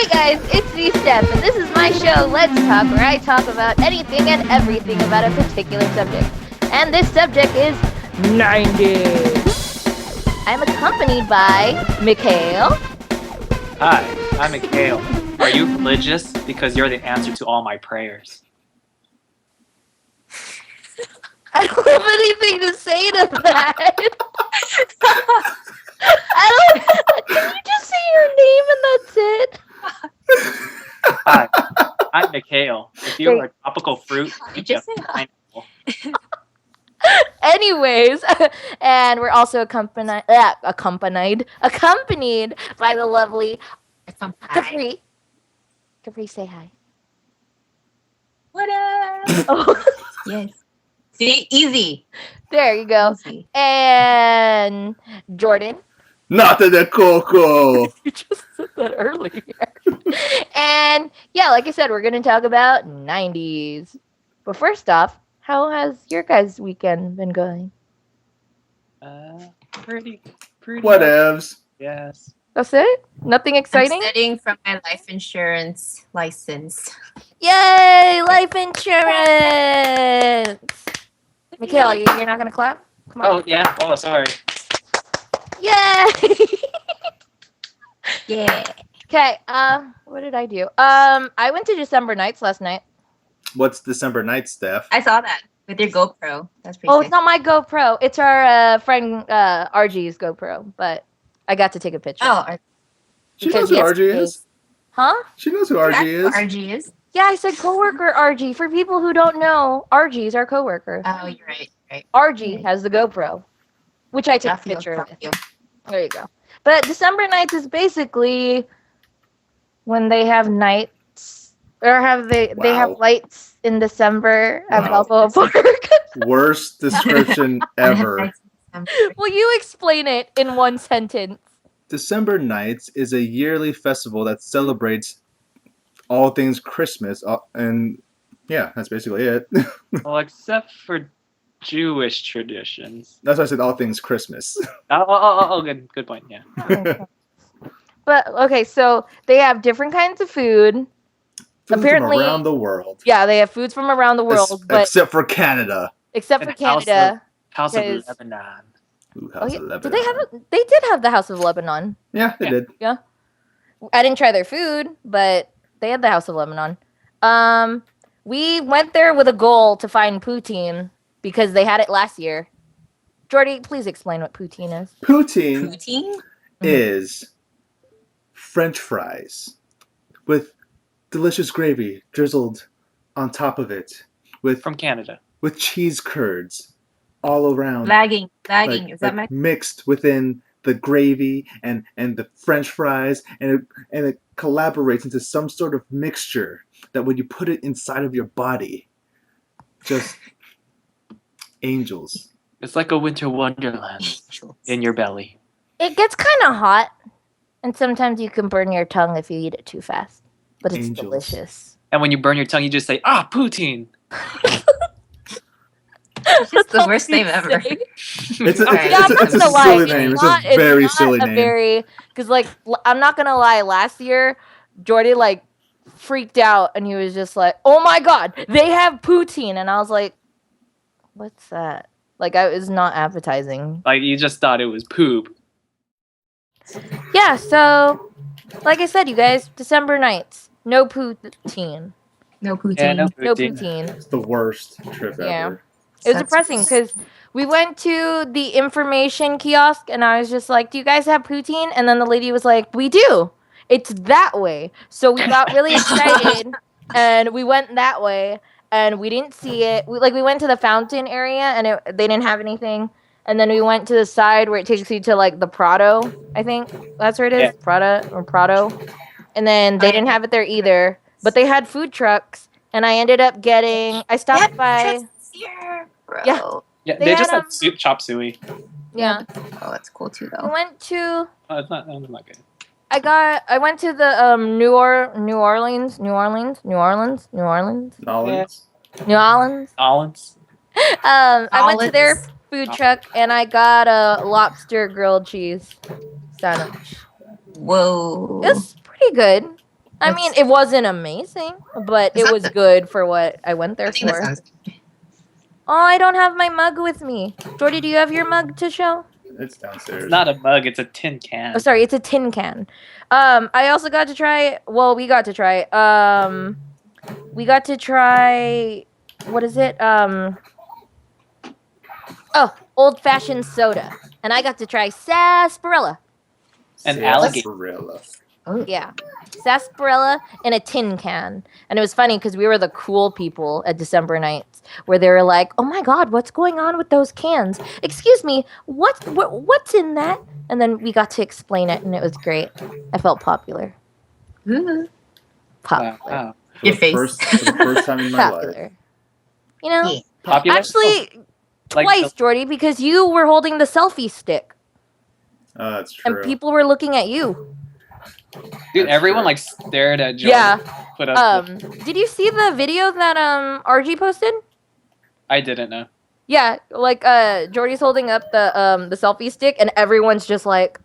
guys, it's me, Steph, and this is my show, Let's Talk, where I talk about anything and everything about a particular subject. And this subject is 90s. I'm accompanied by Mikhail. Hi, I'm Mikhail. Are you religious? Because you're the answer to all my prayers. I don't have anything to say to that. Can you just say your name and that's it? Hi, I'm Mikhail. If you were a tropical fruit, You just said hi. pineapple. Anyways, and we're also accompanied by the lovely Capri. Capri, say hi. What up? Oh, Yes. See, easy. there you go. Easy. And Jordan. Not the Coco. You just said that earlier. And yeah, like I said, we're gonna talk about 90s. But first off, how has your guys' weekend been going? Pretty. Whatevs. Yes. That's it? Nothing exciting? I'm studying from my life insurance license. Yay! Life insurance! Mikhail, you're not gonna clap? Come on. Oh, yeah. Oh, sorry. Yay! Yeah. Okay, what did I do? I went to December Nights last night. What's December night, Steph? I saw that with your GoPro. That's pretty Oh, sick. it's not my GoPro. It's our friend RG's GoPro, but I got to take a picture. Oh, She because knows who yes, RG is. Huh? She knows who RG is. RG is. Yeah, I said coworker RG. For people who don't know, RG is our coworker. Oh, you're right. Right. RG has the GoPro, which I took a picture of. There you go. But December Nights is basically when they have nights, or they have Wow. lights in December at Wow. Balboa Park. Worst description ever. Will you explain it in one sentence? December Nights is a yearly festival that celebrates all things Christmas, and yeah, that's basically it. Well, except for Jewish traditions. That's why I said all things Christmas. Oh, good point. Yeah. But okay, so they have different kinds of food. Food Apparently- from around the world. Yeah, they have foods from around the world, but Except for Canada. except for And House of- Canada. House of Because- Lebanon. Ooh, Oh, House yeah. of Did Lebanon. they have? They did have the House of Lebanon. Yeah, they Yeah. did. I didn't try their food, but they had the House of Lebanon. We went there with a goal to find poutine because they had it last year. Jordy, please explain what poutine is. Poutine Poutine? is French fries with delicious gravy drizzled on top of it with From Canada. cheese curds all around, Lagging. like- Is that like mixed within the gravy and the French fries, and it collaborates into some sort of mixture that when you put it inside of your body, just angels. It's like a winter wonderland in your belly. It gets kind of hot, and sometimes you can burn your tongue if you eat it too fast. But it's Angels. delicious. And when you burn your tongue, you just say, poutine. It's just the all worst you name ever. say. It's a, Okay. Yeah, I'm not it's a gonna lie. silly name. It's a very silly name. Because, like, I'm not gonna lie. Last year, Jordy like freaked out, and he was just like, "Oh my god, they have poutine!" And I was like, "What's that?" Like, I was not appetizing. Like, you just thought it was poop. Yeah. So, like I said, you guys, December Nights, no poutine, No poutine. Yeah, no no poutine. poutine. It's the worst trip Yeah. ever. It was That's depressing because we went to the information kiosk and I was just like, "Do you guys have poutine?" And then the lady was like, "We do. It's that way." So we got really excited and we went that way and we didn't see it. We went to the fountain area and they didn't have anything. And then we went to the side where it takes you to like the Prado, I think that's where it is, Yeah. Prado. And then they didn't have it there either. But they had food trucks and I ended up getting. I stopped by. Here, bro. Yeah. Yeah, They they had, just had soup chop suey. Yeah. Oh, that's cool too, We though. went to. Oh, it's not good. I went to the New Orleans. Nolans. Olives. I went to their Olives. food truck and I got a lobster grilled cheese sandwich. Whoa. It was pretty good. I mean, it wasn't amazing, but it was good for what I went there I think that for. sounds good. Oh, I don't have my mug with me. Jordy, do you have your mug to show? It's downstairs. It's not a mug, it's a tin can. Oh, sorry, it's a tin can. I also got to try. Well, we got to try. We got to try. What is it? Oh, old-fashioned soda, and I got to try sarsaparilla. An alligator. Sarsaparilla. Yeah, sarsaparilla in a tin can, and it was funny because we were the cool people at December nights, where they were like, "Oh my God, what's going on with those cans? Excuse me, what's in that?" And then we got to explain it, and it was great. I felt popular. Ooh. Popular. Wow. Your face. For the first time in my life. Popular. You know, Yeah. Popular? actually, Like twice, Jordy, because you were holding the selfie stick, Oh, that's true. and people were looking at you. Dude, That's everyone true. like stared at Joe. Yeah. Put up. Did you see the video that RG posted? I didn't know. Yeah, like Jordy's holding up the selfie stick, and everyone's just like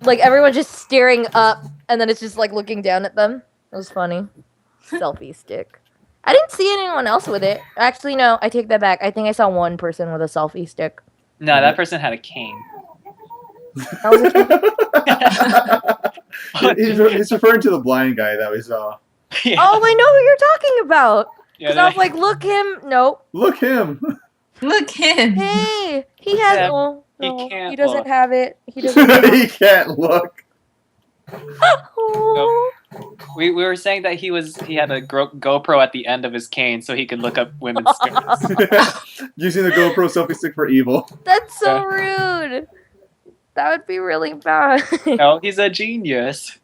everyone's just staring up, and then it's just like looking down at them. It was funny. Selfie stick. I didn't see anyone else with it. Actually, no, I take that back. I think I saw one person with a selfie stick. No, that person had a cane. That was a He's referring to the blind guy that we saw. Yeah. Oh, I know who you're talking about. Yeah, Because I was like, look him. Nope. Look him. Look him. Hey, he has. Yeah, Oh, he no, can't he doesn't look. have it. He doesn't. He can't look. Oh. we were saying that he had a GoPro at the end of his cane so he could look up women's skirts. Using the GoPro selfie stick for evil. That's so rude. That would be really bad. No, he's a genius.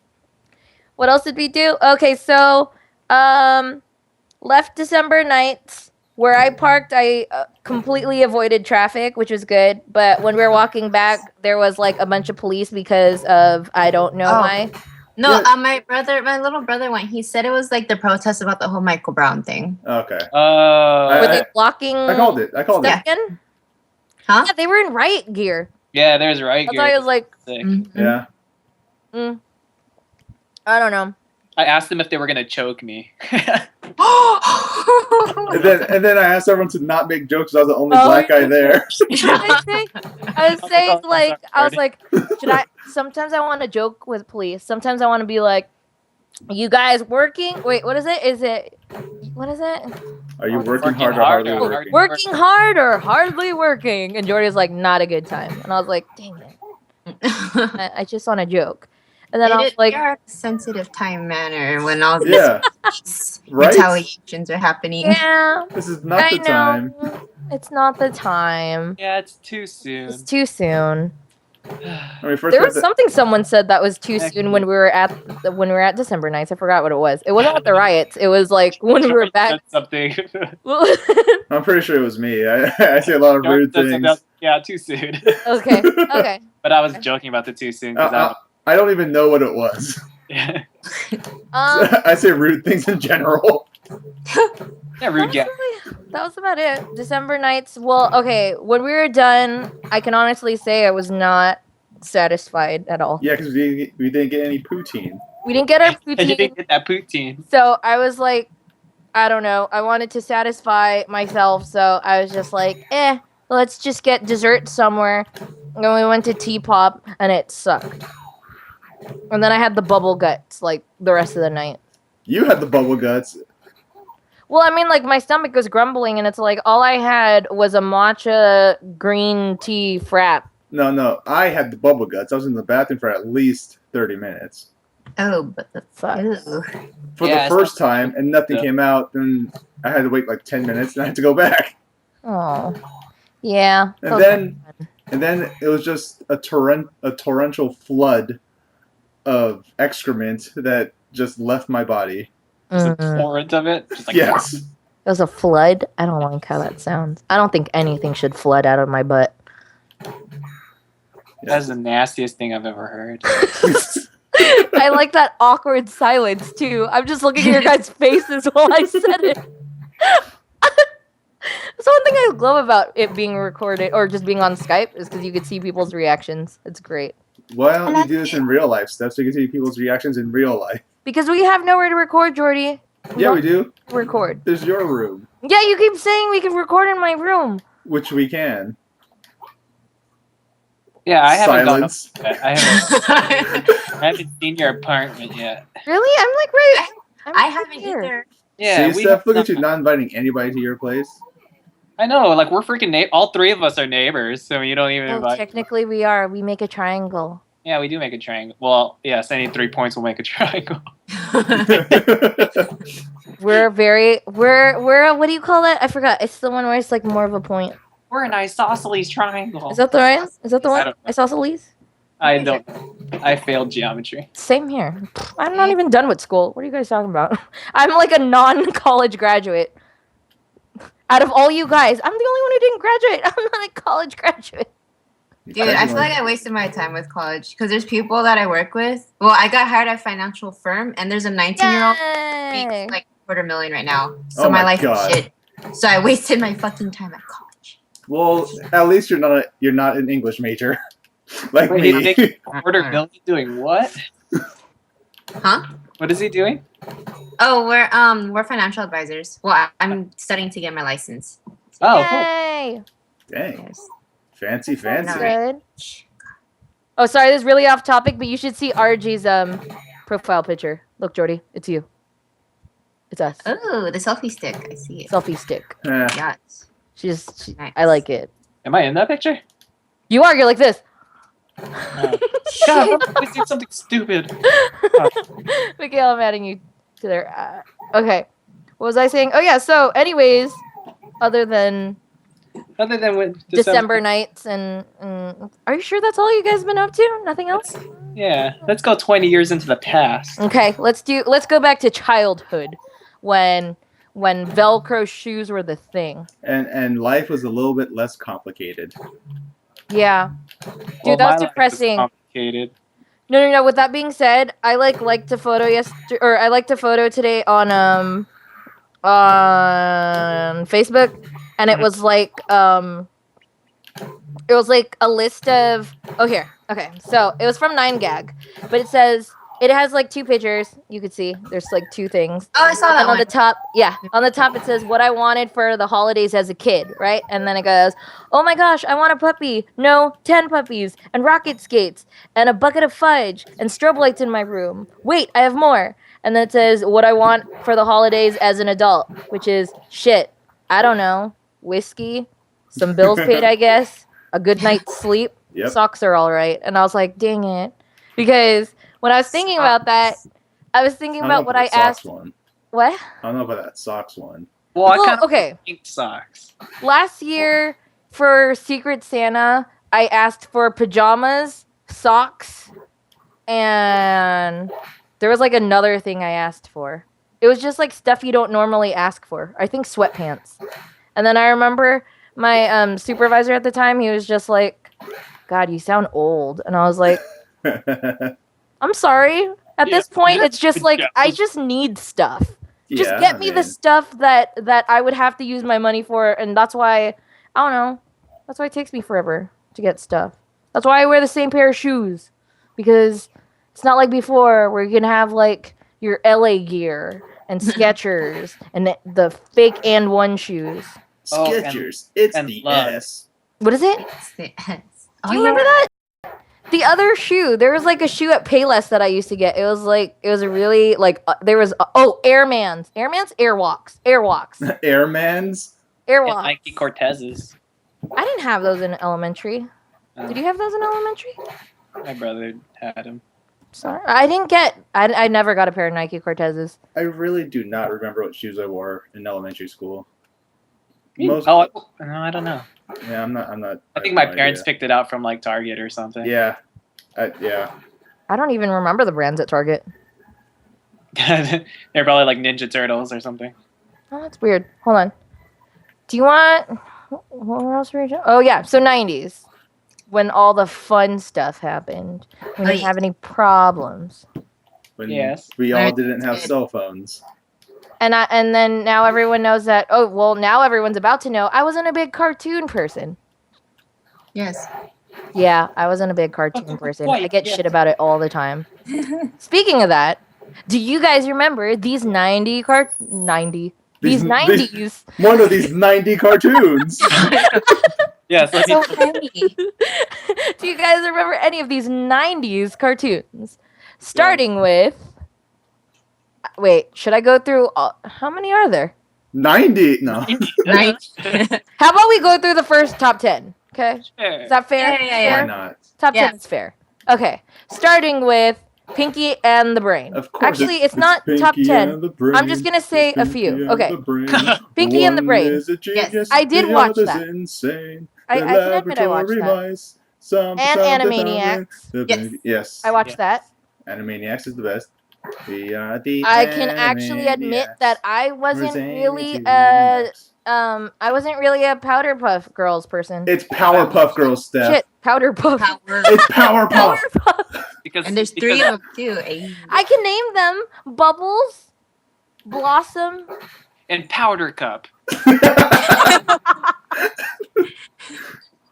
What else did we do? Okay, so left December nights. Where I parked, I completely avoided traffic, which was good. But when we were walking back, there was like a bunch of police because of I don't know Oh. why. No, Yeah. my little brother went. He said it was like the protest about the whole Michael Brown thing. Okay. Oh. Were they blocking? I called it. stuff in? Huh? Yeah, they were in riot gear. Yeah, there's right That's why I was like, Sick. Mhm. Yeah. I don't know. I asked them if they were gonna choke me. And then I asked everyone to not make jokes. I was the only Oh, black guy there. I was saying Oh, like I was sorry. like, should I? Sometimes I want to joke with police. Sometimes I want to be like, you guys working? Wait, what is it? Is it what is it? Are you Working working hard or hard hardly or working? Working hard or hardly working? And Jordy's like, not a good time. And I was like, dang it, I just want to joke. And then I was like, you're at a sensitive time manner when all these Yeah. Right? retaliations are happening. yeah, This is not I the time. know. It's not the time. Yeah, it's too soon. It's too soon. I mean, first There we was have to- something someone said that was too soon when we were at December nights. I forgot what it was. It wasn't with the riots. It was like when we were back. Something. I'm pretty sure it was me. I say a lot of rude things. Yeah, too soon. Okay. Okay. But I was joking about the too soon because I don't even know what it was. yeah, I say rude things in general. rude. Yeah, That was about it. December nights. Well, okay. When we were done, I can honestly say I was not satisfied at all. Yeah, because we didn't get any poutine. We didn't get our and you poutine, didn't get that poutine. so I was like, I don't know. I wanted to satisfy myself, so I was just like, let's just get dessert somewhere. And we went to T-Pop, and it sucked. And then I had the bubble guts like the rest of the night. You had the bubble guts. Well, I mean, like my stomach was grumbling, and it's like all I had was a matcha green tea frap. No, I had the bubble guts. I was in the bathroom for at least 30 minutes. Oh, but that's Sucks. For Yeah, the first so- time, and nothing Yeah. came out. Then I had to wait like 10 minutes, and I had to go back. Oh, yeah. And then it was just a torrential flood of excrement that just left my body. Just a Mm. torrent of it. Just like, Yes. It was a flood. I don't like how that sounds. I don't think anything should flood out of my butt. That's the nastiest thing I've ever heard. I like that awkward silence too. I'm just looking at your guys' faces while I said it. That's one thing I love about it being recorded or just being on Skype is because you could see people's reactions. It's great. Why don't you do this in real life stuff so you can see people's reactions in real life? Because we have nowhere to record, Jordy. Yeah, we do. Record. There's your room, Yeah, you keep saying we can record in my room. which we can. Yeah, I haven't gone Silence. up yet. I haven't seen your apartment yet. Really? I'm like right. I'm I right haven't here. either. Yeah, See, Steph, look at you not inviting anybody to your place. I know, like we're freaking all three of us are neighbors, so you don't even Well, invite. technically we are. We make a triangle. Yeah, we do make a triangle. Well, yes, any 3 points will make a triangle. We're what do you call it? I forgot. It's the one where it's like more of a point. We're an isosceles triangle. Is that the right? Is that the I one? don't know. Isosceles? I don't. I failed geometry. Same here. I'm not even done with school. What are you guys talking about? I'm like a non-college graduate. Out of all you guys, I'm the only one who didn't graduate. I'm not a college graduate. Dude, I feel like I wasted my time with college because there's people that I work with. Well, I got hired at a financial firm, and there's a 19-year-old Yay! makes like $250,000 right now. So Oh my my life God. is shit. So I wasted my fucking time at college. Well, at least you're not an English major, like Wait, me. he's making $250,000 doing what? Huh? What is he doing? Oh, we're financial advisors. Well, I'm studying to get my license. Oh, cool. Yay! Dang, Yes. fancy, That's fancy. good. Oh, sorry, this is really off topic, but you should see RG's profile picture. Look, Jordy, it's you. It's us. Oh, the selfie stick. I see it. Selfie stick. Eh, Yes. Nice. I like it. Am I in that picture? You are. You're like this. Oh. God, I did something stupid. Miguel, I'm adding you to there. Okay. What was I saying? Oh, yeah. So, anyways, other than Other than when December nights and are you sure that's all you guys been up to? Nothing else? Yeah, let's go 20 years into the past. Okay, let's go back to childhood when Velcro shoes were the thing. and life was a little bit less complicated. Yeah. Well, Dude, that was my life is depressing. complicated. No. With that being said, I liked a photo I liked a photo today on Facebook, and it was like a list of here. Okay, so it was from 9gag, but it has like two pictures. You could see there's like two things. Oh, I saw that And on one. the top, it says what I wanted for the holidays as a kid, right? And then it goes, oh my gosh, I want a puppy. No, 10 puppies and rocket skates and a bucket of fudge and strobe lights in my room. Wait, I have more. And then it says what I want for the holidays as an adult, which is shit. I don't know, whiskey, some bills paid, I guess, a good night's sleep. Yep. Socks are all right. And I was like, dang it, because when I was thinking about that, I was thinking I don't know about what about I that socks asked. one. What? I don't know about that socks one. Well, I Well, kind of okay. pink socks. Last year for Secret Santa, I asked for pajamas, socks, and there was like another thing I asked for. It was just like stuff you don't normally ask for. I think sweatpants. And then I remember my supervisor at the time, he was just like, God, you sound old. And I was like, I'm sorry. At this point, it's just like, I just need stuff. Just Yeah, get me the stuff that I would have to use my money for, and that's why, I don't know, that's why it takes me forever to get stuff. That's why I wear the same pair of shoes, because it's not like before where you can have like your LA gear and Skechers and the fake and one shoes. Oh, and- Skechers. It's and the love. S. What is it? Oh, Do you remember that? The other shoe. There was like a shoe at Payless that I used to get. It was a really like there was Airmans, Airwalks, Airmans. And Airwalks. Nike Cortezes. I didn't have those in elementary. Did you have those in elementary? My brother had them. Sorry, I didn't get. I never got a pair of Nike Cortezes. I really do not remember what shoes I wore in elementary school. No, I don't know. Yeah, I'm not. I think have my no parents idea. picked it out from like Target or something. Yeah, yeah. I don't even remember the brands at Target. They're probably like Ninja Turtles or something. Oh, that's weird. Hold on. Do you want? What else were you? Oh yeah, so 90s, when all the fun stuff happened. We didn't have any problems. When Yes. we all Right. didn't have cell phones. And then now everyone knows that. Oh well, now everyone's about to know. I wasn't a big cartoon person. Yes. Yeah, I wasn't a big cartoon person. I Quite, get yes. shit about it all the time. Speaking of that, Do you guys remember these 90s? These- 90s. One of these 90 cartoons. Yes, let me. So many. Do you guys remember any of these 90s cartoons? Starting with. Wait, should I go through how many are there? 90? No. Right. How about we go through the first top 10? Okay. Sure. Is that fair? Yeah. Why not? Top Yeah. 10 is fair. Okay. Starting with Pinky and the Brain. Of course. Actually, it's not top Pinky 10. and the Brain. I'm just going to say a Pinky few. and Okay. the Brain. Pinky and the One Brain. is a genius, I did the watch other's that. Insane. I The can admit I watched laboratory that. mice. Some And Animaniacs. Yes. Yes. I watched Yeah. that. Animaniacs is the best. We are the I can actually admit Animaniacs. that I wasn't We're really zany to the max. I wasn't really a Powder Puff Girls person. It's Powerpuff Girls, Steph. Shit, Powder Puff. Power. It's Powerpuff. Because And there's three of them too. Eh? I can name them: Bubbles, Blossom. and Powder Cup.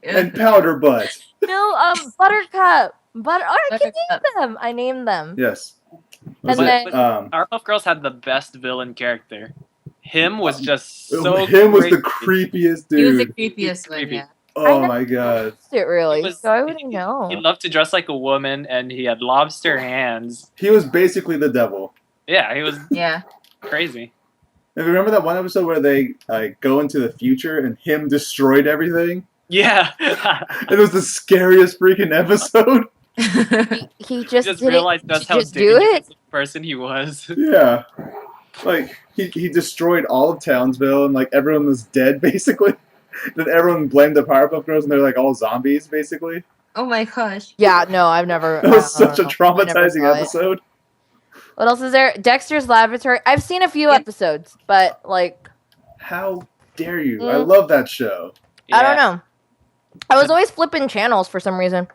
And Powder Butt. No, Buttercup. I can name Buttercup. them. I named them. Yes. And But- then but Um, Powerpuff Girls had the best villain character. Him was just so. him was the crazy. creepiest He was the dude. creepiest one. Creepy. Yeah. Oh I my god. it really, He was- so I wouldn't know. He loved to dress like a woman, and he had lobster hands. He was basically the devil. Yeah, he was Yeah. crazy. And remember that one episode where they go into the future and him destroyed everything? Yeah. It was the scariest freaking episode. He just Just didn't realized that's how just do dangerous it. of a person he was. Yeah. Like, he destroyed all of Townsville and, like, everyone was dead, basically. Then everyone blamed the Powerpuff Girls and they're, like, all zombies, basically. Oh my gosh. Yeah, no, I've never. That was such a I never traumatizing saw it. episode. What else is there? Dexter's Laboratory. I've seen a few Yeah. episodes, but like How dare you? I Mm. love that show. I don't know. I was always flipping channels for some reason.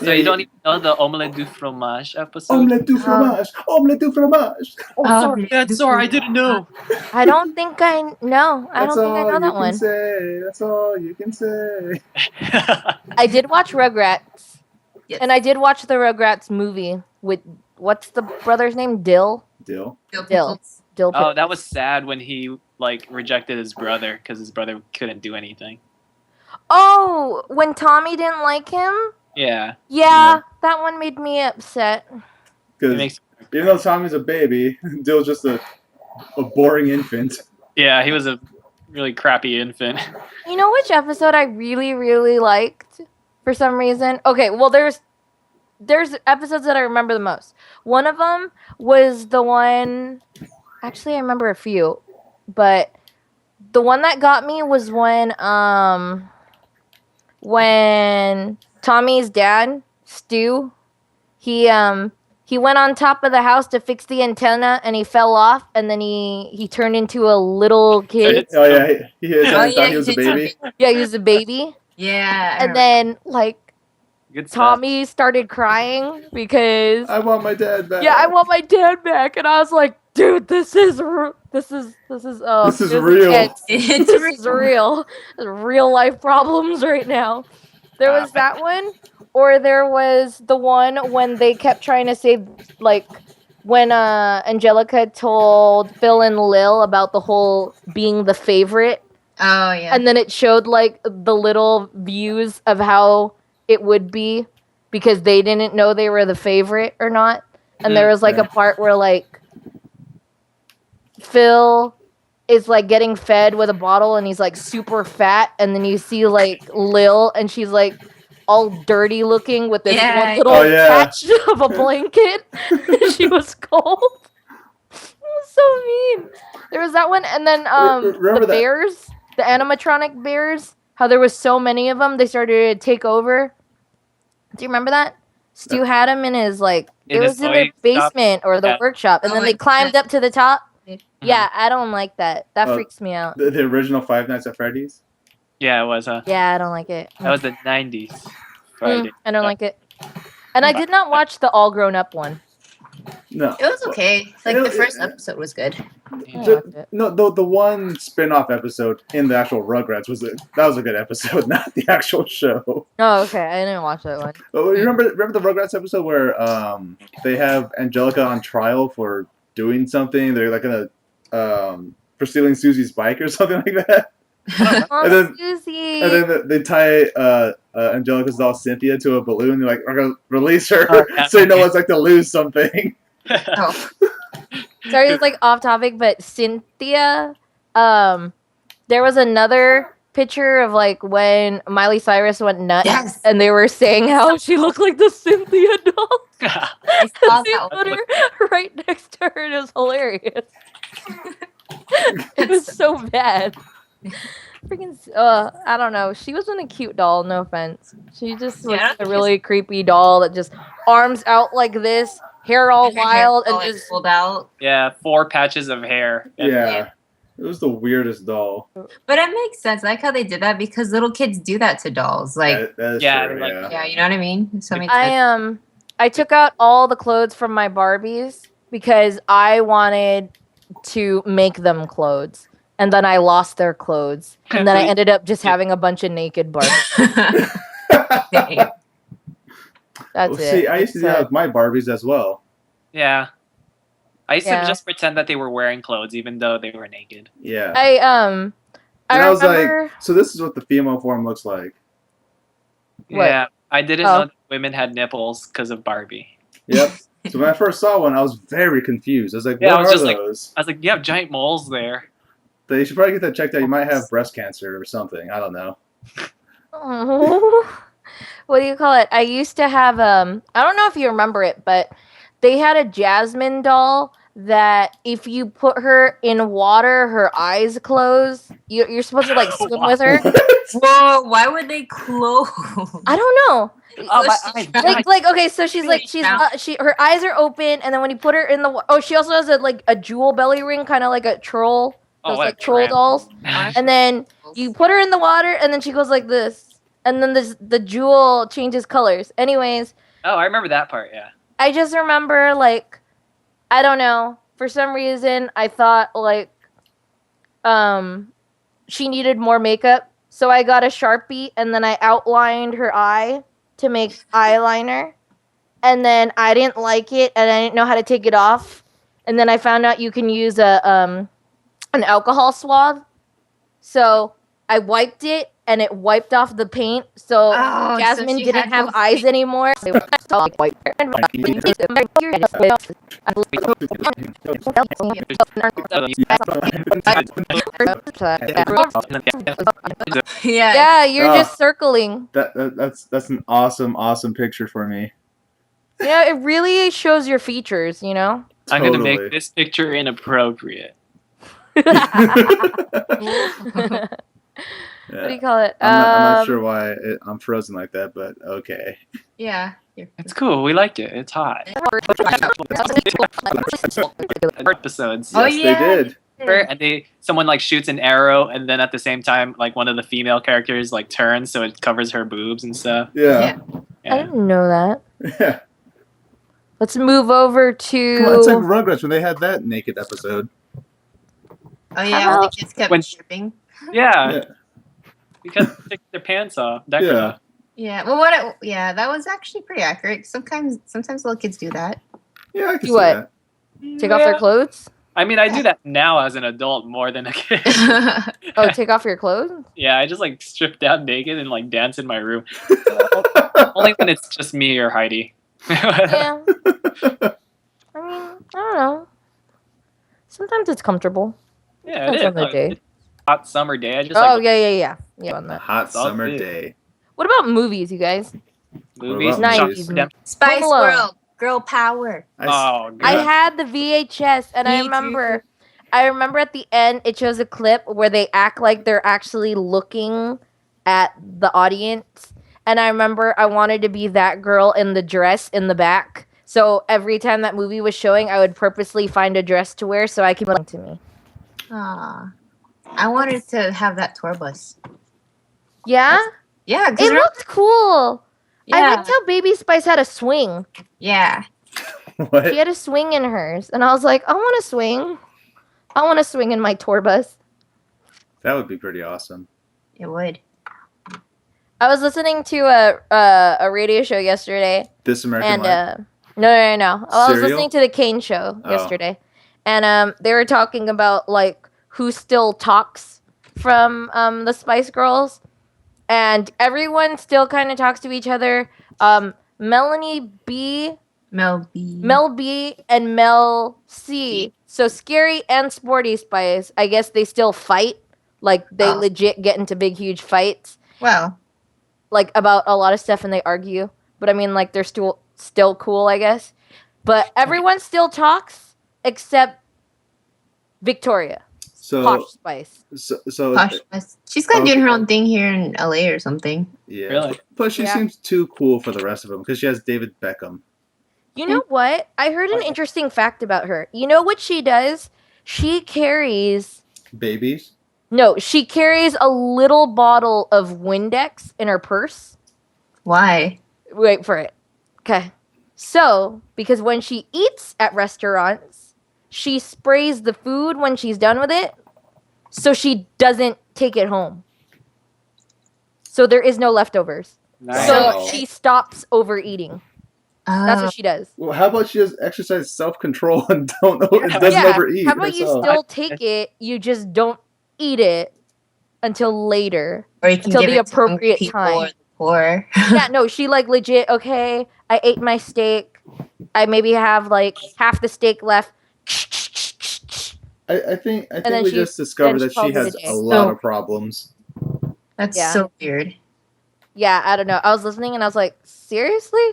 So you don't even know the omelette du fromage episode? Omelette du fromage! Omelette du fromage! Oh, That's sorry, I didn't know. I don't think I know. I That's don't think I all know you that can one. say. That's all you can say. I did watch Rugrats, Yes. and I did watch the Rugrats movie with what's the brother's name? Dill. Dill. Dill. Dill. Oh, that was sad when he like rejected his brother because his brother couldn't do anything. Oh, when Tommy didn't like him. Yeah, Yeah, that one made me upset. it Because makes. even though Tommy's a baby, Dill's just a boring infant. Yeah, he was a really crappy infant. You know which episode I really, really liked for some reason? Okay, well there's episodes that I remember the most. One of them was the one. Actually, I remember a few, but the one that got me was when Tommy's dad, Stu, he went on top of the house to fix the antenna and he fell off and then he turned into a little kid. Oh yeah, he is. Oh, I yeah, thought he was a did tell baby. me. Yeah, he was a baby. Yeah. I And then like Good stuff. Tommy started crying because I want my dad back. yeah, I want my dad back, and I was like, dude, this is oh, This is feels real. intense. It's This is real. Real life problems right now. There was that one, or there was the one when they kept trying to save, like, when Angelica told Phil and Lil about the whole being the favorite, Oh yeah. and then it showed like the little views of how it would be because they didn't know they were the favorite or not. And there was like a part where like Phil is like getting fed with a bottle and he's like super fat, and then you see like Lil and she's like all dirty looking with this Yeah. one little Oh, yeah. patch of a blanket. She was cold. It was so mean. There was that one, and then remember the that- bears, the animatronic bears, how there was so many of them, they started to take over. Do you remember that? Stu had them in his like In it his was in their toy shop? basement or the Yeah. workshop, and Oh, then they like climbed that. up to the top. Mhm. Yeah, I don't like that. That Oh. freaks me out. The original Five Nights at Freddy's. Yeah, it was. Yeah, I don't like it. That was the '90s. Friday. I don't like it. And I did not watch the all grown up one. No. It was okay. Like It- the first it- episode was good. I The- watched it. No, the one spin-off episode in the actual Rugrats was a good episode, not the actual show. Oh, okay. I didn't watch that one. Oh, you remember the Rugrats episode where they have Angelica on trial for doing something? They're like gonna for stealing Susie's bike or something like that. Oh, And then- Susie. And then they tie Angelica's doll Cynthia to a balloon. They're like, "We're gonna release her, Oh, yeah. so you know what it's like to lose something." Oh, Sorry, it's like off topic, but Cynthia, there was another picture of like when Miley Cyrus went nuts, yes. and they were saying how she looked like the Cynthia doll. I saw They that put one. her right next to her, and it was hilarious. It was so bad. Freaking, I don't know. She wasn't a cute doll. No offense. She just was Yeah, a really creepy doll that just arms out like this, hair all Her hair wild, all, and like, just pulled out. Yeah, 4 patches of hair. And Yeah, it was the weirdest doll. But it makes sense. I like how they did that because little kids do that to dolls. Like, That is Yeah, true. like- Yeah. yeah, you know what I mean? So it makes sense. I took out all the clothes from my Barbies because I wanted to make them clothes. And then I lost their clothes. And then I ended up just having a bunch of naked Barbies. Dang. That's Well, it. see, I used to do that with my Barbies as well. Yeah. I used Yeah. to just pretend that they were wearing clothes even though they were naked. Yeah. I I was remember like, so this is what the female form looks like. What? Yeah. I didn't Oh. know that women had nipples because of Barbie. Yep. So when I first saw one, I was very confused. I was like, Yeah, I what was are just like- those? I was like, you have giant moles there. You should probably get that checked out. You might have breast cancer or something. I don't know. oh, what do you call it? I used to have I don't know if you remember it, but they had a Jasmine doll that if you put her in water, her eyes close. You're supposed to like swim with her. Whoa, why would they close? I don't know. Oh, my eyes. Like okay, so she's like Really? her eyes are open, and then when you put her in the she also has a jewel belly ring, kind of like a troll. Oh, Those what a like troll tramp. dolls. And then you put her in the water, and then she goes like this, and then the jewel changes colors. Anyways, Oh, I remember that part, yeah. I just remember like I don't know, for some reason I thought like she needed more makeup, so I got a Sharpie and then I outlined her eye to make eyeliner, and then I didn't like it and I didn't know how to take it off, and then I found out you can use an alcohol swab. So I wiped it and it wiped off the paint. So Oh, so Jasmine she didn't had have no eyes anymore. Yeah. Yeah, you're Oh. just circling. That's an awesome picture for me. Yeah, it really shows your features, you know? I'm going to Totally. make this picture inappropriate. What do Yeah. you call it? I'm not sure why I'm frozen like that, but okay. Yeah. It's cool. We liked it. It's hot. Episodes. Oh, Yes, yeah. they did. And someone like shoots an arrow, and then at the same time, like one of the female characters like turns so it covers her boobs and stuff. Yeah. I Yeah. didn't know that. Yeah. Let's move over Come on, it's like to. Rugrats when they had that naked episode. Oh yeah, How when the about- kids kept when- stripping. Yeah, Yeah. because they take their pants off. That could- Yeah. Yeah. Well, yeah, that was actually pretty accurate. Sometimes little kids do that. Yeah, I can Do see what? that. Take off their clothes? I mean, I do that now as an adult more than a kid. Oh, take off your clothes? Yeah, I just like strip down naked and like dance in my room. Only when it's just me or Heidi. Yeah. I mean, I don't know. Sometimes it's comfortable. Yeah, it Depends is. on the Look, day. it's a hot summer day. I just Oh, like yeah. Yeah, on A that. hot Sounds summer good. day. What about movies, you guys? movies. about Shawshank movies? Redemption. Spice Home Alone. World, girl power. Oh, I God. had the VHS, and I Me remember at the end it shows a clip where they act like they're actually looking at the audience, and I remember I wanted to be that girl in the dress in the back. So every time that movie was showing, I would purposely find a dress to wear so I could look to me. Aw. I wanted to have that tour bus. Yeah, Yeah, it looked cool. I yeah, liked how Baby Spice had a swing. yeah. What? She had a swing in hers, and I was like, I want to swing. I want to swing in my tour bus. That would be pretty awesome. It would. I was listening to a radio show yesterday, This American and Life. no. I was Serial? listening to the Kane show Oh. yesterday, and they were talking about like who still talks from the Spice Girls, and everyone still kind of talks to each other. Melanie B, Mel B. Mel B, and Mel C. So Scary and Sporty Spice, I guess they still fight. Like they Oh. legit get into big, huge fights, Well, like about a lot of stuff, and they argue. But I mean, like they're still cool, I guess. But everyone still talks except Victoria, So, Posh Spice. so Posh Spice. She's kind of doing her Okay. own thing here in LA or something. yeah. Really? Plus, she Yeah. seems too cool for the rest of them because she has David Beckham. You know what? I heard an interesting fact about her. You know what she does? She carries Babies. she carries a little bottle of Windex in her purse. Why? Wait for it. Okay. So, because when she eats at restaurants, she sprays the food when she's done with it, so she doesn't take it home. So there is no leftovers. Nice. So Wow. she stops overeating. That's what she does. Well, how about she just exercise self-control and doesn't Yeah. overeat? How about you herself? still take it, you just don't eat it until later. Or you can Until give the it to hungry appropriate people time. or the poor. Yeah, no, she like legit, okay, I ate my steak. I maybe have like half the steak left. I think then we she- just discovered then that she she calls it has a day. a lot So- of problems. That's Yeah. so weird. Yeah, I don't know. I was listening and I was like, seriously?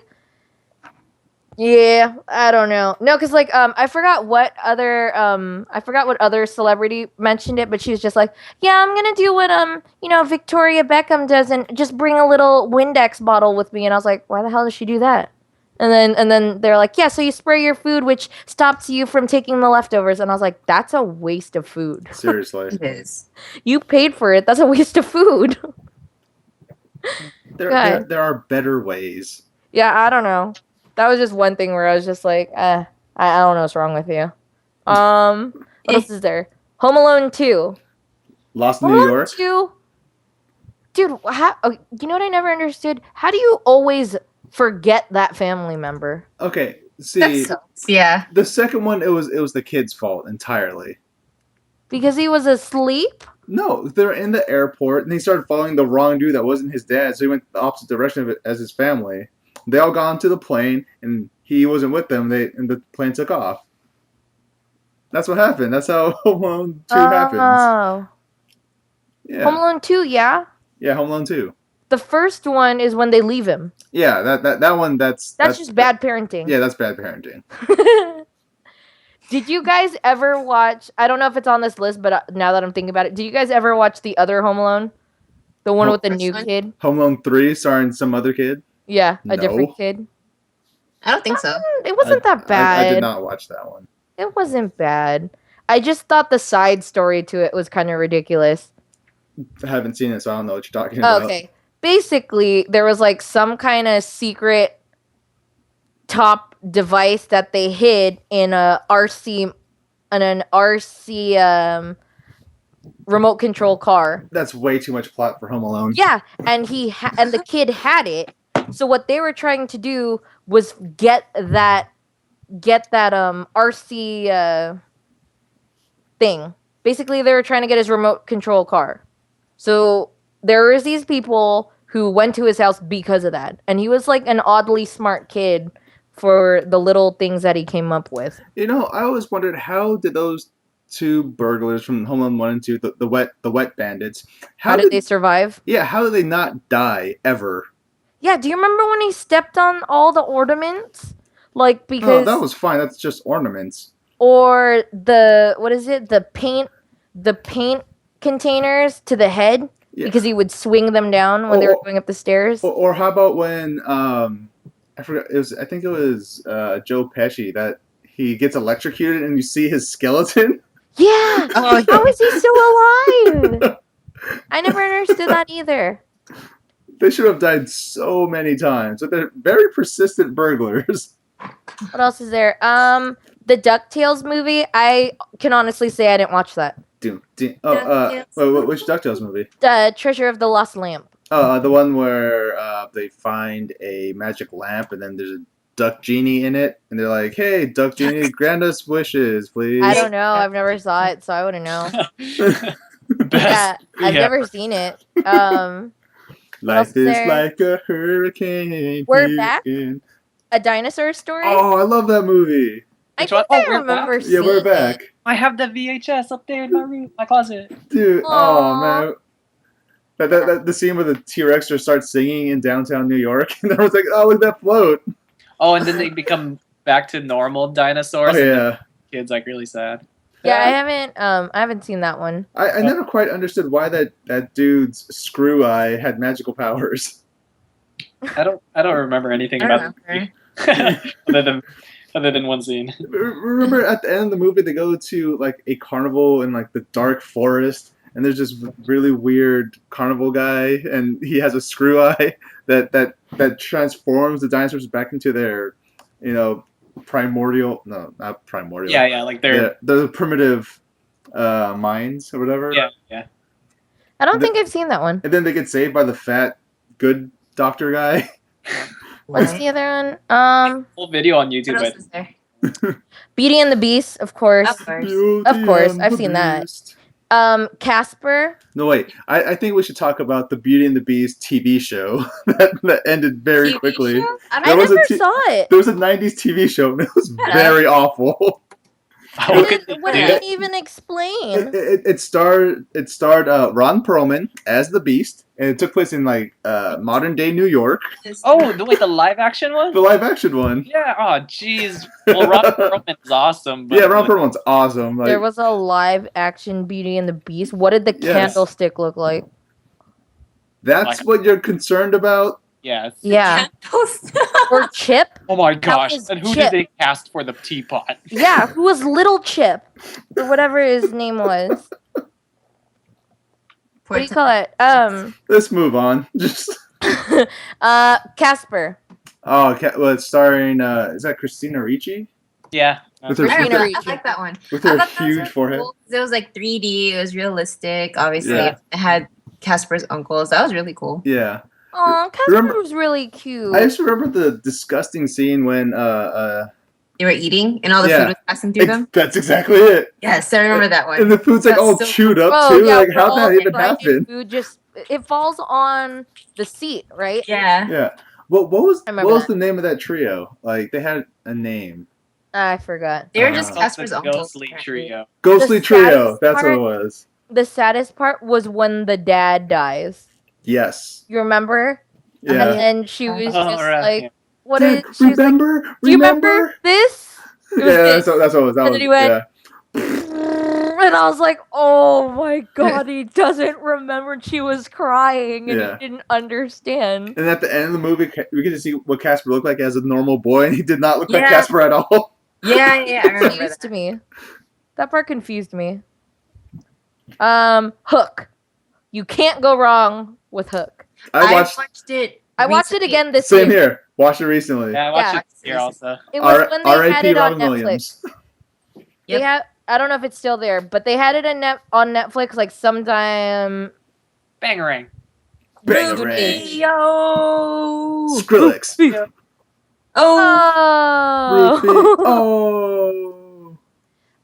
Yeah, I don't know. No, because like I forgot what other celebrity mentioned it, but she was just like, yeah, I'm gonna do what Victoria Beckham does and just bring a little Windex bottle with me. And I was like, why the hell does she do that? And then they're like, yeah, so you spray your food, which stops you from taking the leftovers. And I was like, that's a waste of food. Seriously, It is. You paid for it. That's a waste of food. God. there are better ways. Yeah, I don't know. That was just one thing where I was just like, I don't know what's wrong with you. What else is there? Home Alone 2. Lost Home in New Alone York. 2? Dude, you know what I never understood? How do you always forget that family member? Okay, That see, sucks. Yeah. the second one it was the kid's fault entirely. Because he was asleep? No, they're in the airport and he started following the wrong dude that wasn't his dad, so he went the opposite direction of it as his family. They all got onto the plane and he wasn't with them. And the plane took off. That's what happened. That's how Home Alone 2 happens. Oh. Yeah. Home Alone 2, yeah? Yeah, Home Alone 2. The first one is when they leave him. Yeah, that one That's just bad parenting. Yeah, that's bad parenting. Did you guys ever watch? I don't know if it's on this list, but now that I'm thinking about it, did you guys ever watch the other Home Alone? The one with the Which new one? kid? Home Alone 3 starring some other kid. Yeah, a No. different kid. I don't think so. It wasn't that bad. I did not watch that one. It wasn't bad. I just thought the side story to it was kind of ridiculous. I haven't seen it, so I don't know what you're talking about. Okay. Basically, there was like some kind of secret top device that they hid in an RC remote control car. That's way too much plot for Home Alone. Yeah, and and the kid had it. So what they were trying to do was get that RC thing. Basically, they were trying to get his remote control car. So there was these people who went to his house because of that, and he was like an oddly smart kid for the little things that he came up with. You know, I always wondered how did those two burglars from Home Alone 1 and 2, the wet bandits, How did they survive? Yeah, how did they not die ever? Yeah, do you remember when he stepped on all the ornaments? Like Oh, because that was fine. That's just ornaments. or the paint containers to the head Yeah. because he would swing them down when they were going up the stairs. Or how about when I forgot I think it was Joe Pesci that he gets electrocuted and you see his skeleton. Yeah. Oh, How is he still alive? I never understood that either. They should have died so many times, but they're very persistent burglars. What else is there? The DuckTales movie. I can honestly say I didn't watch that. Which DuckTales movie? The Treasure of the Lost Lamp. The one where they find a magic lamp and then there's a duck genie in it, and they're like, "Hey, duck genie, grant us wishes, please." I don't know. I've never saw it, so I wouldn't know. Best. I've never seen it. Life is like a hurricane. We're back? in- A dinosaur story. Oh, I love that movie. I Which one? think I Oh, we're remember back? Yeah, we're seeing back, it. I have the VHS up there in my room, my closet. dude. Oh Aw. man. The scene where the T-Rex just starts singing in downtown New York, and I was like, "Oh, look at that float!" Oh, and then they become back to normal dinosaurs. Oh and yeah, the kid's like really sad. Yeah, I haven't seen that one. I never quite understood why that dude's screw eye had magical powers. I don't remember anything I about remember. it other than one scene. Remember at the end of the movie, they go to like a carnival in like the dark forest, and there's this really weird carnival guy, and he has a screw eye that transforms the dinosaurs back into their, primordial. No, not primordial. Yeah, like they're the primitive minds or whatever. yeah. I don't think I've seen that one. And then they get saved by the fat good doctor guy. What's the other one? Whole video on YouTube. What else But is there? Beauty and the Beast, of course. Of course. Of course, Beauty I've and seen the that. Beast. Casper. No, wait. I think we should talk about the Beauty and the Beast TV show that ended very TV quickly. show? I There was a never t- saw it. There was a 90s TV show, and it was Shut very awful. how could they What do did that? it even explain? It starred Ron Perlman as the Beast, and it took place in like modern day New York, Oh, wait, the live action one? the live action one. Yeah. Oh, jeez. Well, Ron Perlman is awesome. But Yeah, Ron Perlman's awesome. Like, There was a live action Beauty and the Beast. What did the Yes. candlestick look like? that's what you're concerned about. Yeah. Yeah. Or Chip? Oh my gosh. was And who Chip. did they cast for the teapot? Yeah, who was Little Chip? Or whatever his name was. What do you call it? Let's move on. Just Casper. well, it's starring is that Christina Ricci Yeah. with her, I Christina remember. Ricci. I like that one. with I her thought that was huge really forehead? cool 'cause it was like 3D. It was realistic. Obviously, Yeah. it had Casper's uncles. That was really cool. Yeah. Oh, Casper Remember- was really cute. I just remember the disgusting scene when They were eating, and all the Yeah. food was passing through them. that's exactly it. Yes, I remember that one. And the food's like That's all so chewed up Oh, too. yeah, Like we're how'd all that even finding happen? Food just it falls on the seat, right? Yeah. Yeah. What was I remember that. the name of that trio? Like they had a name. I forgot. They were Uh, just That's Casper's the uncles. Ghostly apparently. Trio. Ghostly The Trio. saddest That's what part- it was. The saddest part was when the dad dies. Yes. You remember? Yeah. And she was Oh, just right, like, yeah. "What Dude, is?" She was like, remember? "Do you remember this?" It was Yeah, this. that's what it was. That And was then he went- yeah. And I was like, "Oh my god, he doesn't remember." She was crying and Yeah. he didn't understand. And at the end of the movie, we get to see what Casper looked like as a normal boy, and he did not look like Yeah. Casper at all. Yeah, yeah, I remember Confused that. me. That part confused me. Hook. You can't go wrong with Hook. I watched. it. I watched it recently. again this Same year. here. Watched it recently. Yeah, I watched Yeah. it here also. It was when they had R.I.P. it on Robin Netflix. Williams. They Yep. have. I don't know if it's still there, but they had it on Netflix like sometime. Bangarang. Bangarang. Yo. Skrillex. Oh. Rupee. Oh. Oh.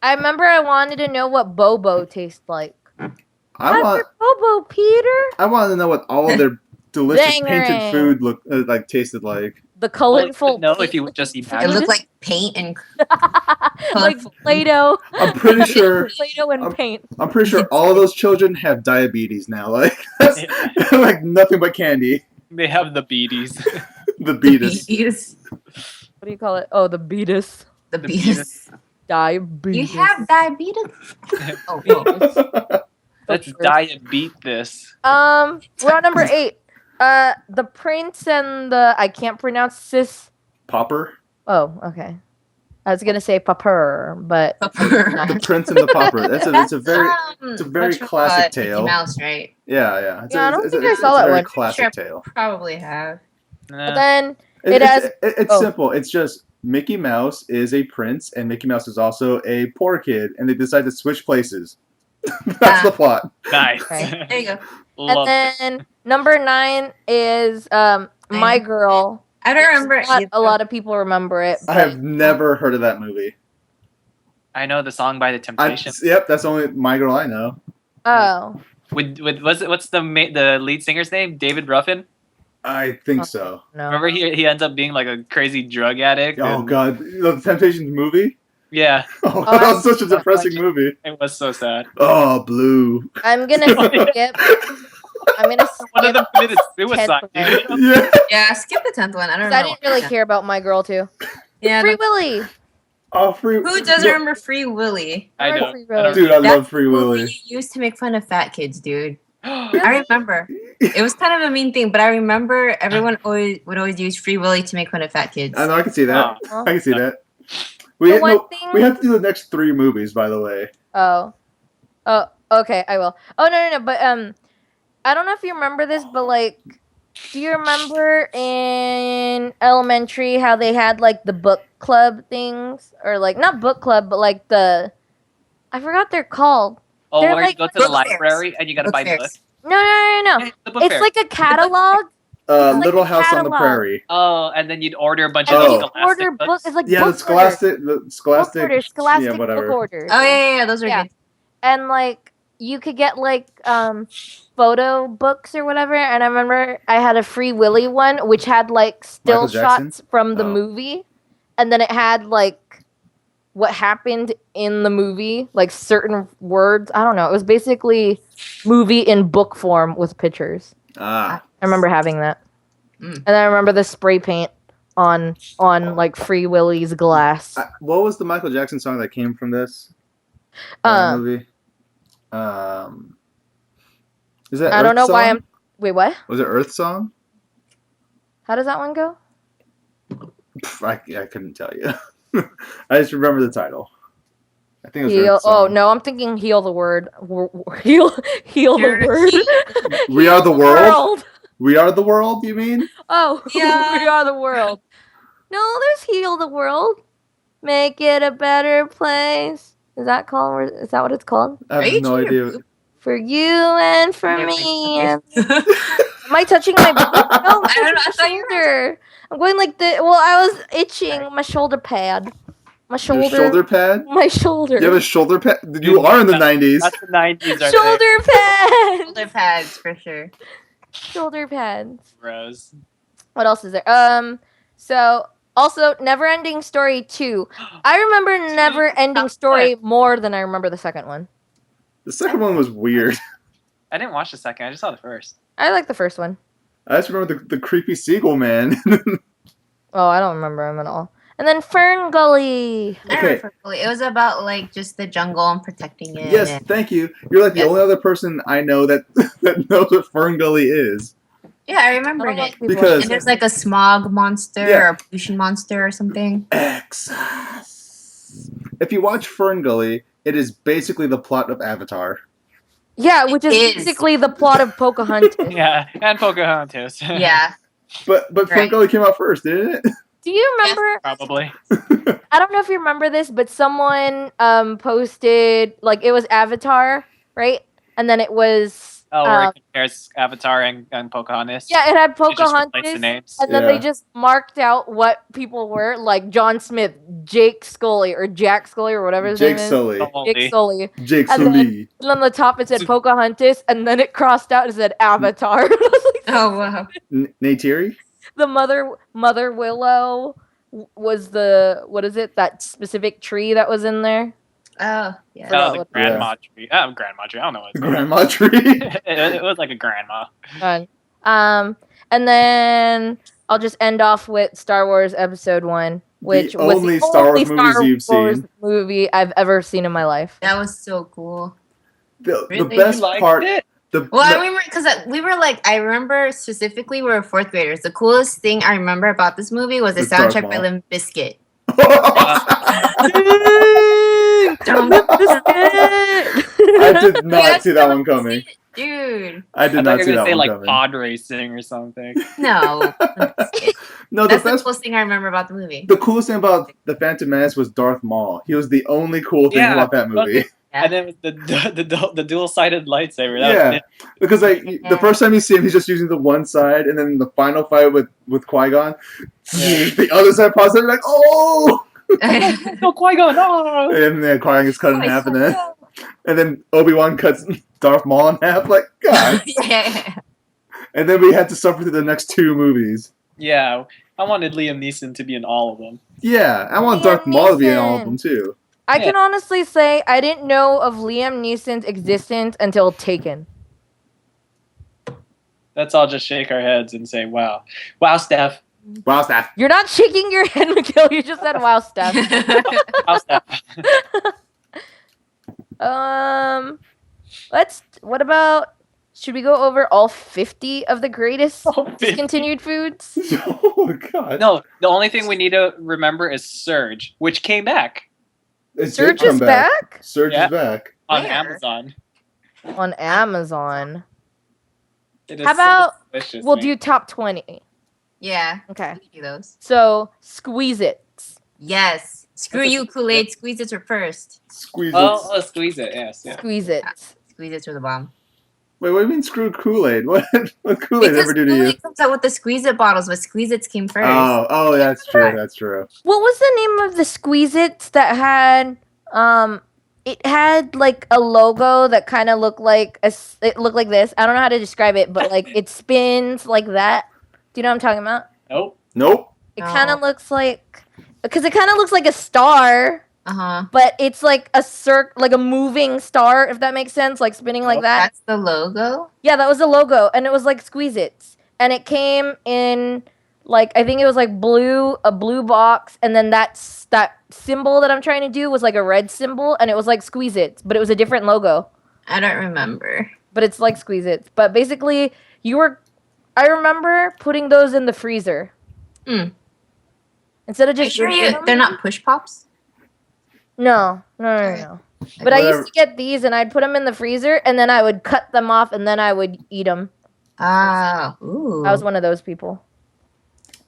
I remember I wanted to know what Bobo tastes like. I want. Bobo, Peter. I want to know what all of their delicious Bangarang. painted food like tasted like. The Well, you colorful. would know if you would just eat It that. looked like paint and like Play-Doh. I'm pretty sure. Play-Doh and paint. I'm pretty sure all of those children have diabetes now. Like that's like nothing but candy. They have the beaties. The beatus. beatus. What do you call it? Oh, the beatus. The The beatus. Diabetes. You have diabetes? Oh, wait. Let's sure. diet beat this. We're on number 8. The Prince and the I can't pronounce sis. Popper. Oh, okay. I was gonna say Popper, but The Prince and the Pauper. It's a very Which one? classic Mickey tale. Mouse, right? yeah. Yeah, I don't think I saw it's that a very one. classic Sure. tale. Probably have. but then Uh, It has- It's oh. simple. It's just Mickey Mouse is a prince, and Mickey Mouse is also a poor kid, and they decide to switch places. That's the plot. Nice. Okay. There you go. Love And it. then number 9 is My Girl. I don't remember. Not either. a lot of people remember it. I But have never heard of that movie. I know the song by the I, Temptations. yep, that's the only My Girl I know. oh, With what's the lead singer's name? David Ruffin. I think so. no. Remember he ends up being like a crazy drug addict. Oh and- god, the Temptations movie? Yeah, Oh, Oh, that was such a I- depressing movie. it was so sad. Oh, Blue. I'm gonna skip. I'm gonna One of skip them committed the suicide. 10th one, dude. Yeah. Yeah, skip the 10th one. I don't 'cause know. I didn't really care about My Girl too. Yeah, Free Willy. Oh, Free. who doesn't No, remember Free Willy? I Remember don't. Free I don't- Willy? Dude, I That's love Free Who Willy. you used to make fun of fat kids, dude. I remember. It was kind of a mean thing, but I remember everyone would always use Free Willy to make fun of fat kids. I know, I can see that. Oh. I can see No. that. We, The no, one thing- we have to do the next 3 movies, by the way. Oh, okay, I will. Oh no, but I don't know if you remember this, but like, do you remember in elementary how they had like the book club things, or like not book club, but like I forgot they're called. Oh, They're where like you go to the book fairs. library and you gotta Book buy fairs. books. No. The book It's fair. like a catalog. like Little a House on the catalog. Prairie. Oh, and then you'd order a bunch And of then Oh. those you Scholastic order books. books. It's like Yeah, book the Scholastic. The orders. Scholastic. Book orders, Scholastic yeah, book whatever. orders. Oh yeah, those are Yeah. good. And like you could get like photo books or whatever, and I remember I had a Free Willy one which had like still Michael Jackson? shots from the Oh. movie, and then it had like what happened in the movie, like certain words. I don't know, it was basically movie in book form with pictures. Ah. I remember having that. Mm. And I remember the spray paint on like Free Willy's glass. What was the Michael Jackson song that came from this movie? Is that I Earth don't know why Song? I'm wait, what? Was it Earth Song? How does that one go? I couldn't tell you. I just remember the title. I think it was Heal. Earth Oh Song. no, I'm thinking heal the word. Heal You're the a word. We Are the World? We Are the World, you mean? Oh, Yeah. we are the world. No, there's heal the world. Make it a better place. Is that what it's called? I Are have you no chewing your idea. boob? For you and for Yeah, me. okay. And am I touching my boob? No, I don't know, I my thought you were- shoulder. I'm going like the. Well, I was itching my shoulder pad. My Your shoulder. shoulder pad? My shoulder. You have a shoulder pad? You are in the 90s. That's the 90s right shoulder pads. Shoulder pads for sure. Shoulder pads. there, Rose. What else is there? So also Neverending Story 2. I remember Neverending Story more than I remember the second one. The second one was weird. I didn't watch the second. I just saw the first. I like the first one. I just remember the creepy seagull man. Oh, I don't remember him at all. And then Fern Gully. I Okay. remember fully. It was about like just the jungle and protecting it. Yes, and- thank you. You're like the Yes. only other person I know that that knows what Fern Gully is. yeah, I I remembered don't know it. if people- Because- And there's like a smog monster Yeah. or a pollution monster or something. Excess. If you watch Fern Gully, it is basically the plot of Avatar. Yeah, which is It is. basically the plot of Pocahontas. Yeah, and Pocahontas. Yeah. But Fern Right. Gully came out first, didn't it? Do you remember? Probably. I don't know if you remember this, but someone posted like it was Avatar, right? And then it was Oh, where it compares Avatar and Pocahontas. yeah, it had They just replaced the Pocahontas, names. and then Yeah. they just marked out what people were, like John Smith, Jake Scully, or Jack Scully, or whatever his Jake name Sully. is. Jake Sully. Jake And then- Sully. And on the top it said Pocahontas, and then it crossed out and said Avatar. I was like, Oh wow. Neytiri? the mother willow was the what is it, that specific tree that was in there? Oh yeah. Yeah. Oh, the grandma tree. Grandma tree. I don't know what it's called. Grandma Tree. it was like a grandma. Fun. And then I'll just end off with Star Wars Episode 1, which The was only the Star only Wars movies you've Wars seen. movie I've ever seen in my life. That was so cool. The Really? best You liked part. it? Well, I remember because we were like, I remember specifically we were fourth graders. The coolest thing I remember about this movie was the The Darth soundtrack by Maul. Limp Bizkit. I did not see that one coming. Dude, dude. I I did thought not you see were that gonna say one like coming. pod racing or something. No. No, the That's the best, coolest thing I remember about the movie. the coolest thing about the Phantom Menace was Darth Maul. He was the only cool thing Yeah, about that movie. okay. And then the dual-sided lightsaber. That Yeah, was because like the first time you see him, he's just using the one side, and then the final fight with Qui-Gon, Yeah. the other side pops up. You're like, oh! no Qui-Gon, no. And then Qui-Gon gets cut in half, and then Obi-Wan cuts Darth Maul in half. Like, God. Yeah. And then we had to suffer through the next 2 movies. Yeah, I wanted Liam Neeson to be in all of them. Yeah, I want Liam Darth Maul to be in all of Neeson. them too. I Yeah. can honestly say I didn't know of Liam Neeson's existence until Taken. Let's all just shake our heads and say, "Wow, wow, Steph, Wow, Steph. You're not shaking your head, Mikhail. You just said, "Wow, Steph." wow, Steph." What about? Should we go over all 50 of the greatest All 50? discontinued foods? Oh God. No, the only thing we need to remember is Surge, which came back It did Surge come is back Surge Yeah. is back. on Where? Amazon. on Amazon. It is How about so delicious, we'll man. do top 20? Yeah. Okay. We do those. So, Squeeze Its. Yes. Screw That's a- you, Kool-Aid. Squeeze it first. Squeeze Oh, it. squeeze it. Yes, yeah. Squeeze It. Squeeze it to the bomb. Wait, what do you mean screw Kool-Aid? What Kool-Aid Because ever do to you? Kool-Aid comes out with the Squeeze It bottles, but Squeeze Its came first. Oh, that's true. That's true. What was the name of the Squeeze Its that had it had like a logo that kind of looked like it looked like this. I don't know how to describe it, but like it spins like that. Do you know what I'm talking about? Nope. Nope. It No. kind of looks like because it kind of looks like a star, Uh-huh. but it's like a like a moving star, if that makes sense, like spinning like that. That's the logo? Yeah, that was the logo, and it was like Squeeze Its, and it came in like I think it was like a blue box, and then that symbol that I'm trying to do was like a red symbol, and it was like Squeeze Its, but it was a different logo, I don't remember. but it's like Squeeze Its. But basically, I remember putting those in the freezer Mm. instead of Are you just sure drinking them. they're not push pops? No. But I used to get these, and I'd put them in the freezer, and then I would cut them off, and then I would eat them. Ah, ooh. I was one of those people.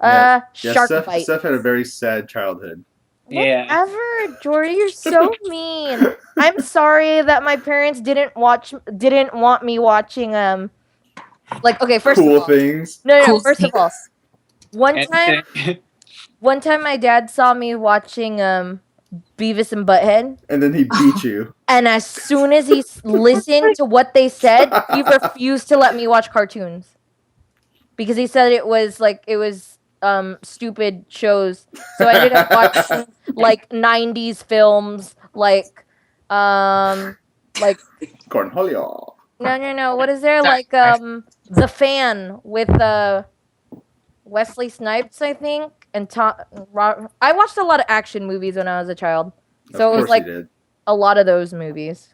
Yeah. Shark Steph, bite. Steph had a very sad childhood. Yeah. Whatever, Jordy, you're so mean. I'm sorry that my parents didn't want me watching like okay, first Cool of all. things. No, Cool first of all. One And- time my dad saw me watching Beavis and Butthead, And then he beat you. and as soon as he listened to what they said, he refused to let me watch cartoons. Because he said it was stupid shows. So I ended up watching like 90s films like Cornholio. no, what is there? Sorry. Like The Fan with Wesley Snipes, I think, and I watched a lot of action movies when I was a child. So it was Of course like he did. a lot of those movies.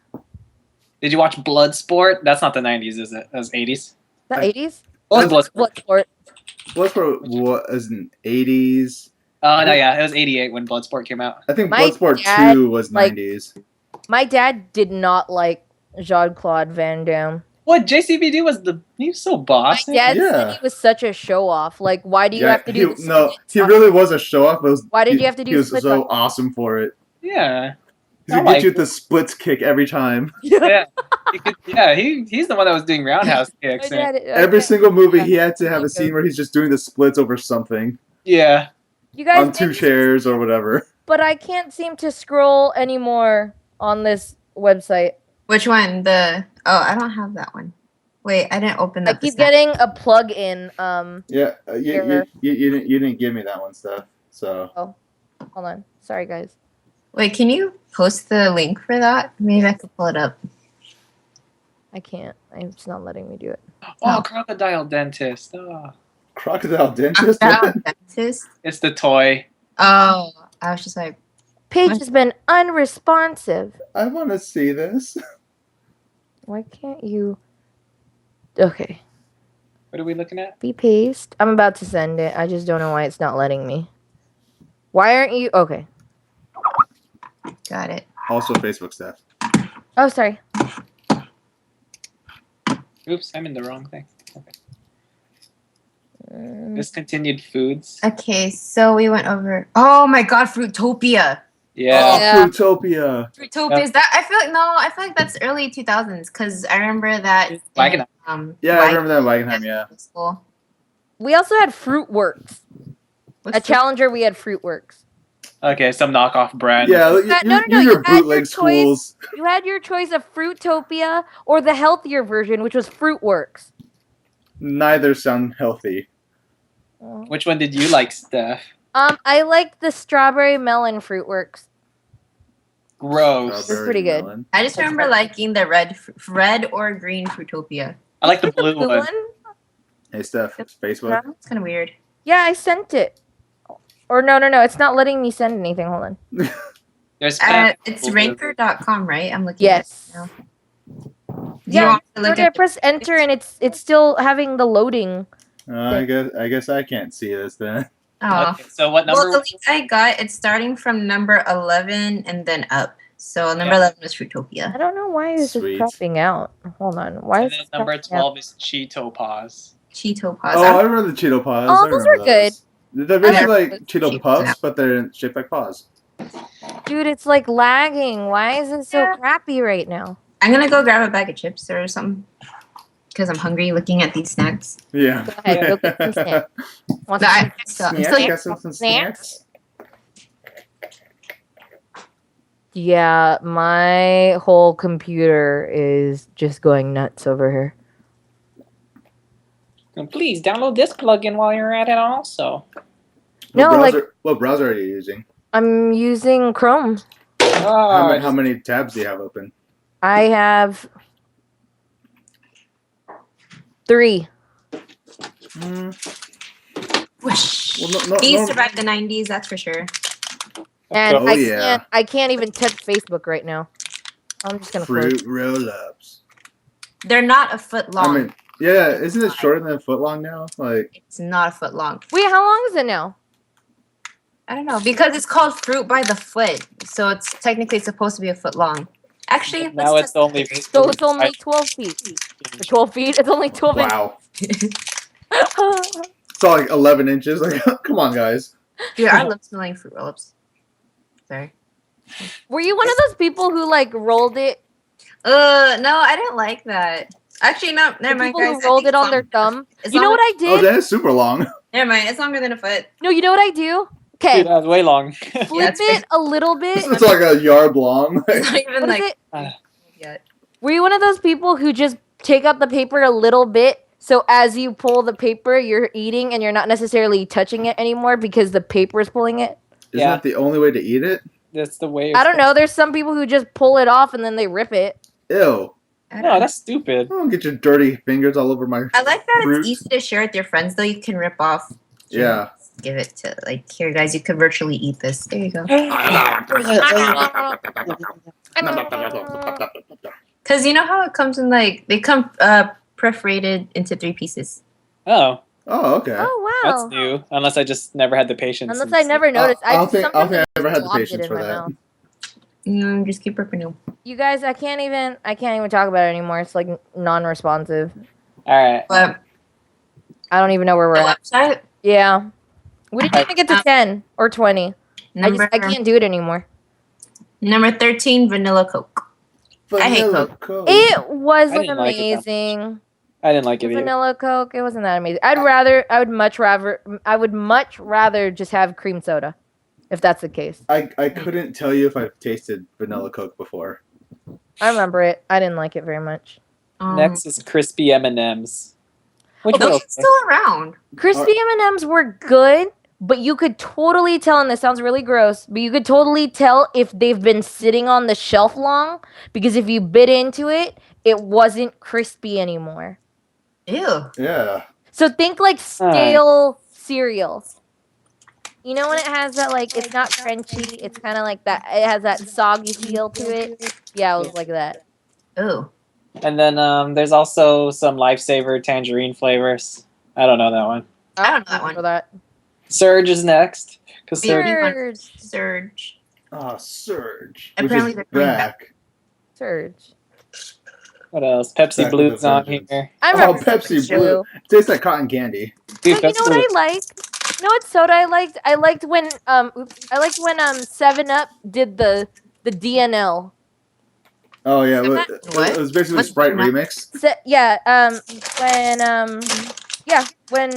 Did you watch Bloodsport? That's not the 90s, is it? That was 80s. The I- 80s? Bloodsport. Bloodsport. Bloodsport was in 80s. Oh, no, yeah. It was 88 when Bloodsport came out. I think My Bloodsport dad, 2 was like- 90s. My dad did not like Jean-Claude Van Damme. What? JCVD he was so My bossy. dad Yeah. said he was such a show off. Like, why do you have to do this? he really was a show off. Why did you have to do He was splits so on- awesome for it. Yeah. He could I get you like with the splits kick every time. Yeah. He's the one that was doing roundhouse My kicks. and- dad- Every okay. single movie, Yeah. he had to have a Okay. scene where he's just doing the splits over something Yeah. You guys on 2 maybe- chairs or whatever. But I can't seem to scroll anymore on this website. Which one? I don't have that one. Wait, I didn't open I up the keep snap. getting a plug-in. Yeah, Here. you didn't give me that one, stuff. So Hold on. Sorry, guys. Wait, can you post the link for that? Maybe I could pull it up. I can't. It's not letting me do it. Oh, Crocodile Dentist. Oh. Crocodile Dentist. Dentist? It's the toy. Oh, I was just like, Page What? has been unresponsive. I want to see this. Why can't you? Okay. What are we looking at? Be paste. I'm about to send it. I just don't know why it's not letting me. Why aren't you? Okay. got it. Also, Facebook stuff. Oh, sorry. Oops, I'm in the wrong thing. Okay. Mm. Discontinued foods. Okay, so we went over. Oh my God, Fruitopia. Yeah. Yeah. Fruitopia. Fruitopia is that? I feel like that's early 2000s because I remember that. Wagon. Yeah, I remember that in Wagenheim, yeah. School. We also had Fruitworks. What's At Challenger, we had Fruitworks. Okay, some knockoff brand. Yeah, No, you you your had your bootleg choice. schools. You had your choice of Fruitopia or the healthier version, which was Fruitworks. Neither sound healthy. Which one did you like, Steph? I liked the strawberry melon Fruitworks. Gross. It's pretty good. Melon. I just remember liking the red or green Fruitopia. I like the Is it blue one. Hey, Steph, it's Yeah, Facebook. it's kind of weird. Yeah, I sent it. Or no, it's not letting me send anything. Hold on. There's It's ranker.com, right? I'm looking Yes. at it now. Do you Yeah, want to look I at press enter and it's still having the loading. I guess I can't see this then. Oh. Okay, so what number? Well, the link I got, it's starting from number 11 and then up. So number 11 was Fruitopia. I don't know why this is Sweet. cropping out. Hold on. Why And is then this number cropping out? 12 is Cheeto Paws. Cheeto Paws. Oh, I remember the Cheeto Paws. Oh, I those remember are good. They're basically like like Cheeto Cheetos Puffs, now. but they're shaped like paws. Dude, it's like lagging. Why is it so Yeah. crappy right now? I'm going to go grab a bag of chips or something. Because I'm hungry looking at these snacks. Yeah. Go ahead, go get some snacks. Want No, some I'm still Snacks? here. Got some snacks? Yeah, my whole computer is just going nuts over here. And please download this plugin while you're at it also. What browser are you using? I'm using Chrome. How many tabs do you have open? I have 3. Whoosh. Well, He survived the 90s, that's for sure. And Oh, yeah. I can't even touch Facebook right now. I'm just gonna close. Fruit roll-ups. They're not a foot long. I mean, yeah, isn't it shorter than a foot long now? Like, It's not a foot long. Wait, how long is it now? I don't know. Because it's called fruit by the foot. So it's technically supposed to be a foot long. Actually, Now let's it's only. So it's only 12 feet. For 12 feet? It's only 12 wow. inches. It's all like 11 inches. Like, come on, guys. Dude, I love smelling fruit roll-ups. Sorry. Were you one of those people who like rolled it? No, I didn't like that. Actually, no, The never mind, people guys. who I rolled think it on it's their long- thumb? it's You know long- what I Oh, did? that is super long. Never mind, it's longer than a foot. No, you know what I do? Okay, Dude, that was way long. flip it's it a little bit. It's like a yard long. It's not even What is like it? yet. Were you one of those people who just take out the paper a little bit, so as you pull the paper, you're eating and you're not necessarily touching it anymore because the paper is pulling it? Isn't that the only way to eat it? That's the way. I don't know. There's some people who just pull it off and then they rip it. Ew. No, that's stupid. Don't get your dirty fingers all over my I like that fruit. it's easy to share with your friends, though. You can rip off. Yeah. Give it to, like, here, guys, you could virtually eat this. There you go. Because you know how it comes in, like, they come perforated into 3 pieces. Oh, Oh, okay. Oh that's wow! new. Unless I just never had the patience. Unless I never noticed. I don't think sometimes I ever had the lobbed it patience in for my that. mouth. Just keep ripping them. You guys, I can't even talk about it anymore. It's like non-responsive. All right. But I don't even know where we're the at. website, Yeah. We didn't even get to 10 or 20. number, I can't do it anymore. number 13, Vanilla Coke. I hate Vanilla Coke. Coke. It wasn't didn't like it that much. amazing. I didn't like it either. Vanilla Coke, it wasn't that amazing. I would much rather just have cream soda, if that's the case. I couldn't tell you if I've tasted vanilla Coke before. I remember it. I didn't like it very much. Next is crispy M&Ms. Which Those were are okay. still around. Crispy M&Ms were good, but you could totally tell, and this sounds really gross, but you could totally tell if they've been sitting on the shelf long, because if you bit into it, it wasn't crispy anymore. Ew. Yeah. So think like stale cereal. You know when it has that, like, it's not crunchy, it's kind of like that, it has that soggy feel to it? Yeah, it was like that. Ew. And then there's also some Lifesaver tangerine flavors. I don't know that one. I don't know that one. For that. Surge is next. Because Yeah. Surge. Surge. Oh, Surge. Apparently Which they're is coming back. Surge. What else? Pepsi Back with Blue's a on vengeance. here. I Oh, remember Pepsi Blue. Blue. Tastes like cotton candy. Dude, No, you know what I Blue- like? You know what soda I liked? I liked when I liked when 7-Up did the DNL. Oh yeah, Remember What? it was basically What's Sprite that? remix. Yeah, when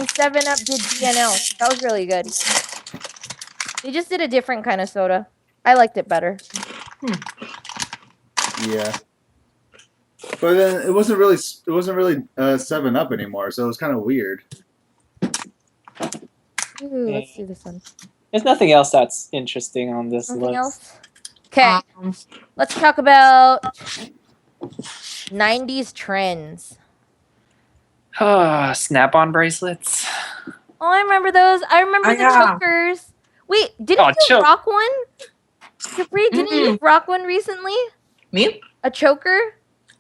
7-Up did DNL. That was really good. They just did a different kind of soda. I liked it better. Yeah. But then it wasn't really 7-Up anymore, so it was kind of weird. Ooh, let's do this one. There's nothing else that's interesting on this Something list. else? Okay, let's talk about 90s trends. Snap-on bracelets. Oh, I remember those. I remember Oh, the yeah. chokers. Wait, didn't you choke. rock one? Capri, didn't you rock one recently? Me? A choker?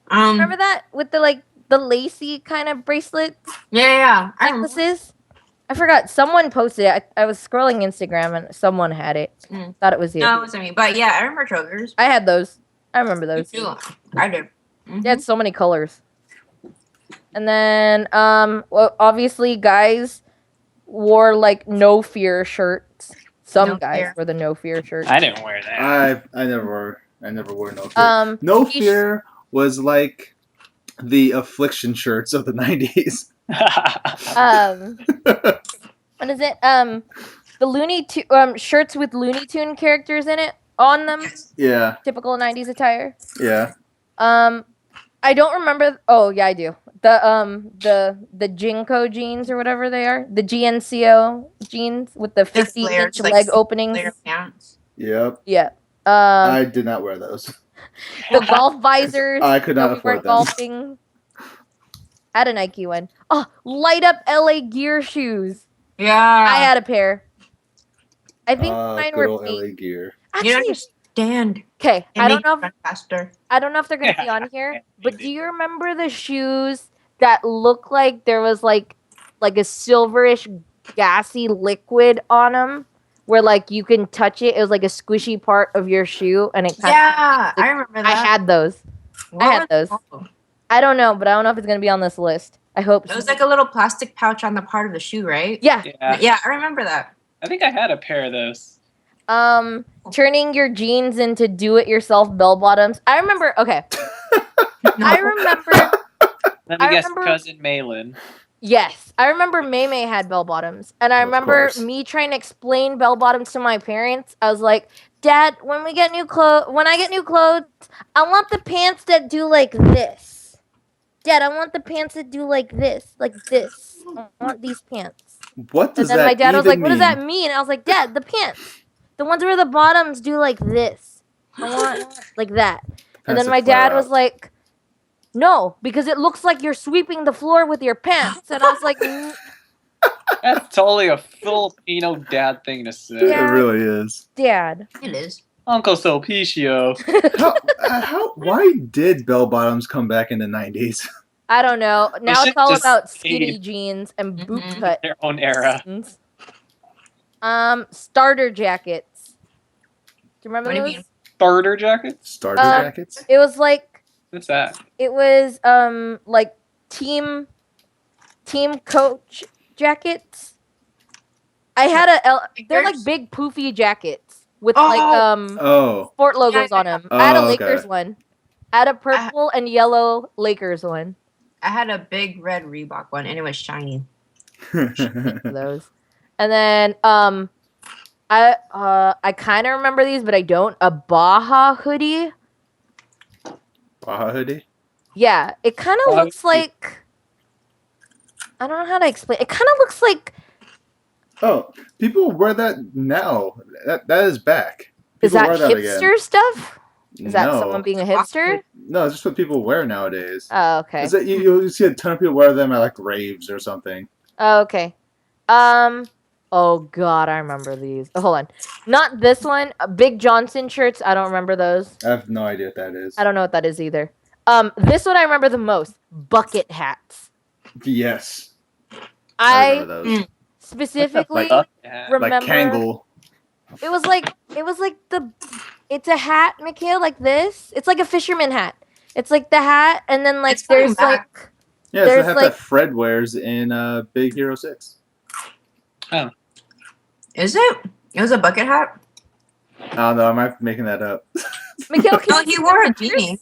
Remember that with the lacy kind of bracelets, Yeah. I remember. necklaces? I forgot. Someone posted it. I was scrolling Instagram and someone had it. Thought it was you. No, it wasn't me. But yeah, I remember chokers. I had those. I remember Me those. too. I did. They had so many colors. And then, well, obviously, guys wore like no fear shirts. Some No guys fear. wore the no fear shirt. I didn't wear that. I never wore no fear. No he- fear was like the affliction shirts of the 90s. What is it? The shirts with Looney Tune characters in it on them. Yeah, Typical 90s attire. yeah. I don't remember. Oh yeah, I do. The Jinko jeans or whatever they are. The GNCO jeans with the They're 50-inch flared, like leg openings. Flare pants. Yep. Yeah. I did not wear those. The golf visors. I could not when we afford weren't them. golfing. I had a Nike one. Oh, light up LA Gear shoes. Yeah. I had a pair. I think mine good were old pink. LA gear. You don't Actually, understand. okay. It I don't makes know. you run faster. I don't know if they're gonna be on here, but do you remember the shoes that look like there was like a silverish gassy liquid on them, where like you can touch it? It was like a squishy part of your shoe, and it kind Yeah, I remember I that. had those. What I had was those. it called? I don't know, but I don't know if it's gonna be on this list. I hope It so. was like a little plastic pouch on the part of the shoe, right? Yeah. Yeah, Yeah, I remember that. I think I had a pair of those. Turning your jeans into do-it-yourself bell bottoms. I remember. Okay. I remember. Let me I guess, remember- cousin Malin. Yes, I remember May had bell bottoms, and I Of remember course. me trying to explain bell bottoms to my parents. I was like, "Dad, when I get new clothes, I want the pants that do like this. Dad, I want the pants that do like this, like this. I want these pants." What And does then that my dad was like, even "What does mean? that mean?" I was like, "Dad, the pants, the ones where the bottoms do like this. I want like that." And Pants then my that flare dad was out. like, "No, because it looks like you're sweeping the floor with your pants." And I was like, That's totally a Filipino dad thing to say. Yeah. It really is. "Dad." It is. Uncle Sulpicio. Why did bell bottoms come back in the 90s? I don't know. Now should it's all just about say- skinny jeans and boot Mhm. cut Their own era. jeans. Starter jackets. Do you remember What do you those? mean? Starter jackets? Starter Um, jackets? It was like What's that? like team coach jackets. I had they're like big poofy jackets with like Oh. sport logos Yeah, on them. I had a Oh, Lakers okay. one. I had a purple and yellow Lakers one. I had a big red Reebok one, and it was shiny. For those. And then I kind of remember these, but I don't. A Baja hoodie. Baja hoodie? Yeah, it kind of Baja looks like. I don't know how to explain. It kind of looks like. Oh, people wear that now. That is back. Is People that wear hipster stuff? Is that no. someone being a hipster? No, it's just what people wear nowadays. Oh, okay. Is that you see a ton of people wear them at like raves or something. Oh, okay. Oh God, I remember these. Oh, hold on. Not this one. Big Johnson shirts. I don't remember those. I have no idea what that is. I don't know what that is either. This one I remember the most. Bucket hats. Yes. I remember those. specifically Yeah. remember. Like Kangol. It was like it's a hat, Mikhail, like this. It's like a fisherman hat. It's like the hat, and then like It's coming there's back. like Yeah, it's the There's, hat like- that Fred wears in Big Hero 6. Is it? It was a bucket hat. I don't know. I might be making that up. Mikhail, can No, you he see wore the a pictures? beanie.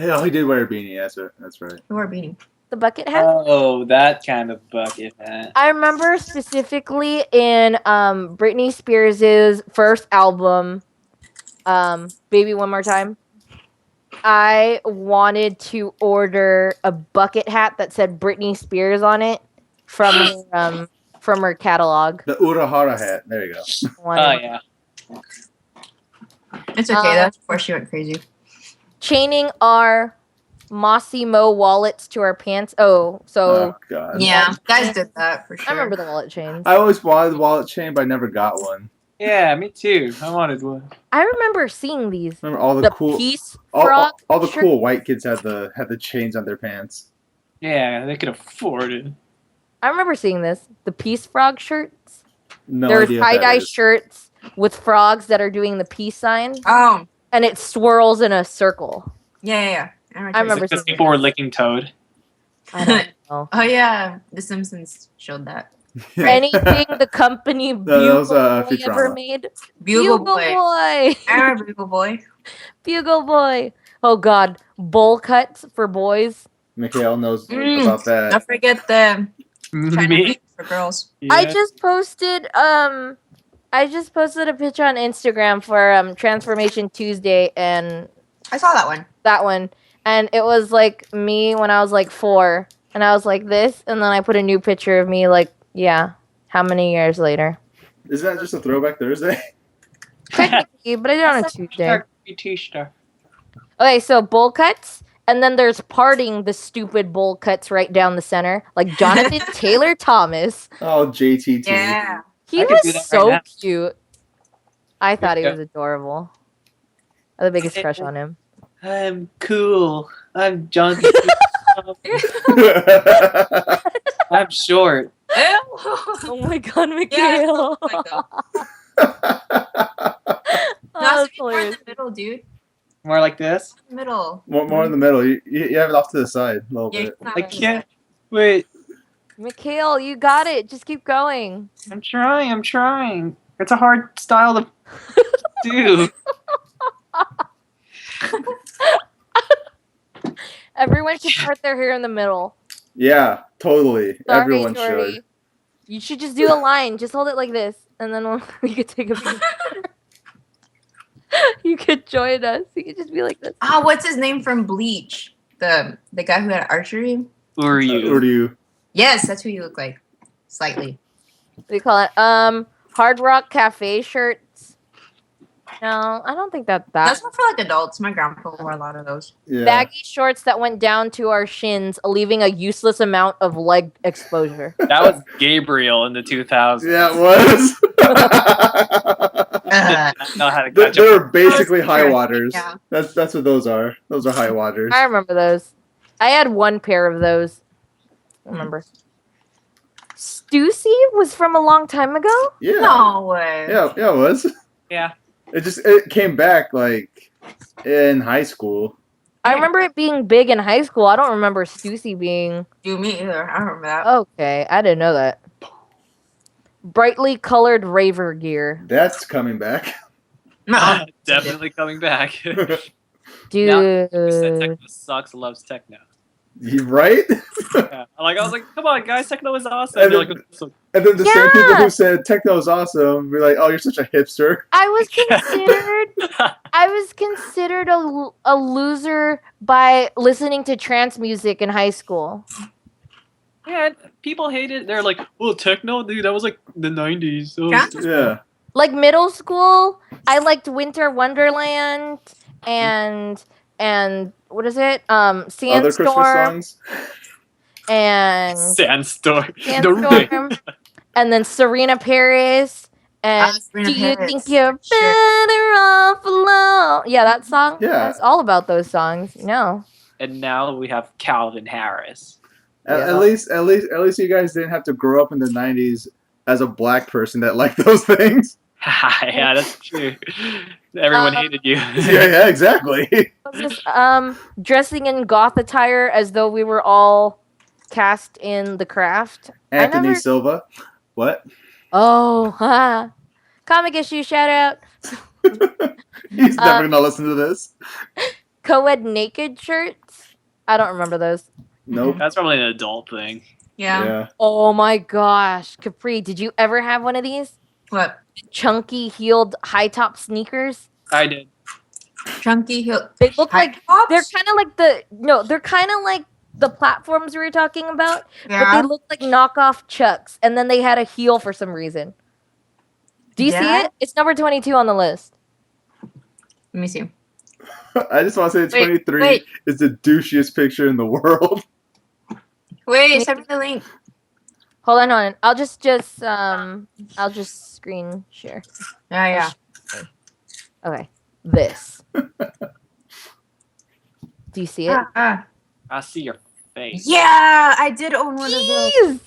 Oh, he did wear a beanie. That's right. He wore a beanie. The bucket hat. Oh, that kind of bucket hat. I remember specifically in Britney Spears' first album, Baby One More Time. I wanted to order a bucket hat that said Britney Spears on it from her catalog. The Urahara hat. There you go. Oh yeah. It's okay. That's before she went crazy. Chaining our Mossy Mo wallets to our pants. Oh, so Oh god. Yeah, guys did that for sure. I remember the wallet chains. I always wanted a wallet chain, but I never got one. Yeah, me too. I wanted one. I remember seeing these. Remember all the, The cool, peace all frog. the shirt. cool white kids had the chains on their pants. Yeah, they could afford it. I remember seeing this. The peace frog shirts. No There's idea what that tie-dye is. shirts with frogs that are doing the peace sign, Oh, and it swirls in a circle. yeah. I remember Because seeing people were this. licking Toad. I don't know. Oh yeah, The Simpsons showed that. Anything the company that Bugle was, Boy ever Futurama. made. Bugle Bugle Boy. Boy. I remember Bugle Boy. Bugle Boy. Oh God, bowl cuts for boys. Mikhail knows Mm. about that. Don't forget the China Me? beans for girls. I Yeah. just posted a picture on Instagram for Transformation Tuesday, and I saw that one. that one, and it was like me when I was like 4, and I was like this, and then I put a new picture of me like, yeah, how many years later? Isn't that just a throwback Thursday? Technically, but I did it on a Tuesday. Star, BT-star. Okay, so bowl cuts, and then there's parting the stupid bowl cuts right down the center, like Jonathan Taylor Thomas. Oh, JTT. Yeah. He I could do was that so right now. cute. I thought he Yeah. was adorable. I had the biggest crush on him. I'm cool. I'm Jonathan. I'm short. Oh my god, Yeah. Mikhail. Oh my God. Oh, No, it's that's more in hilarious. the middle, dude. More like this. Middle. more in the middle. You have it off to the side a little Yeah, bit. it's not I like can't. Wait. Mikhail, you got it. Just keep going. I'm trying. It's a hard style to do. Everyone should part their hair in the middle. Yeah, totally. Sorry, Everyone Jordy. should. You should just do a line. Just hold it like this, and then we could take a picture. You could join us. You could just be like this. Ah, what's his name from Bleach? The guy who had archery? Who are you? Or do you? Yes, that's who you look like. Slightly. What do you call it? Hard Rock Cafe shirts. No, I don't think that's that. Those were for like adults. My grandpa wore a lot of those. Yeah. Baggy shorts that went down to our shins, leaving a useless amount of leg exposure. That was Gabriel in the 2000s. Yeah, it was. Uh, Did not know how to They catch they up. were basically high waters. Yeah. That's what those are. Those are high waters. I remember those. I had one pair of those. I remember. Stussy was from a long time ago? Yeah. No way. Yeah, it was. Yeah. It came back like in high school. I remember it being big in high school. I don't remember Stussy being... Do me either. I don't remember that. Okay, I didn't know that. Brightly colored raver gear. That's coming back. No. Definitely coming back. Dude. Who said techno sucks loves techno. You right? Yeah. I was like, come on, guys, techno is awesome. And They're then- like, "So-" And then the same Yeah. people who said techno is awesome be like, "Oh, you're such a hipster." I was considered a loser by listening to trance music in high school. yeah, people hate it. They're like, well, techno, dude, that was like the 90s. So Yeah. Yeah. Like middle school, I liked Winter Wonderland and what is it? Other Christmas Sandstorm songs. and Sandstorm. Sandstorm, and then Serena Paris. And Serena do you Paris, think you're for sure. better off alone? Yeah, that song. Yeah. That's all about those songs. No. And now we have Calvin Harris. At Yeah. least you guys didn't have to grow up in the '90s as a black person that liked those things. Yeah, that's true. Everyone hated you. Yeah, exactly. Just dressing in goth attire as though we were all cast in The Craft. Anthony never- Silva. What? Oh, haha. Comic issue shout out. He's never gonna listen to this. Co-ed naked shirts. I don't remember those. Nope. That's probably an adult thing. Yeah. Oh my gosh, Capri, did you ever have one of these What? chunky heeled high top sneakers? I did. Chunky heel. They look High like tops? they're kind of like they're kind of like the platforms we were talking about, but Yeah. they look like knockoff Chucks, and then they had a heel for some reason. Do you see Yeah? it? It's number 22 on the list. Let me see. I just want to say Wait, 23 wait. is the douchiest picture in the world. Wait, send me the link. Hold on. I'll just screen share. Yeah. Okay, this. Do you see it? I see your face. Yeah, I did own one of those. Jeez!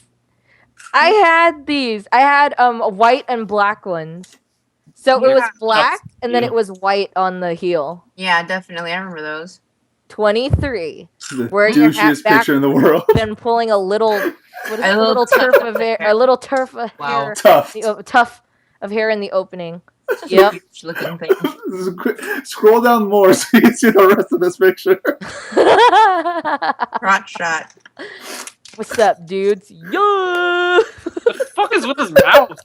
I had these. I had white and black ones. So it was Yeah. black and then Yeah. it was white on the heel. Yeah, definitely. I remember those. 23. The Wearing your hat douchiest picture in the world. Then pulling a little what is it? A A little little turf of hair, a little turf of Wow. hair, Tough. tuft of hair in the opening. Yep. Huge looking thing. Scroll down more so you can see the rest of this picture. Crotch shot. What's up, dudes? Yo! The fuck is with his mouth?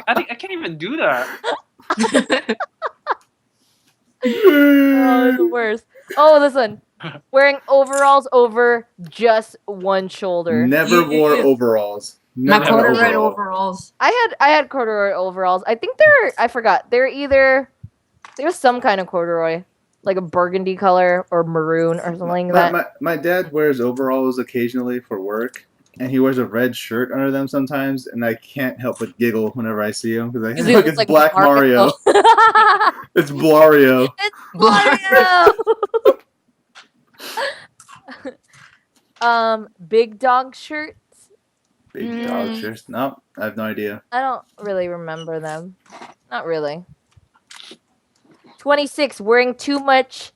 I can't even do that. Oh, it's the worst. Oh, this one. Wearing overalls over just one shoulder. Never wore overalls. My Never had corduroy overall. overalls. I had corduroy overalls. I think I forgot. There was some kind of corduroy, like a burgundy color or maroon or something like that. My dad wears overalls occasionally for work, and he wears a red shirt under them sometimes, and I can't help but giggle whenever I see him because I Because he look, looks it's Black Mario. It's Blario. Mario. Big dog shirts. Big dog shirts. Nope, I have no idea. I don't really remember them. Not really. 26. Wearing too much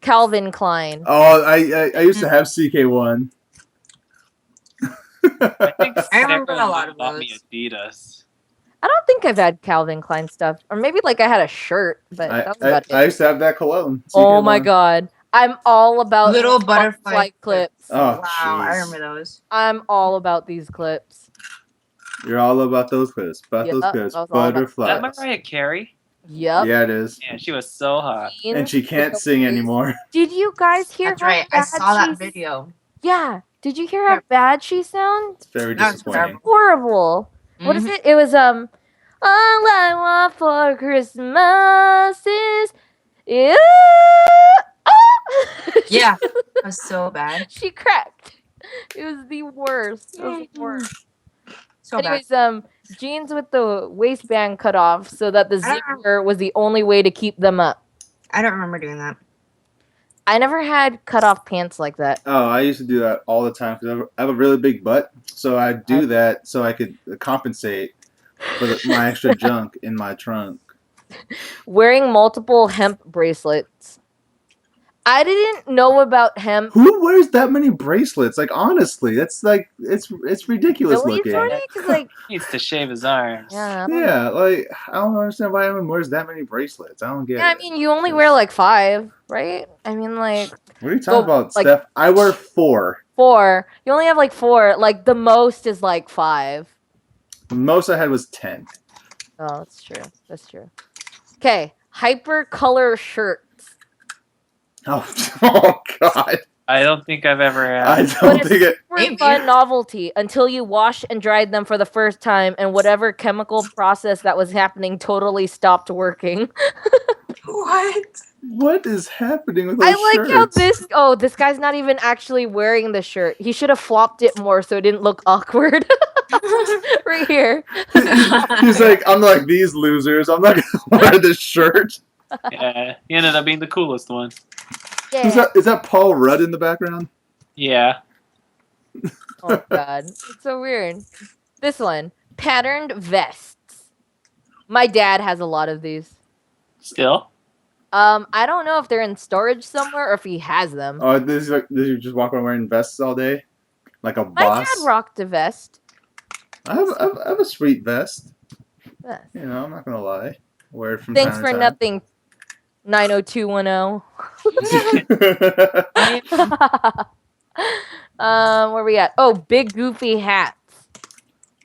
Calvin Klein. Oh, I used to have CK1. I think I remember Sarah a lot of bought me those. Adidas. I don't think I've had Calvin Klein stuff, or maybe like I had a shirt, but that was about it. I used to have that cologne. Oh my CK1. god, I'm all about Little these butterfly clips. Oh, Wow, I jeez. remember those. I'm all about these clips. You're all about those clips. About Yeah, those I clips. was all about- Is that Butterflies. Mariah Carey? Yep. Yeah, it is. Man, she was so hot. And she can't sing anymore. Did you guys hear That's how right. I bad saw that she's- video. Yeah. Did you hear how bad she sounds? It's very That was disappointing. Horrible. What is Mhm. it? It was all I want for Christmas is you. Yeah, it was so bad. She cracked. It was the worst. It was the worst. So bad. Anyways, jeans with the waistband cut off so that the I don't zipper was the only way to keep them up. I don't remember doing that. I never had cut off pants like that. Oh, I used to do that all the time because I have a really big butt. So I do that so I could compensate for my extra junk in my trunk. Wearing multiple hemp bracelets. I didn't know about hemp. Who wears that many bracelets? Like honestly, that's like it's ridiculous Really, looking. Jordy? 'Cause, like, He needs to shave his arms. yeah, I don't know. Yeah, like I don't understand why anyone wears that many bracelets. I don't get Yeah, I it. mean, you only wear like 5, right? I mean, like What are you talking Go, about, like- Steph? I wear 4. 4. You only have like 4. Like the most is like 5. The most I had was 10. Oh, that's true. That's true. Okay, hyper color shirts. Oh, oh God! I don't think I've ever had. I But don't it's think it. super Maybe. fun novelty until you wash and dried them for the first time, and whatever chemical process that was happening totally stopped working. What? What is happening with those I like how shirts? this guy's not even actually wearing the shirt. He should have flopped it more so it didn't look awkward. Right here. He's like, I'm like these losers. I'm not gonna wear this shirt. Yeah, he ended up being the coolest one. Yeah. Is that Paul Rudd in the background? Yeah. Oh god. It's so weird. This one. patterned vests. My dad has a lot of these. Still? I don't know if they're in storage somewhere or if he has them. Oh, this is like this you just walk around wearing vests all day, like a My boss. dad rocked a vest. I have a sweet vest. Vest. You know, I'm not gonna lie. I wear it from Thanks time for to nothing. 90210. time. Where we at? Oh, big goofy hats.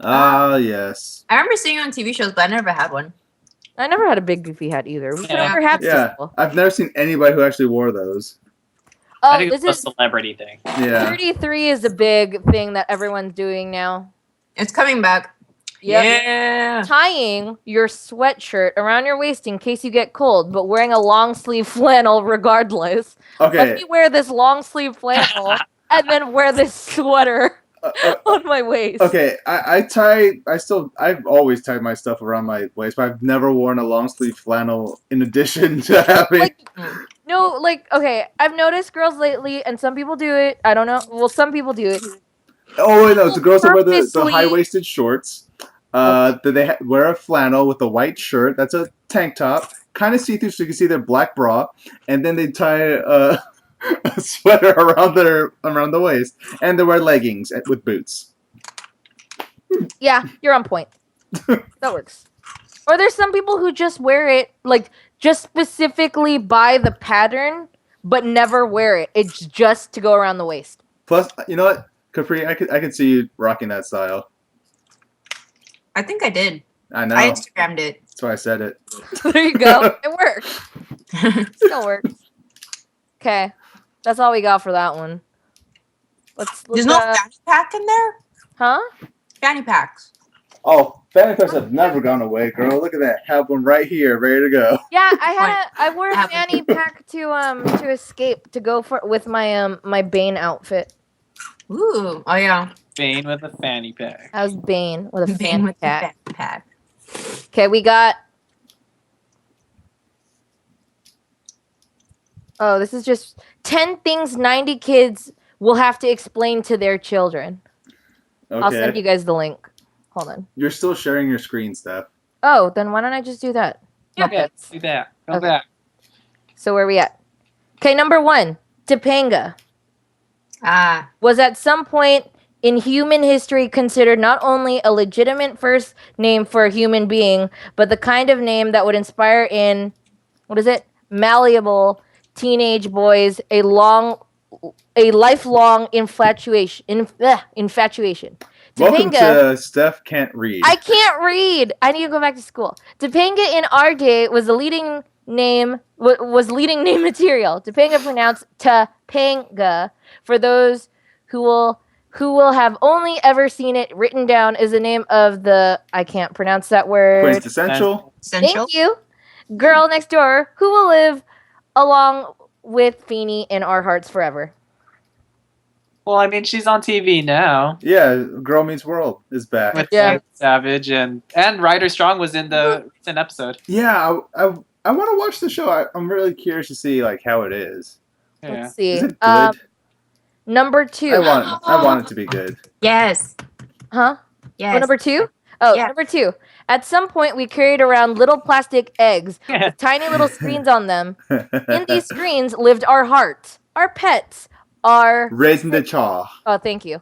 Ah, yes. I remember seeing it on TV shows, but I never had one. I never had a big goofy hat either. We couldn't Yeah. wear hats to Yeah, school. I've never seen anybody who actually wore those. I Oh, think this it's is a celebrity thing. Yeah. 33 is a big thing that everyone's doing now. It's coming back. Yep. Yeah. Tying your sweatshirt around your waist in case you get cold, but wearing a long sleeve flannel regardless. Let Okay. me wear this long sleeve flannel and then wear this sweater on my waist. Okay, I've always tied my stuff around my waist, but I've never worn a long sleeve flannel in addition to having. Like, no, like, okay, I've noticed girls lately, and some people do it. I don't know. Well, some people do it. Oh wait, no, it's the girls that wear the Purposely- high waisted shorts. That they wear a flannel with a white shirt. That's a tank top, kind of see through, so you can see their black bra, and then they tie a sweater around the waist, and they wear leggings with boots. Yeah, you're on point. That works. Or there's some people who just wear it, like, just specifically buy the pattern, but never wear it. It's just to go around the waist. Plus, you know what, Capri, I could see you rocking that style. I think I did. I know. I Instagrammed it. That's why I said it. There you go. It works. Still works. Okay. That's all we got for that one. Let's There's look no at... fanny pack in there? Huh? Fanny packs. Oh, fanny packs have never gone away, girl. Look at that. Have one right here, ready to go. Yeah, I wore a Have fanny pack to escape to go for with my my Bane outfit. Ooh. Oh, yeah. Bane with a fanny pack. I was Bane with a Bang fanny with the pack. fanny pack. Okay, we got. Oh, this is just 10 things 90 kids will have to explain to their children. I'll send you Okay. guys the link. Hold on. You're still sharing your screen, Steph. Oh, then why don't I just do that? Yeah, Muppets. do that. Go Okay. back. So where are we at? Okay, number 1. Topanga Ah. was at some point in human history considered not only a legitimate first name for a human being, but the kind of name that would inspire in, what is it? Malleable teenage boys a lifelong infatuation. Infatuation. Welcome Topanga, to Steph Can't Read. I can't read. I need to go back to school. Topanga in our day was the leading name leading name material. Topanga pronounced Topanga for those who will have only ever seen it written down as the name of the I can't pronounce that word. Quintessential. Essential. Thank you. Girl next door who will live along with Feeny in our hearts forever. Well, I mean, she's on TV now Yeah, Girl Meets World is back. with Yeah. Savage and Ryder Strong was in the recent episode. Yeah, I want to watch the show. I'm really curious to see like how it is. Yeah. Let's see. Is it good? Number 2. I want it to be good. Yes. Huh? Yes. Oh, number 2? Oh, Yeah. number 2. At some point, we carried around little plastic eggs with tiny little screens on them. In these screens lived our hearts, our pets, our... Raising the Chaw. Oh, thank you.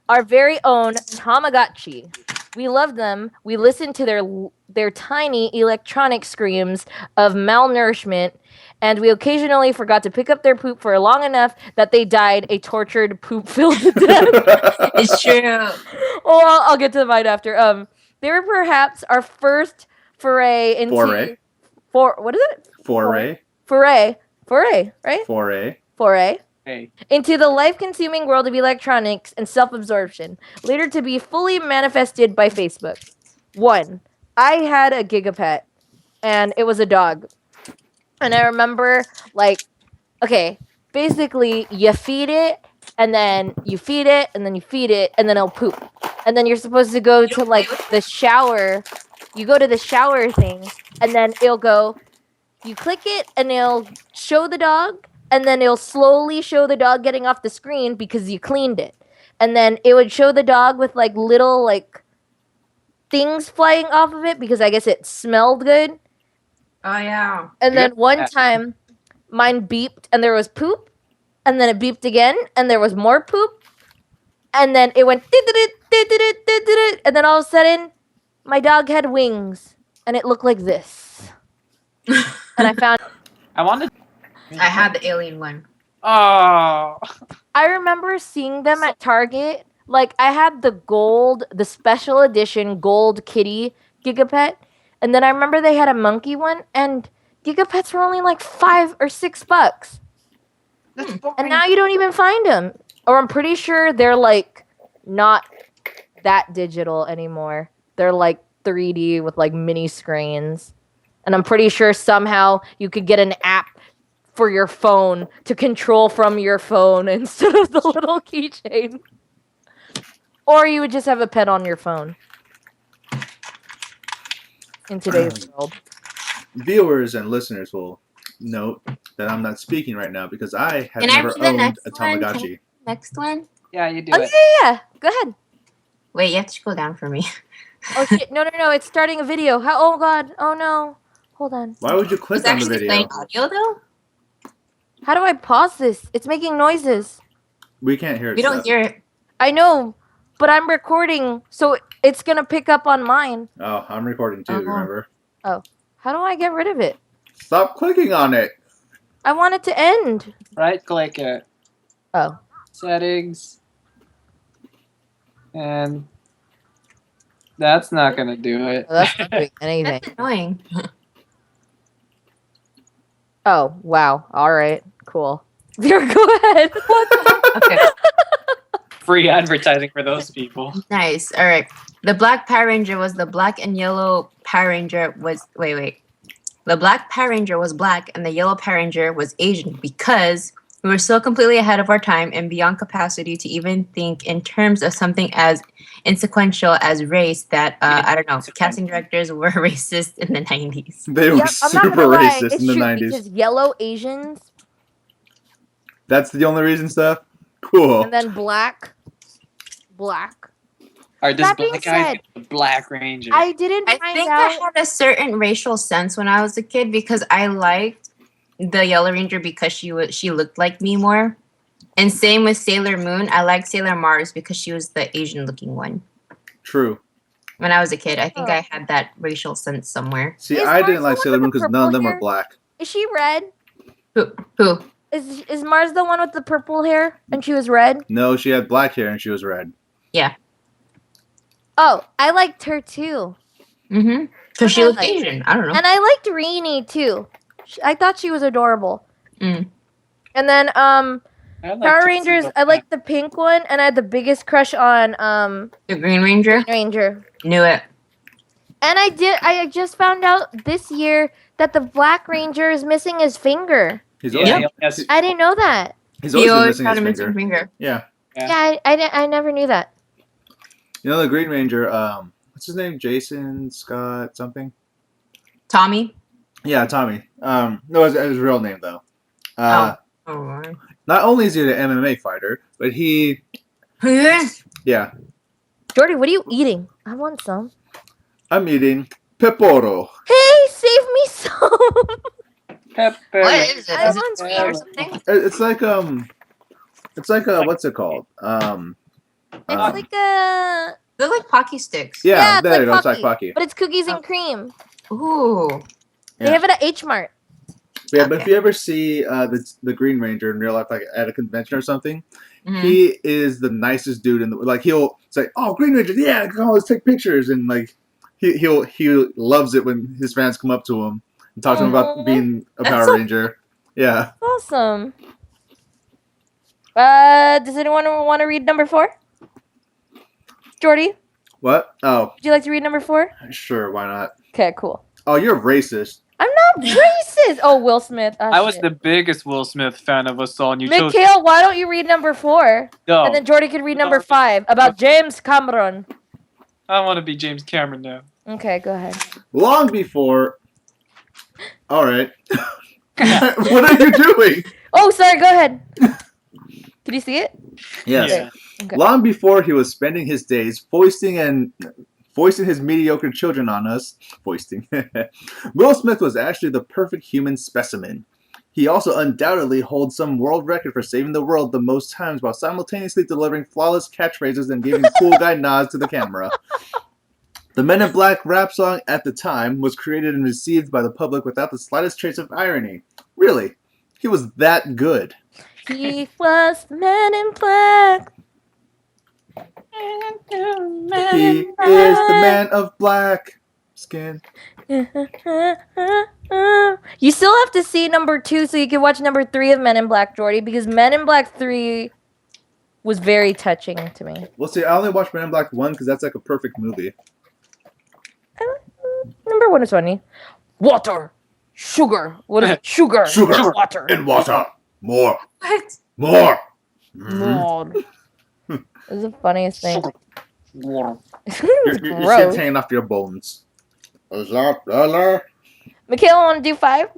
Our very own Tamagotchi. We loved them. We listened to their tiny electronic screams of malnourishment, and we occasionally forgot to pick up their poop for long enough that they died a tortured, poop-filled death. It's true. Oh, I'll get to mine after. They were perhaps our first foray into Foray. What is it? Foray. Foray, right? Foray. Foray Hey. into the life-consuming world of electronics and self-absorption, later to be fully manifested by Facebook. 1. I had a gigapet, and it was a dog. And I remember, like, okay, basically, you feed it, and then you feed it, and then you feed it, and then it'll poop. And then you're supposed to go to, like, the shower. You go to the shower thing, and then it'll go, you click it, and it'll show the dog, and then it'll slowly show the dog getting off the screen because you cleaned it. And then it would show the dog with, like, little, like, things flying off of it because I guess it smelled good. Oh yeah. And then Good. one Yeah. time, mine beeped and there was poop, and then it beeped again and there was more poop, and then it went and then all of a sudden, my dog had wings and it looked like this. And I found. I wanted. I had the alien one. Oh. I remember seeing them at Target. Like I had the special edition gold kitty Gigapet, and then I remember they had a monkey one, and Gigapets were only like $5 or $6. That's And now you don't even find them. Or I'm pretty sure they're like not that digital anymore. They're like 3D with like mini screens. And I'm pretty sure somehow you could get an app for your phone to control from your phone instead of the little keychain. Or you would just have a pet on your phone. In today's world. Viewers and listeners will note that I'm not speaking right now because I have Can I never read the owned next a one? Tamagotchi. Next one. Yeah, you do Oh it. yeah. Go ahead. Wait, you have to scroll down for me. Oh shit! No! It's starting a video. Oh god! Oh no! Hold on. Why would you click It's on the actually video? playing audio though. How do I pause this? It's making noises. We can't hear it. We don't Seth. hear it. I know, but I'm recording, so it's gonna pick up on mine. Oh, I'm recording too, Uh-huh. remember? How do I get rid of it? Stop clicking on it. I want it to end. Right click it. Oh. Settings. And that's not gonna do it. Oh, that's not doing anything. That's annoying. Oh, wow. All right. Cool. Here, go ahead. What the- Okay. Free advertising for those people. Nice. All right. The Black Power Ranger was the black and yellow Power Ranger was wait. The Black Power Ranger was black and the yellow Power Ranger was Asian because we were so completely ahead of our time and beyond capacity to even think in terms of something as insequential as race that I don't know, casting directors were racist in the 90s. They were Yep, I'm not super gonna lie. racist It's in the true 90s. because yellow Asians That's the only reason, Steph? Cool. and then black. Alright, this That being black guy said, the Black Ranger. I didn't I find think out. I had a certain racial sense when I was a kid because I liked the Yellow Ranger because she looked like me more. And same with Sailor Moon. I liked Sailor Mars because she was the Asian looking one. True. When I was a kid, I think Oh. I had that racial sense somewhere. See, Is I Mars didn't the like one Sailor with Moon the because none of purple them were hair? black. Is she red? Who? Is Mars the one with the purple hair and she was red? No, she had black hair and she was red. Oh, I liked her too. Mm-hmm. Because she I looked like- Asian. I don't know. And I liked Rini too. I thought she was adorable. Mm. And then I like Power to see Rangers, the- I liked the pink one, and I had the biggest crush on The Green Ranger? Ranger. Knew it. And I just found out this year that the Black Ranger is missing his finger. He's Yeah, always, he only has- I didn't know that. he's He always been always missing had his a missing finger. finger. Yeah. Yeah. Yeah, I never knew that. You know the Green Ranger, what's his name? Jason Scott something? Tommy? Yeah, Tommy. No, his real name though. Oh. Not only is he an MMA fighter, but he, yeah, Jordy, what are you eating? I want some. I'm eating peporo. Hey, save me some. Pepper. What is it? I Is it want sweet or something? It's like what's it called? It's like a. They're like Pocky sticks. Yeah, it's there like you go. It's like Pocky, Pocky. but it's cookies Oh. and cream. Ooh. They Yeah. have it at H Mart. Yeah, but Okay. if you ever see the Green Ranger in real life, like at a convention or something, Mhm. he is the nicest dude in the like. He'll say, "Oh, Green Ranger, yeah, come on, let's take pictures," and like he loves it when his fans come up to him and talk to him about Aw. being a That's Power so- Ranger. Yeah, Awesome. Does anyone want to read number 4? Jordy, would what? Oh, you like to read number 4? sure, why not? Okay, cool. Oh, you're racist. I'm not racist. Oh, Will Smith. Oh, I was shit. the biggest Will Smith fan of us all, and you chose Mikhail, why don't you read number 4? no. And then Jordy could read number No. 5 about James Cameron. I want to be James Cameron now. Okay, go ahead. Long before. All right. What are you doing? Oh, sorry, go ahead. Can you see it? Yes. Yeah. Okay. Long before he was spending his days foisting and foisting his mediocre children on us. Foisting. Will Smith was actually the perfect human specimen. He also undoubtedly holds some world record for saving the world the most times while simultaneously delivering flawless catchphrases and giving cool guy nods to the camera. The Men in Black rap song at the time was created and received by the public without the slightest trace of irony. Really, he was that good. He was the Man in Black. He is the man of black skin. You still have to see number 2 so you can watch number 3 of Men in Black, Jordy, because Men in Black 3 was very touching to me. Well, see, I only watched Men in Black 1 because that's like a perfect movie. Number 1 is funny. Water. Sugar. What is it? Sugar. Sugar. Water. And water. More. What? More. Lord. It's the funniest thing. Your It's skin's gross. hanging off your bones. Is that better? Michaela, want to do 5?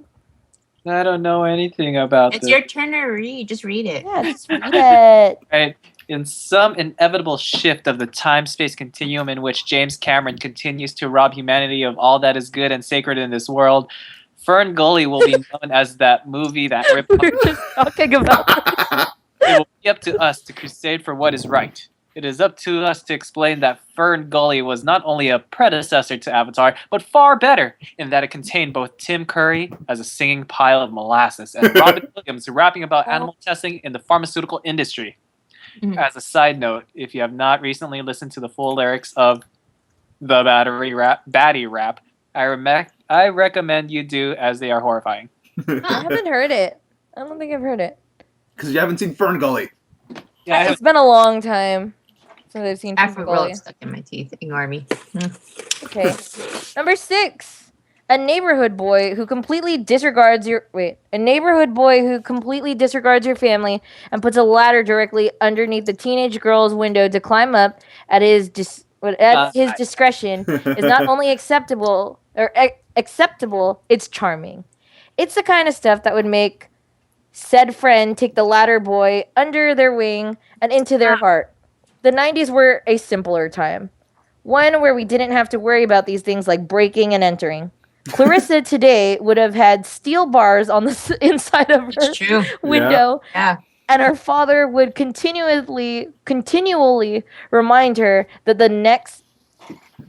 I don't know anything about It's this. your turn to read. Just read it. Yeah, just read it. Right. In some inevitable shift of the time-space continuum in which James Cameron continues to rob humanity of all that is good and sacred in this world, Fern Gully will be known as that movie that ripped We were just talking about this. It will be up to us to crusade for what is right. It is up to us to explain that Fern Gully was not only a predecessor to Avatar, but far better in that it contained both Tim Curry as a singing pile of molasses and Robin Williams rapping about animal testing in the pharmaceutical industry. Mhm. As a side note, if you have not recently listened to the full lyrics of the Baddie Rap, I recommend you do, as they are horrifying. I haven't heard it. I don't think I've heard it. Because you haven't seen Fern Gully. Yeah, It's been a long time since I've seen Afro roll Gully. stuck in my teeth. Ignore me. Okay. Number 6. A neighborhood boy who completely disregards your family and puts a ladder directly underneath the teenage girl's window to climb up at his discretion is not only acceptable, it's charming. It's the kind of stuff that would make said friend take the ladder boy under their wing and into their heart. The 90s were a simpler time. One where we didn't have to worry about these things like breaking and entering. Clarissa today would have had steel bars on the inside of her It's true. window, Yeah. and her father would continually remind her that the next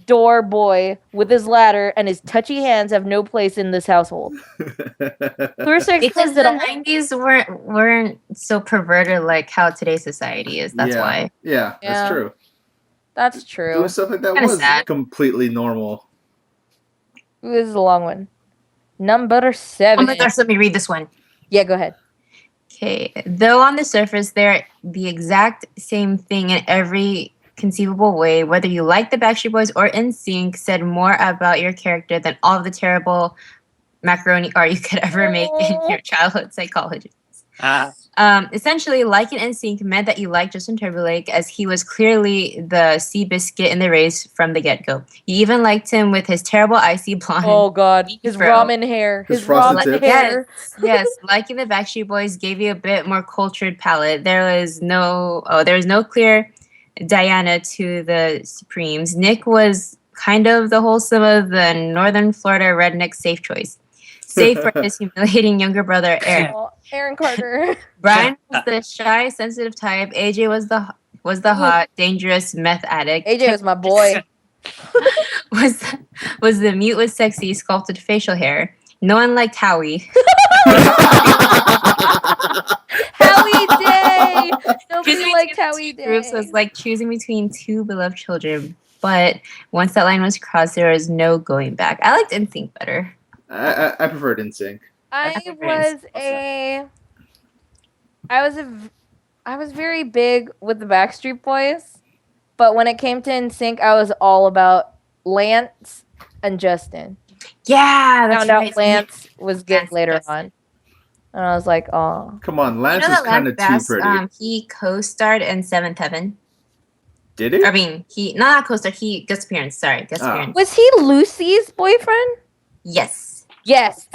door boy with his ladder and his touchy hands have no place in this household. Clarissa Because explains the it all. 90s weren't so perverted like how today's society is. That's why. Yeah, Yeah. that's true. That's true. Doing stuff like that Kinda was sad. completely normal. This is a long one. Number Oh 7. my gosh, let me read this one. Yeah, go ahead. Okay. Though on the surface they're the exact same thing in every conceivable way, whether you like the Backstreet Boys or NSYNC, said more about your character than all the terrible macaroni art you could ever make in your childhood psychology. Essentially, liking NSYNC meant that you liked Justin Timberlake, as he was clearly the Seabiscuit in the race from the get-go. You even liked him with his terrible icy blonde. Oh god, his Bro. ramen hair. His His frosted ramen tips. hair. Yes, liking the Backstreet Boys gave you a bit more cultured palate. There was no clear Diana to the Supremes. Nick was kind of the wholesome of the Northern Florida redneck safe choice, save for his humiliating younger brother Aaron. Oh, Aaron Carter. Brian was the shy, sensitive type. AJ was the hot, dangerous meth addict. AJ was my boy. was the mute with sexy, sculpted facial hair. No one liked Howie. Howie Day. Nobody Choosing liked between Howie the two groups Day. was like choosing between two beloved children. But once that line was crossed, there was no going back. I liked NSYNC better. I preferred NSYNC. I was very big with the Backstreet Boys, but when it came to NSYNC, I was all about Lance and Justin. Yeah, that's Found right. out Lance was good Yes, later Justin. on, and I was like, oh. Come on, Lance You know is that kind of Lance too Bass, pretty. he co-starred in Seventh Heaven. Did he? I mean, he not co-star. He guest appearance. Sorry, guest Oh. appearance. Was he Lucy's boyfriend? Yes. Yes.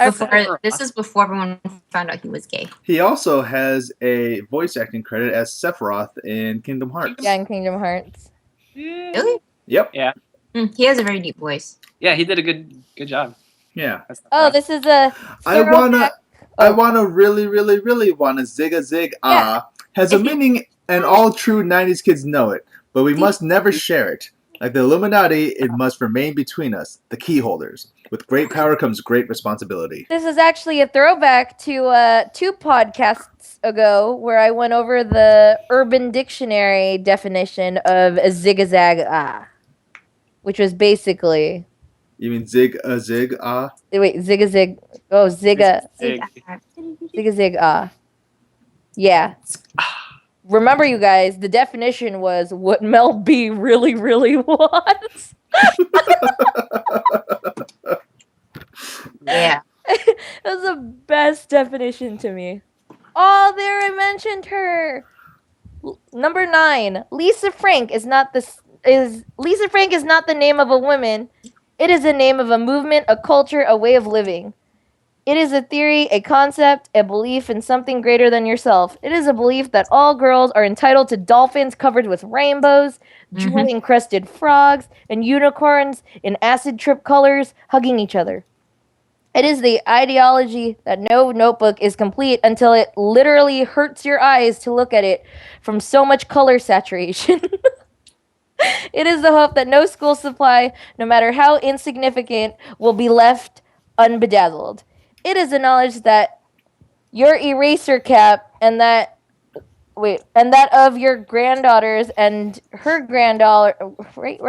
This is before everyone found out he was gay. He also has a voice acting credit as Sephiroth in Kingdom Hearts. Yeah, in Kingdom Hearts. Really? Yep. Yeah. He has a very deep voice. Yeah, he did a good job. Yeah. That's not Oh, bad. this is a. I wanna, Oh. I wanna really wanna zig a zig ah has a meaning, and all true '90s kids know it. But we must never share it. Like the Illuminati, it must remain between us, the key holders. With great power comes great responsibility. This is actually a throwback to 2 podcasts ago where I went over the Urban Dictionary definition of a zig-a-zag which was basically You mean zig a zig ah? wait zig-a-zig zig-a-zig yeah. Remember, you guys, the definition was what Mel B really wants. Yeah. That was the best definition to me. Oh, there I mentioned her. Number 9. Lisa Frank is not the name of a woman. It is the name of a movement, a culture, a way of living. It is a theory, a concept, a belief in something greater than yourself. It is a belief that all girls are entitled to dolphins covered with rainbows, jewel-encrusted frogs, and unicorns in acid trip colors hugging each other. It is the ideology that no notebook is complete until it literally hurts your eyes to look at it from so much color saturation. It is the hope that no school supply, no matter how insignificant, will be left unbedazzled. It is the knowledge that your eraser cap and that of your granddaughters and her granddaughter, right?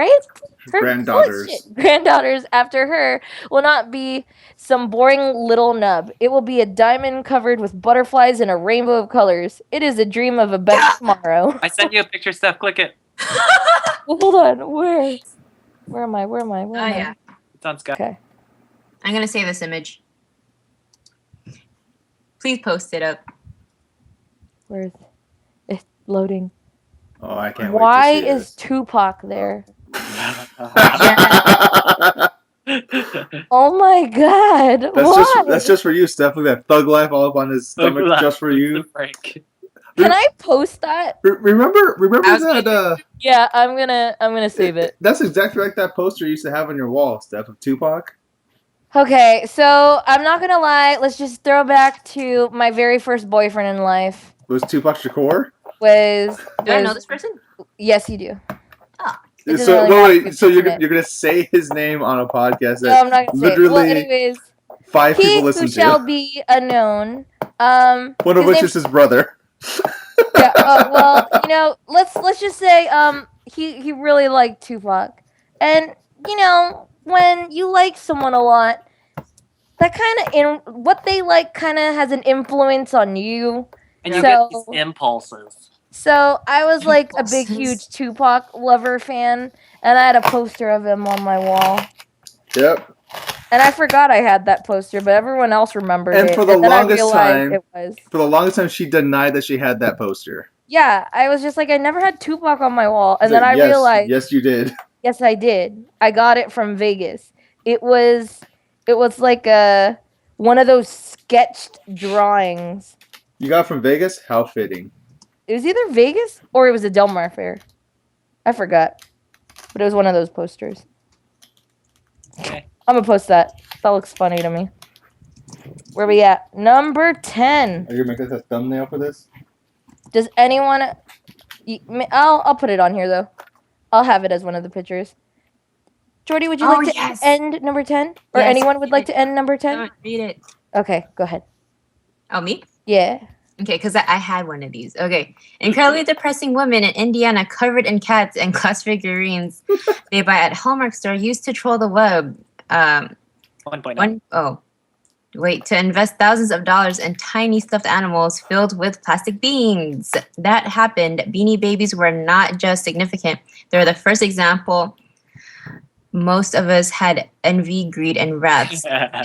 Her Granddaughters. granddaughters after her will not be some boring little nub. It will be a diamond covered with butterflies and a rainbow of colors. It is a dream of a better tomorrow. I sent you a picture, Steph. Click it. Hold on, where am I? Oh yeah. It's on Skype. Okay. I'm gonna save this image. Please post it up. Where's it's loading? Oh, I can't Why wait to see is this. Tupac there? Oh my god! Why? That's just for you, Steph. Look at that thug life all up on his stomach, just for you. Can I post that? Remember that? Yeah, I'm gonna save it. That's exactly like that poster you used to have on your wall, Steph, of Tupac. Okay, so I'm not gonna lie. Let's just throw back to my very first boyfriend in life. Was Tupac Shakur? Do I know this person? Yes, you do. Oh. It doesn't So really wait, matter so if you're it's gonna say his name on a podcast No, that I'm not gonna say it. literally Well, anyways, 5 he people who listen shall to? be unknown. One of his which name- is his brother. Yeah. Well, let's just say he really liked Tupac, and when you like someone a lot, that kind of what they like kind of has an influence on you. And you So- get these impulses. So I was like a big, Impulses. huge Tupac lover fan, and I had a poster of him on my wall. Yep. And I forgot I had that poster, but everyone else remembered And it. for the and then longest I realized time- it was. For the longest time, she denied that she had that poster. Yeah, I was just like, I never had Tupac on my wall, and She's then like, I yes, realized, yes, you did. yes, I did. I got it from Vegas. It was like one of those sketched drawings. You got it from Vegas? How fitting. It was either Vegas or it was a Del Mar fair. I forgot, but it was one of those posters. Okay. I'm gonna post that. That looks funny to me. Where we at? Number 10. Are you gonna make this a thumbnail for this? Does anyone? I'll put it on here though. I'll have it as one of the pictures. Jordy, would you Oh, like to yes. end number 10? Or Yes. anyone would like to end number 10? Read it. Okay, go ahead. Oh, me? Yeah. Okay, because I had one of these. Okay. Incredibly depressing woman in Indiana covered in cats and glass figurines they buy at Hallmark store used to troll the web. 1.9. To invest thousands of dollars in tiny stuffed animals filled with plastic beans. That happened. Beanie Babies were not just significant. They were the first example. Most of us had envy, greed, and wrath.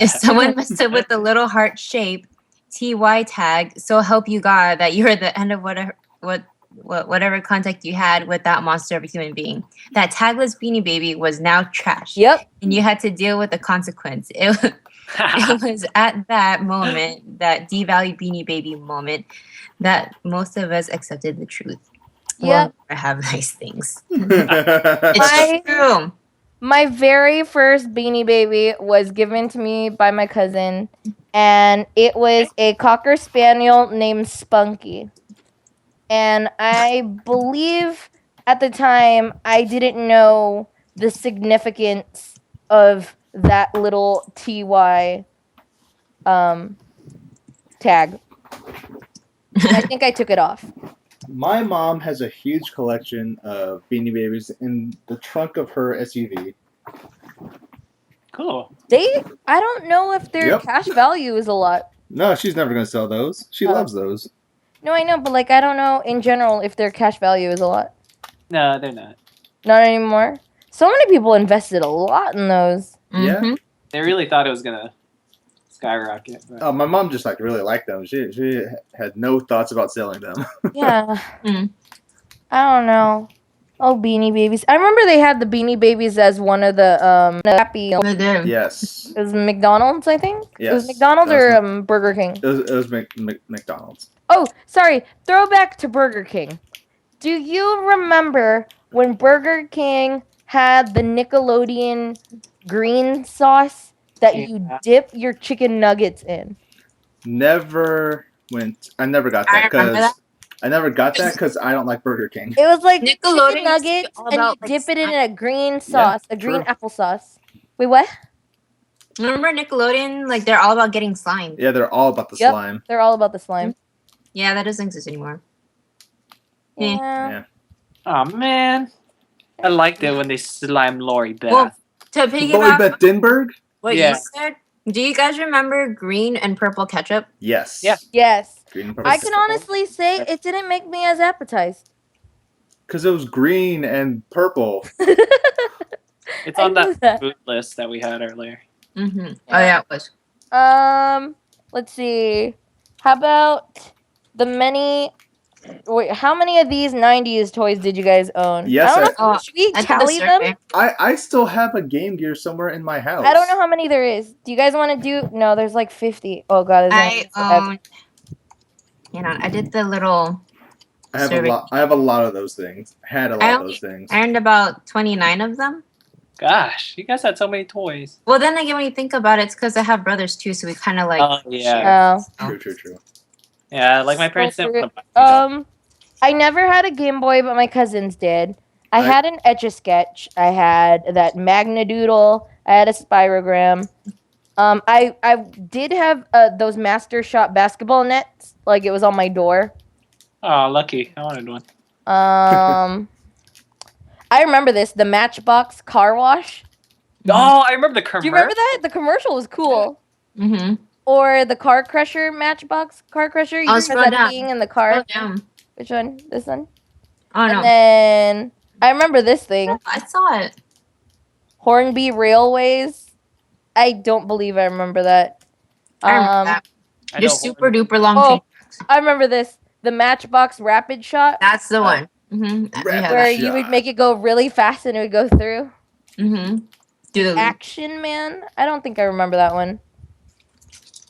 If someone messed up with the little heart shape TY tag, so help you God that you're at the end of whatever contact you had with that monster of a human being. That tagless Beanie Baby was now trash. Yep. And you had to deal with the consequence. It was at that moment, that devalued Beanie Baby moment, that most of us accepted the truth. Yep. We'll never have nice things. I- It's true. My very first Beanie Baby was given to me by my cousin, and it was a Cocker Spaniel named Spunky. And I believe at the time I didn't know the significance of that little TY tag. And I think I took it off. My mom has a huge collection of Beanie Babies in the trunk of her SUV. Cool. I don't know if their Yep. cash value is a lot. No, she's never gonna sell those. She Oh. loves those. No, I know, but like I don't know in general if their cash value is a lot. No, they're not. Not anymore. So many people invested a lot in those. Yeah. Mhm. They really thought it was gonna skyrocket. But Oh, my mom just like really liked them. She had no thoughts about selling them. Yeah. Hmm. I don't know. Oh, Beanie Babies. I remember they had the Beanie Babies as one of the happy. They do. Yes. It was McDonald's, I think. It was Yes, McDonald's that or was Burger King. It was McDonald's. Oh, sorry. Throwback to Burger King. Do you remember when Burger King had the Nickelodeon green sauce that you Yeah. dip your chicken nuggets in? Never went. I never got I that remember that. because I don't like Burger King. It was like Nickelodeon chicken used to be nuggets, all and you about, like, dip it in snack- a green sauce, a green true. applesauce. Wait, what? Remember Nickelodeon? Like they're all about getting slime. Yeah, they're all about the Yep. slime. They're all about the slime. Yeah, that doesn't exist anymore. Yeah. Yeah. oh man, I liked it when they slimed Lori Beth. Well, to Lori piggyback Beth Dinberg? what Yeah. you said, do you guys remember green and purple ketchup? Yes. Yeah. Yes. Green and purple. I can honestly say it didn't make me as appetized. Because it was green and purple. It's I on knew that that. food list that we had earlier. Mm-hmm. Yeah. Oh yeah, it was. Let's see. How about the many? Wait, how many of these '90s toys did you guys own? Yes, I don't know. I- Should we I did the tally them? survey. I still have a Game Gear somewhere in my house. I don't know how many there is. Do you guys want to do? No, there's like 50. Oh god, I forever. own. You know, I did the little. I have survey. a lot. I have a lot of those things. Had a lot I of only- those things. I earned about 29 of them. Gosh, you guys had so many toys. Well, then again, when you think about it, it's because I have brothers too, so we kind of like. Oh yeah, Oh. True. yeah. Like my parents So didn't. wanna buy me I never had a Game Boy, but my cousins did. I I- had an Etch-a-Sketch. I had that Magnadoodle. I had a Spirogram. I did have those Master Shot basketball nets. Like it was on my door. Oh, lucky. I wanted one. I remember this. The Matchbox car wash. Oh, I remember the commercial. Do you remember that? The commercial was cool. Mm-hmm. Or the car crusher Matchbox car crusher. You Oh, guys scroll that down. being in the car. Oh, damn. Which one? This one. Oh no. And then I remember this thing. I saw it. Hornby Railways. I don't believe I remember that. I remember that. I Your know super duper long Oh. chain. I remember this. The Matchbox Rapid Shot. That's the one. Mm-hmm. Rapid Where Shot. you would make it go really fast and it would go through. Mm-hmm. Do the Action Man. I don't think I remember that one.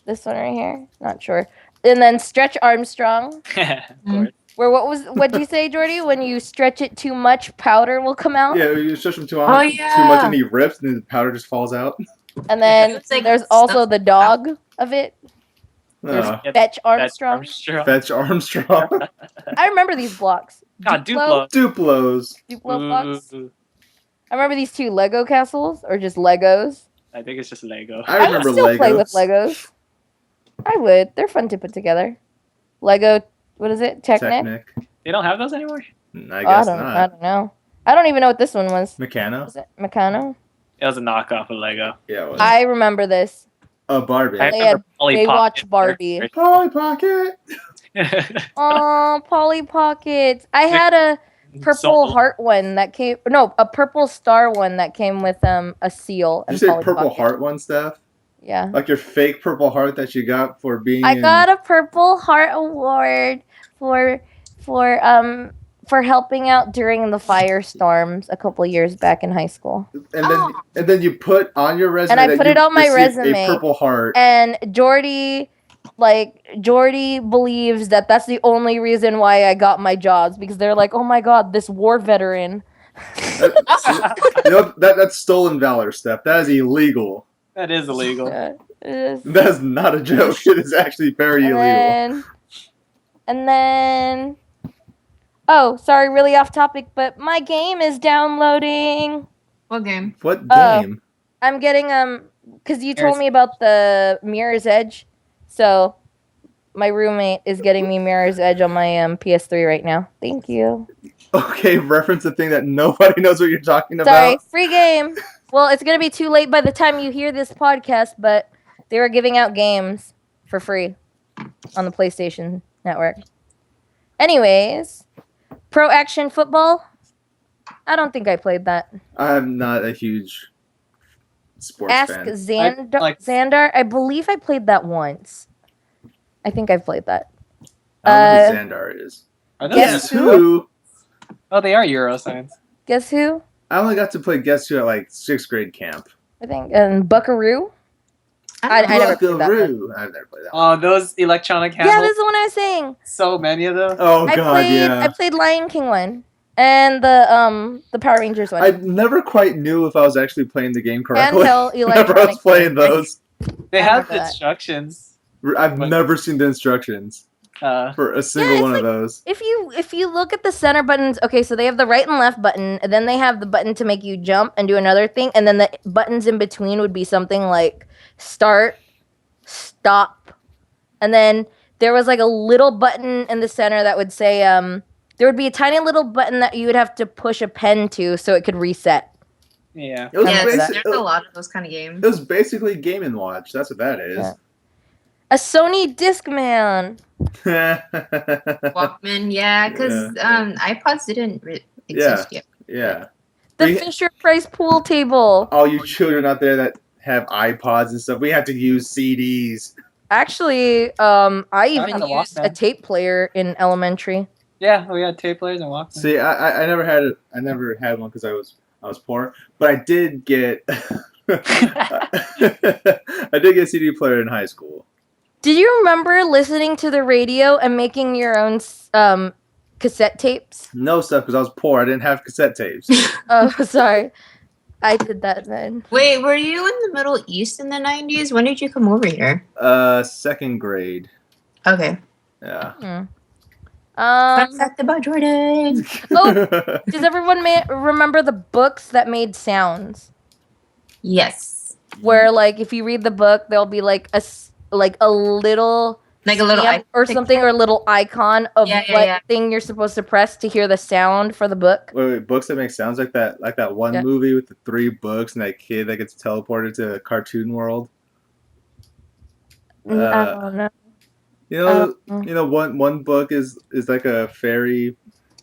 This one right here. Not sure. And then Stretch Armstrong. of course. Where what do you say, Jordy? When you stretch it too much, powder will come out. Yeah, you stretch them too Oh, much, yeah. and he rips, and the powder just falls out. And then It's like there's also the dog of it. There's Yeah, Fetch That's Armstrong. Armstrong. Fetch Armstrong. I remember these blocks. God, Duplo. Duplo. Duplo blocks. Ooh, I remember these two Lego castles, or just Legos. I think it's just Lego. I I remember would still Legos. play with Legos. I would. They're fun to put together. Lego, what is it? Technic? They don't have those anymore? I Oh, I guess don't not. know. I don't even know what this one was. Meccano? Was it Meccano? It was a knockoff of Lego. Yeah, it was. I remember this. Barbie. I They remember had Polly Baywatch Pocket. Barbie. Polly Pocket. Oh, Polly Pockets. I had a purple Soul. heart one that came. No, a purple star one that came with a seal. Did you And say Polly Purple Pocket. Heart one, Steph? Yeah. Like your fake Purple Heart that you got for being I in... got a Purple Heart award for helping out during the firestorms a couple years back in high school. and then you put on your resume And I that put you it on my received resume. a Purple Heart. And Jordy believes that that's the only reason why I got my jobs, because they're like, oh my god, this war veteran That's stolen valor, Steph. That is illegal. That is illegal. Yeah, it is. That is not a joke. It is actually very illegal. And then, oh, sorry, really off topic, but my game is downloading. What game? What Oh. game? I'm getting because you told me about the Mirror's Edge, so my roommate is getting me Mirror's Edge on my PS3 right now. Thank you. Okay, reference a thing that nobody knows what you're talking Sorry, about. free game. Well, it's gonna be too late by the time you hear this podcast, but they were giving out games for free on the PlayStation Network. Anyways, Pro Action Football. I don't think I played that. I'm not a huge sports Ask fan. Xandar. I believe I played that once. I think I've played that. I don't know who Xandar is. Are those Guess who? Oh, they are Euroscience. Guess who? I only got to play Guess Who at like 6th grade camp. I think Buckaroo. I never played that one. Buckaroo. I've never played that one. Oh, those electronic Yeah, handles. that's the one I was saying. So many of them. Oh I god, played yeah. I played Lion King one and the Power Rangers one. I never quite knew if I was actually playing the game correctly. Handheld Whenever I was electronic playing those. They I have remember that. instructions. I've never seen the instructions for a single it's one like- of those. If you look at the center buttons, okay, so they have the right and left button, and then they have the button to make you jump and do another thing, and then the buttons in between would be something like start, stop, and then there was like a little button in the center that would say there would be a tiny little button that you would have to push a pen to so it could reset. Yeah. It was, Yes, basi- there's a lot of those kind of games. it was basically Game & Watch. That's what that is. Yeah. A Sony Discman. Walkman, yeah, because iPods didn't exist yet. Yeah. The We- Fisher Price pool table. All you children out there that have iPods and stuff, we have to use CDs. Actually, I even had a used a Walkman. tape player in elementary. Yeah, we had tape players and Walkman. See, I never had it. I never had one because I was poor, but I did get I did get a CD player in high school. Did you remember listening to the radio and making your own cassette tapes? No stuff because I was poor. I didn't have cassette tapes. Oh, sorry. I did that then. Wait, were you in the Middle East in the 90s? When did you come over here? 2nd grade. Okay. Yeah. Fun fact about Jordan. Oh, does everyone remember the books that made sounds? Yes. Where, like, if you read the book, there'll be like a little Like a little stamp or something, or a little icon of Yeah, what yeah. thing you're supposed to press to hear the sound for the book. Wait, books that make sounds like that one Yeah. movie with the 3 books and that kid that gets teleported to the cartoon world. I don't know. You know, one book is like a fairy,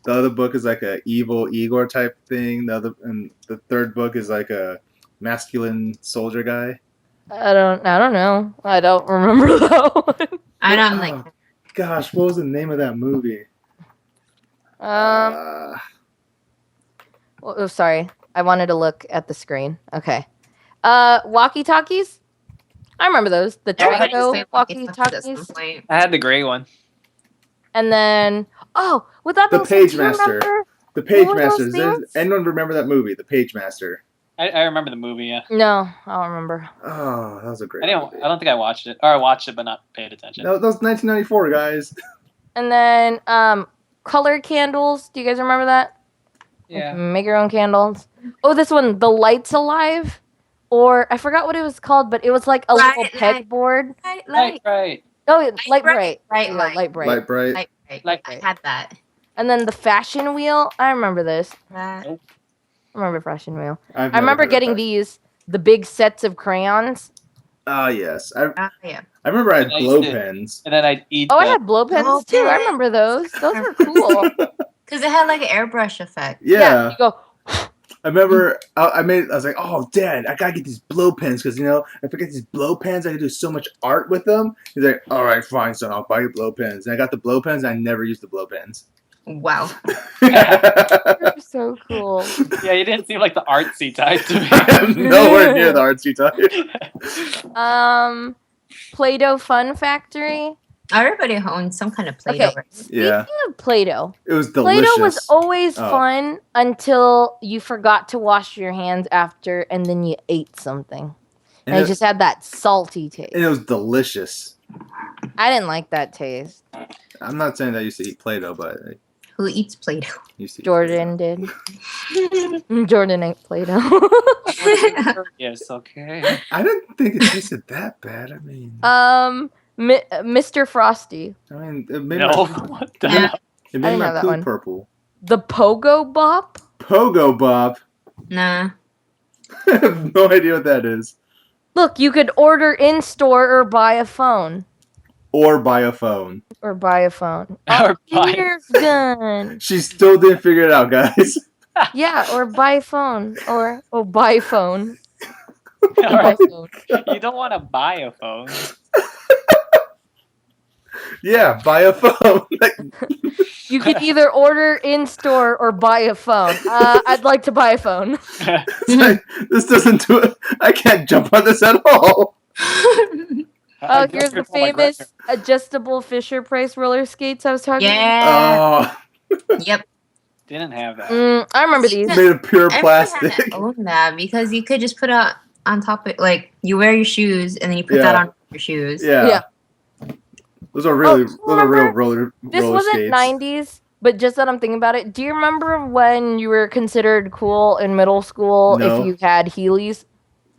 the other book is like a evil Igor type thing. And the 3rd book is like a masculine soldier guy. I don't know. I don't remember that one. I know, I'm like, Oh, gosh, what was the name of that movie? Oh, sorry. I wanted to look at the screen. Okay. Walkie-talkies? I remember those. The I had to Trico say walkie-talkie at some walkie-talkies. point. I had the gray one. And then, with that The being said, do you Pagemaster. remember? The What were those Pagemaster. Does things? anyone remember that movie, The Pagemaster? I remember the movie. Yeah. No, I don't remember. Oh, that was a great I didn't. movie. I don't think I watched it, or I watched it but not paid attention. That was 1994, guys. And then, color candles. Do you guys remember that? Yeah. Make your own candles. Oh, this one, The Lights Alive. Or, I forgot what it was called, but it was like a little Light, pegboard. Right. Oh, Light Bright. Right, Yeah, light. Light Bright. Light Bright. Right. Like- I had that. And then the fashion wheel. I remember this. That. Nope. I remember fashion wheel. I've I never remember heard of getting that. these, the big sets of crayons. Ah, yes. I Yeah. remember I had And I used blow to- pens. And then I'd eat. Oh, I the- had blow pens Blow too. I pens. remember those. Those were cool. Because it had like an airbrush effect. Yeah. You go, I remember I was like, oh, Dad, I gotta get these blow pens because, if I get these blow pens, I can do so much art with them. He's like, all right, fine, son, I'll buy you blow pens. And I got the blow pens, and I never used the blow pens. Wow. you're so cool. Yeah, you didn't seem like the artsy type to me. I am nowhere near the artsy type. Play-Doh Fun Factory. Everybody owns some kind of Play-Doh. Okay, Right? speaking Yeah. of Play-Doh, It was delicious. Play-Doh was always Oh. fun until you forgot to wash your hands after, and then you ate something, and it just had that salty taste. And it was delicious. I didn't like that taste. I'm not saying that I used to eat Play-Doh, but I Who eats Play-Doh? used to eat Jordan did. Jordan ate Play-Doh. Yes, okay. I didn't think it tasted that bad. I mean, Mr. Frosty, it made No, my, what the Yeah. hell? it I made didn't my have that poop one. purple. the Pogo Bop. Pogo Bob. Nah. I have no idea what that is. Look, you could order in store or buy a phone. Or buy a phone. Or buy a phone. Or buy- Finger gun. She still didn't figure it out, guys. Yeah, or buy a phone. Or buy phone. Alright, Buy phone. you don't want to buy a phone. Yeah, buy a phone. You could either order in store or buy a phone. I'd like to buy a phone. It's like, this doesn't do it. I can't jump on this at all. Oh, here's the famous adjustable Fisher Price roller skates I was talking about. Yeah. Oh, Yep. Didn't have that. I remember these. made of pure Everyone plastic. had to own that because you could just put it on top of like you wear your shoes and then you put that Yeah. on your shoes. Yeah. Yeah. Those are really, Oh, those are real roller This wasn't skates. 90s, but just that I'm thinking about it. Do you remember when you were considered cool in middle school No. if you had Heelys?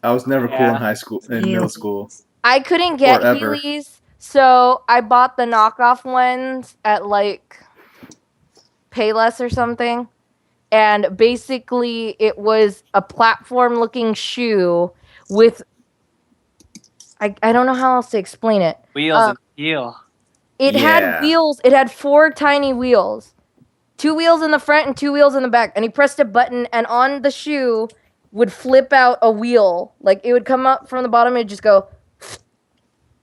I was never cool in Yeah. high school, in middle school. I couldn't get Or ever. Heelys, so I bought the knockoff ones at like Payless or something. And basically, it was a platform-looking shoe with I don't know how else to explain it. Wheels and heel. It Yeah. had wheels. It had 4 tiny wheels. 2 wheels in the front and 2 wheels in the back. And he pressed a button, and on the shoe would flip out a wheel. Like, it would come up from the bottom, and it'd just go...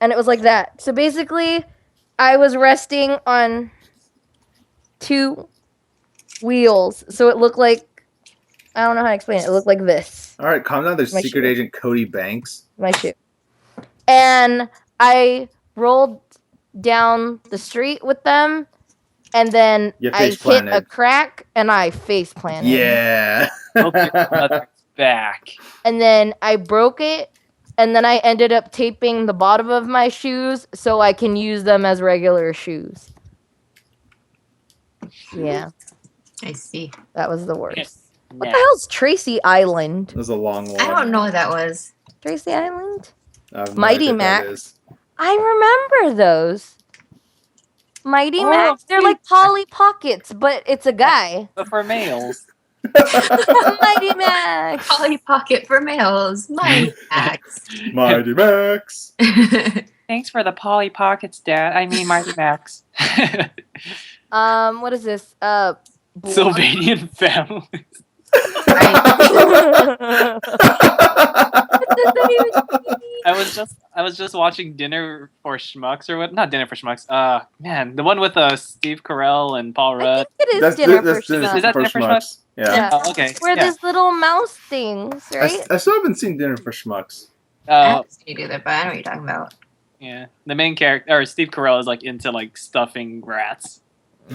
And it was like that. So basically, I was resting on 2 wheels. So it looked like... I don't know how to explain it. It looked like this. All right, calm down. There's My Secret shoe. Agent Cody Banks. My shoe. And I rolled down the street with them, and then You I face hit a planted. crack, and I face planted. Yeah. Broke your mother's back. And then I broke it, and then I ended up taping the bottom of my shoes so I can use them as regular shoes. Yeah, I see. that was the worst. What Nah. the hell's Tracy Island? That was a long one. I don't know what that was. Tracy Island? I have no Mighty idea what that Max. is. I remember those. Mighty Oh, Max. They're like Polly Pockets, but it's a guy. But for males. Mighty Max. Polly Pocket for males. My Max. Mighty Max. Thanks for the Polly Pockets, Dad. I mean Mighty Max. What is this? Sylvanian family. I was just watching Dinner for Schmucks or what? Not Dinner for Schmucks. Man, the one with Steve Carell and Paul I Rudd. think it is That's dinner for Is that Schmucks. Dinner for Schmucks? Yeah. Yeah. Oh, okay. Where yeah. there's little mouse things, right? I still haven't seen Dinner for Schmucks. I Oh, haven't seen it either, but I know what you're talking about. yeah. The main character, or Steve Carell, is like into like stuffing rats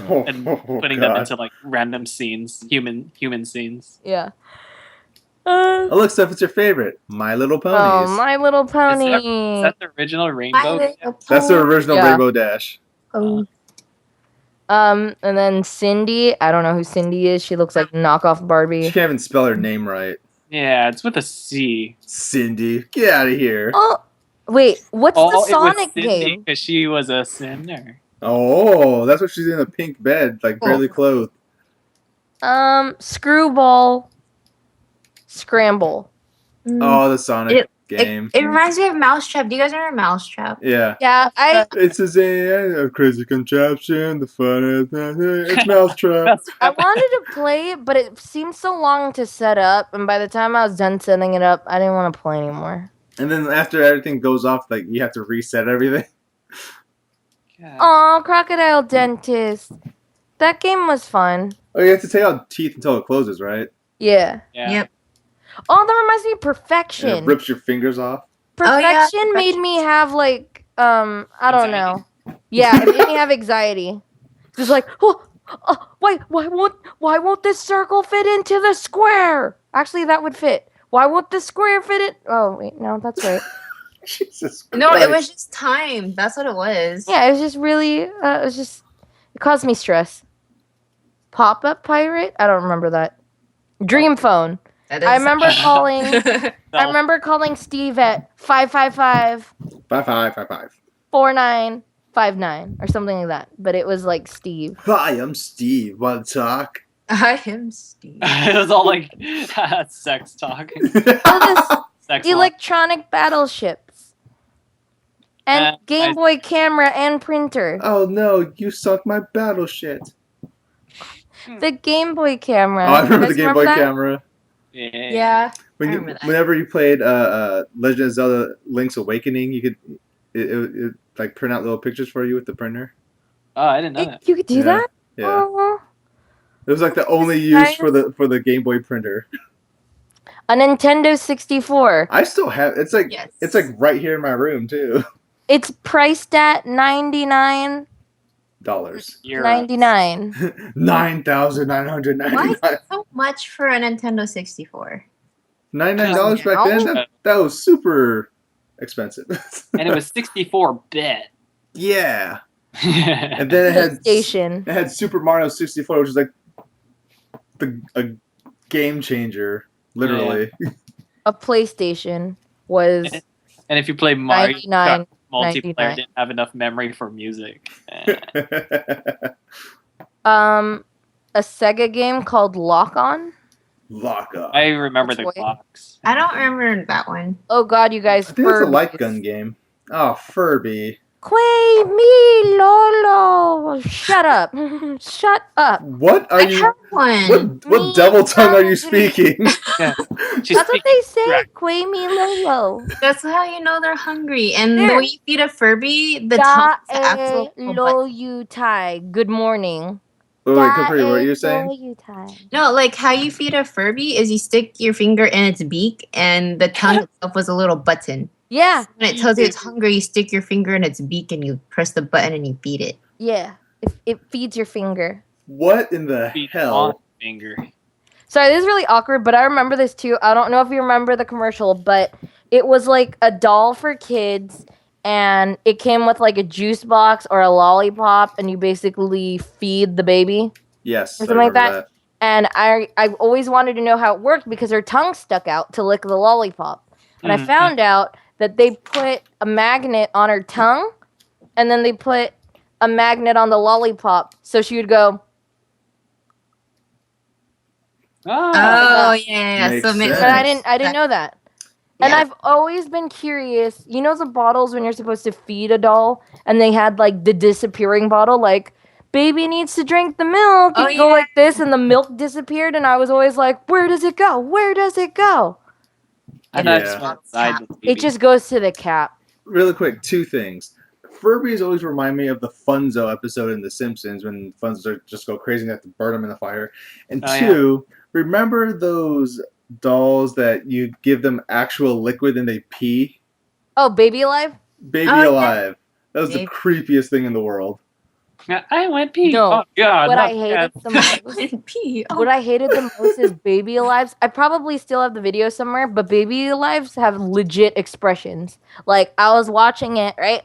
Oh, and oh, putting them God. into like random scenes, human scenes. Yeah. Oh, look, Steph, it's your favorite. My Little Ponies. Oh, My Little Pony. Is that the original Rainbow? That's the original Yeah. Rainbow Dash. Oh. And then Cindy. I don't know who Cindy is. She looks like knockoff She Barbie. can't even spell her name right. Yeah, it's with a C. Cindy. Get out of here. Oh, wait. What's Oh, the it was Sonic Cindy game? because she was a sinner. Oh, that's what she's in a pink bed, like barely clothed. Screwball. Scramble. Oh, the Sonic game. It reminds me of Mousetrap. Do you guys remember Mousetrap? Yeah. Yeah, It's a crazy contraption, the fun is it's Mousetrap. I wanted to play it, but it seemed so long to set up, and by the time I was done setting it up, I didn't want to play anymore. And then after everything goes off, like you have to reset everything. Yeah. Oh, Crocodile Dentist. That game was fun. Oh, you have to take out teeth until it closes, right? Yeah. Yeah. Yep. Oh, that reminds me of And Perfection. it rips your fingers off. Oh, yeah, Perfection made me have like I don't know. Yeah, it made me have anxiety. It's like, why won't this circle fit into the square? Actually, that would fit. Why won't the square fit it? Oh wait, no, that's right. Jesus Christ. No, it was just time. That's what it was. Yeah, it was just really, it caused me stress. Pop-up pirate? I don't remember that. Dream phone. That I is- remember calling Steve at 555 555. 4959 or something like that. But it was like Steve. Hi, I'm Steve. Want to talk? I am Steve. It was all like sex talk. Oh, Sex this electronic battleships. And Game Boy camera and printer. Oh no, you sunk my battle shit. The Game Boy camera. Oh, I remember You the guys Game Boy that? camera. Yeah. I remember that. Whenever you played Legend of Zelda: Link's Awakening, you could it like print out little pictures for you with the printer. Oh, I didn't know that. You could do Yeah. that? Yeah, Oh. it was like the only Nice. use for the Game Boy printer. A Nintendo 64. I still have it's like Yes. it's like right here in my room too. It's priced at $99. You're $99. 9,999. Why so much for a Nintendo 64? $99 back then. Now? That was super expensive. and it was 64 bit. Yeah, and then it had PlayStation. It had Super Mario 64, which is like a game changer, literally. A PlayStation was And if you play Mario 99. Kart multiplayer, 99. didn't have enough memory for music. a Sega game called Lock On. Lock up. I remember That's the why- clocks. I don't remember that one. Oh god, you guys. I think it's a light Furbies. gun game. Oh, Furby. Quay me Lolo. Shut up. Shut up. What are I you? have one. What Me double tongue are you hungry. speaking? She's That's what speaking they say. correct. Quay me Lolo. That's how you know they're hungry. And There. when you feed a Furby, the Da tongue's the actual e butt. lo you tai. Good morning. Wait, Da Capri, what are e you saying? lo you tai. No, like how you feed a Furby is you stick your finger in its beak, and the tongue itself was a little button. Yeah, When it tells you it's hungry, you stick your finger in its beak and you press the button and you feed it. yeah. It feeds your finger. What in the Feet on hell? finger. Sorry, this is really awkward, but I remember this too. I don't know if you remember the commercial, but it was like a doll for kids, and it came with like a juice box or a lollipop, and you basically feed the baby. Yes, I Something like remember that. And I always wanted to know how it worked because her tongue stuck out to lick the lollipop. And I Mhm. found out that they put a magnet on her tongue, and then they put a magnet on the lollipop, so she would go. Oh, Oh yeah. Makes So sense. But I didn't know that. And Yeah. I've always been curious. You know the bottles when you're supposed to feed a doll, and they had like the disappearing bottle, like baby needs to drink the milk. Oh, You go yeah. like this, and the milk disappeared, and I was always like, where does it go? Where does it go? I thought it Yeah. just went inside the It just goes to the cap. Really quick, two things. Furbies always remind me of the Funzo episode in The Simpsons when Funzo just go crazy and they have to burn them in the fire. And Oh, two, remember those dolls that you give them actual liquid and they pee? Oh, Baby Alive? Baby Oh, yeah. Alive. That was the Baby- creepiest thing in the world. I went pee. No. Oh god. What not I hated that. the most. Pee. What I hated the most is Baby Alives. I probably still have the video somewhere, but Baby Alives have legit expressions. Like I was watching it, right?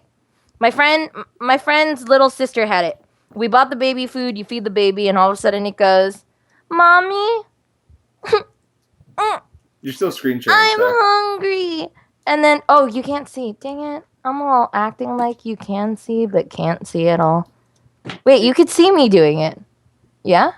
My friend's little sister had it. We bought the baby food, you feed the baby, and all of a sudden it goes, "Mommy, You're still screen sharing I'm stuff. hungry." And then, oh, you can't see. Dang it. I'm all acting like you can see, but can't see at all. Wait, you could see me doing it. Yeah?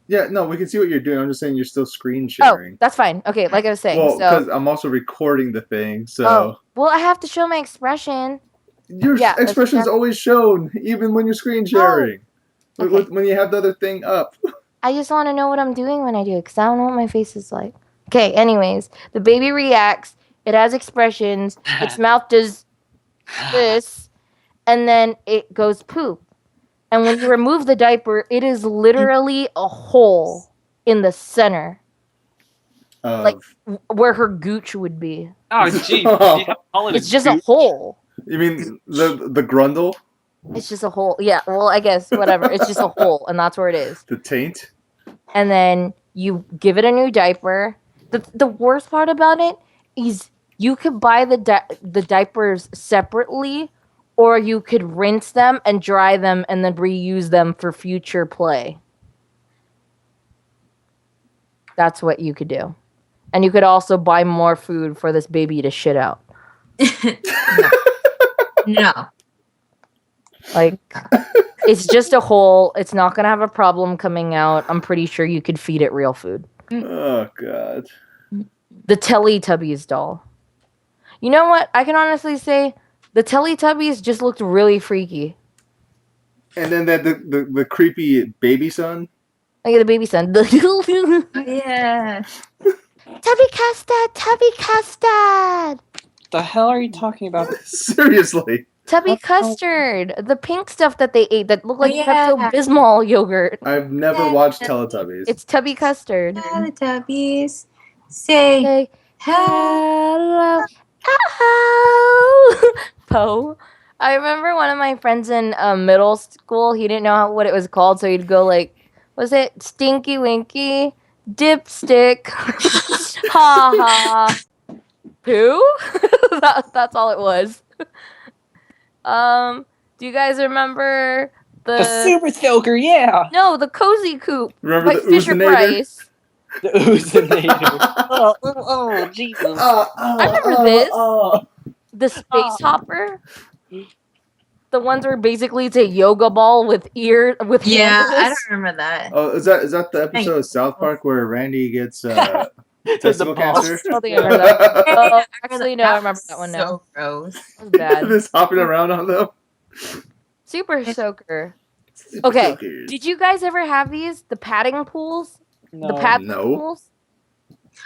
Yeah, no, we can see what you're doing. I'm just saying you're still screen Oh, sharing. that's fine. Okay, like I was saying. Well, so, because I'm also recording the thing, so oh, well, I have to show my expression. your yeah, that's expression is exactly- always shown, even when you're screen sharing. Like, okay. when you have the other thing up. I just want to know what I'm doing when I do it because I don't know what my face is like. Okay, anyways, the baby reacts. It has expressions. Its mouth does this, and then it goes poop. And when you remove the diaper, it is literally a hole in the center Of, Like- where her gooch would be. Oh, gee. You have to call it It's just a goose? hole. you mean the grundle? It's just a hole. Yeah, well, I guess whatever. It's just a hole, and that's where it is. The taint. And then you give it a new diaper. The worst part about it is you could buy the diapers separately, or you could rinse them and dry them and then reuse them for future play. That's what you could do. And you could also buy more food for this baby to shit out. No. Like, it's just a hole. It's not going to have a problem coming out. I'm pretty sure you could feed it real food. Oh God. The Teletubbies doll. You know what? I can honestly say the Teletubbies just looked really freaky. And then that the creepy baby son. Look at the baby son. Yeah. Tubby custard, tubby custard, The hell are you talking about? Seriously. tubby custard. The pink stuff that they ate that looked like yeah. Pepto-Bismol yogurt. I've never watched Teletubbies. It's tubby custard. Teletubbies. Say Say hello. hello, Poe. I remember one of my friends in middle school. He didn't know what it was called, so he'd go like, "Was it Stinky Winky, Dipstick, ha ha, poo?" That's all it was. Do you guys remember The Super Soaker, yeah. No, the Cozy Coop Remember by the Fisher Oozinator? Price. The Oozinator. oh, Jesus. I remember this. The Space Hopper. The ones where basically it's a yoga ball with Yeah, I handles. don't remember that. Oh, is that the episode of South Park where Randy gets testicle balls. cancer? I don't think I remember that. Oh, actually, no, I remember that one now. So gross. That was bad. Just hopping around on them. Super Soaker. Super Okay, soakers. did you guys ever have these? The padding pools? No. The paddling No. pools?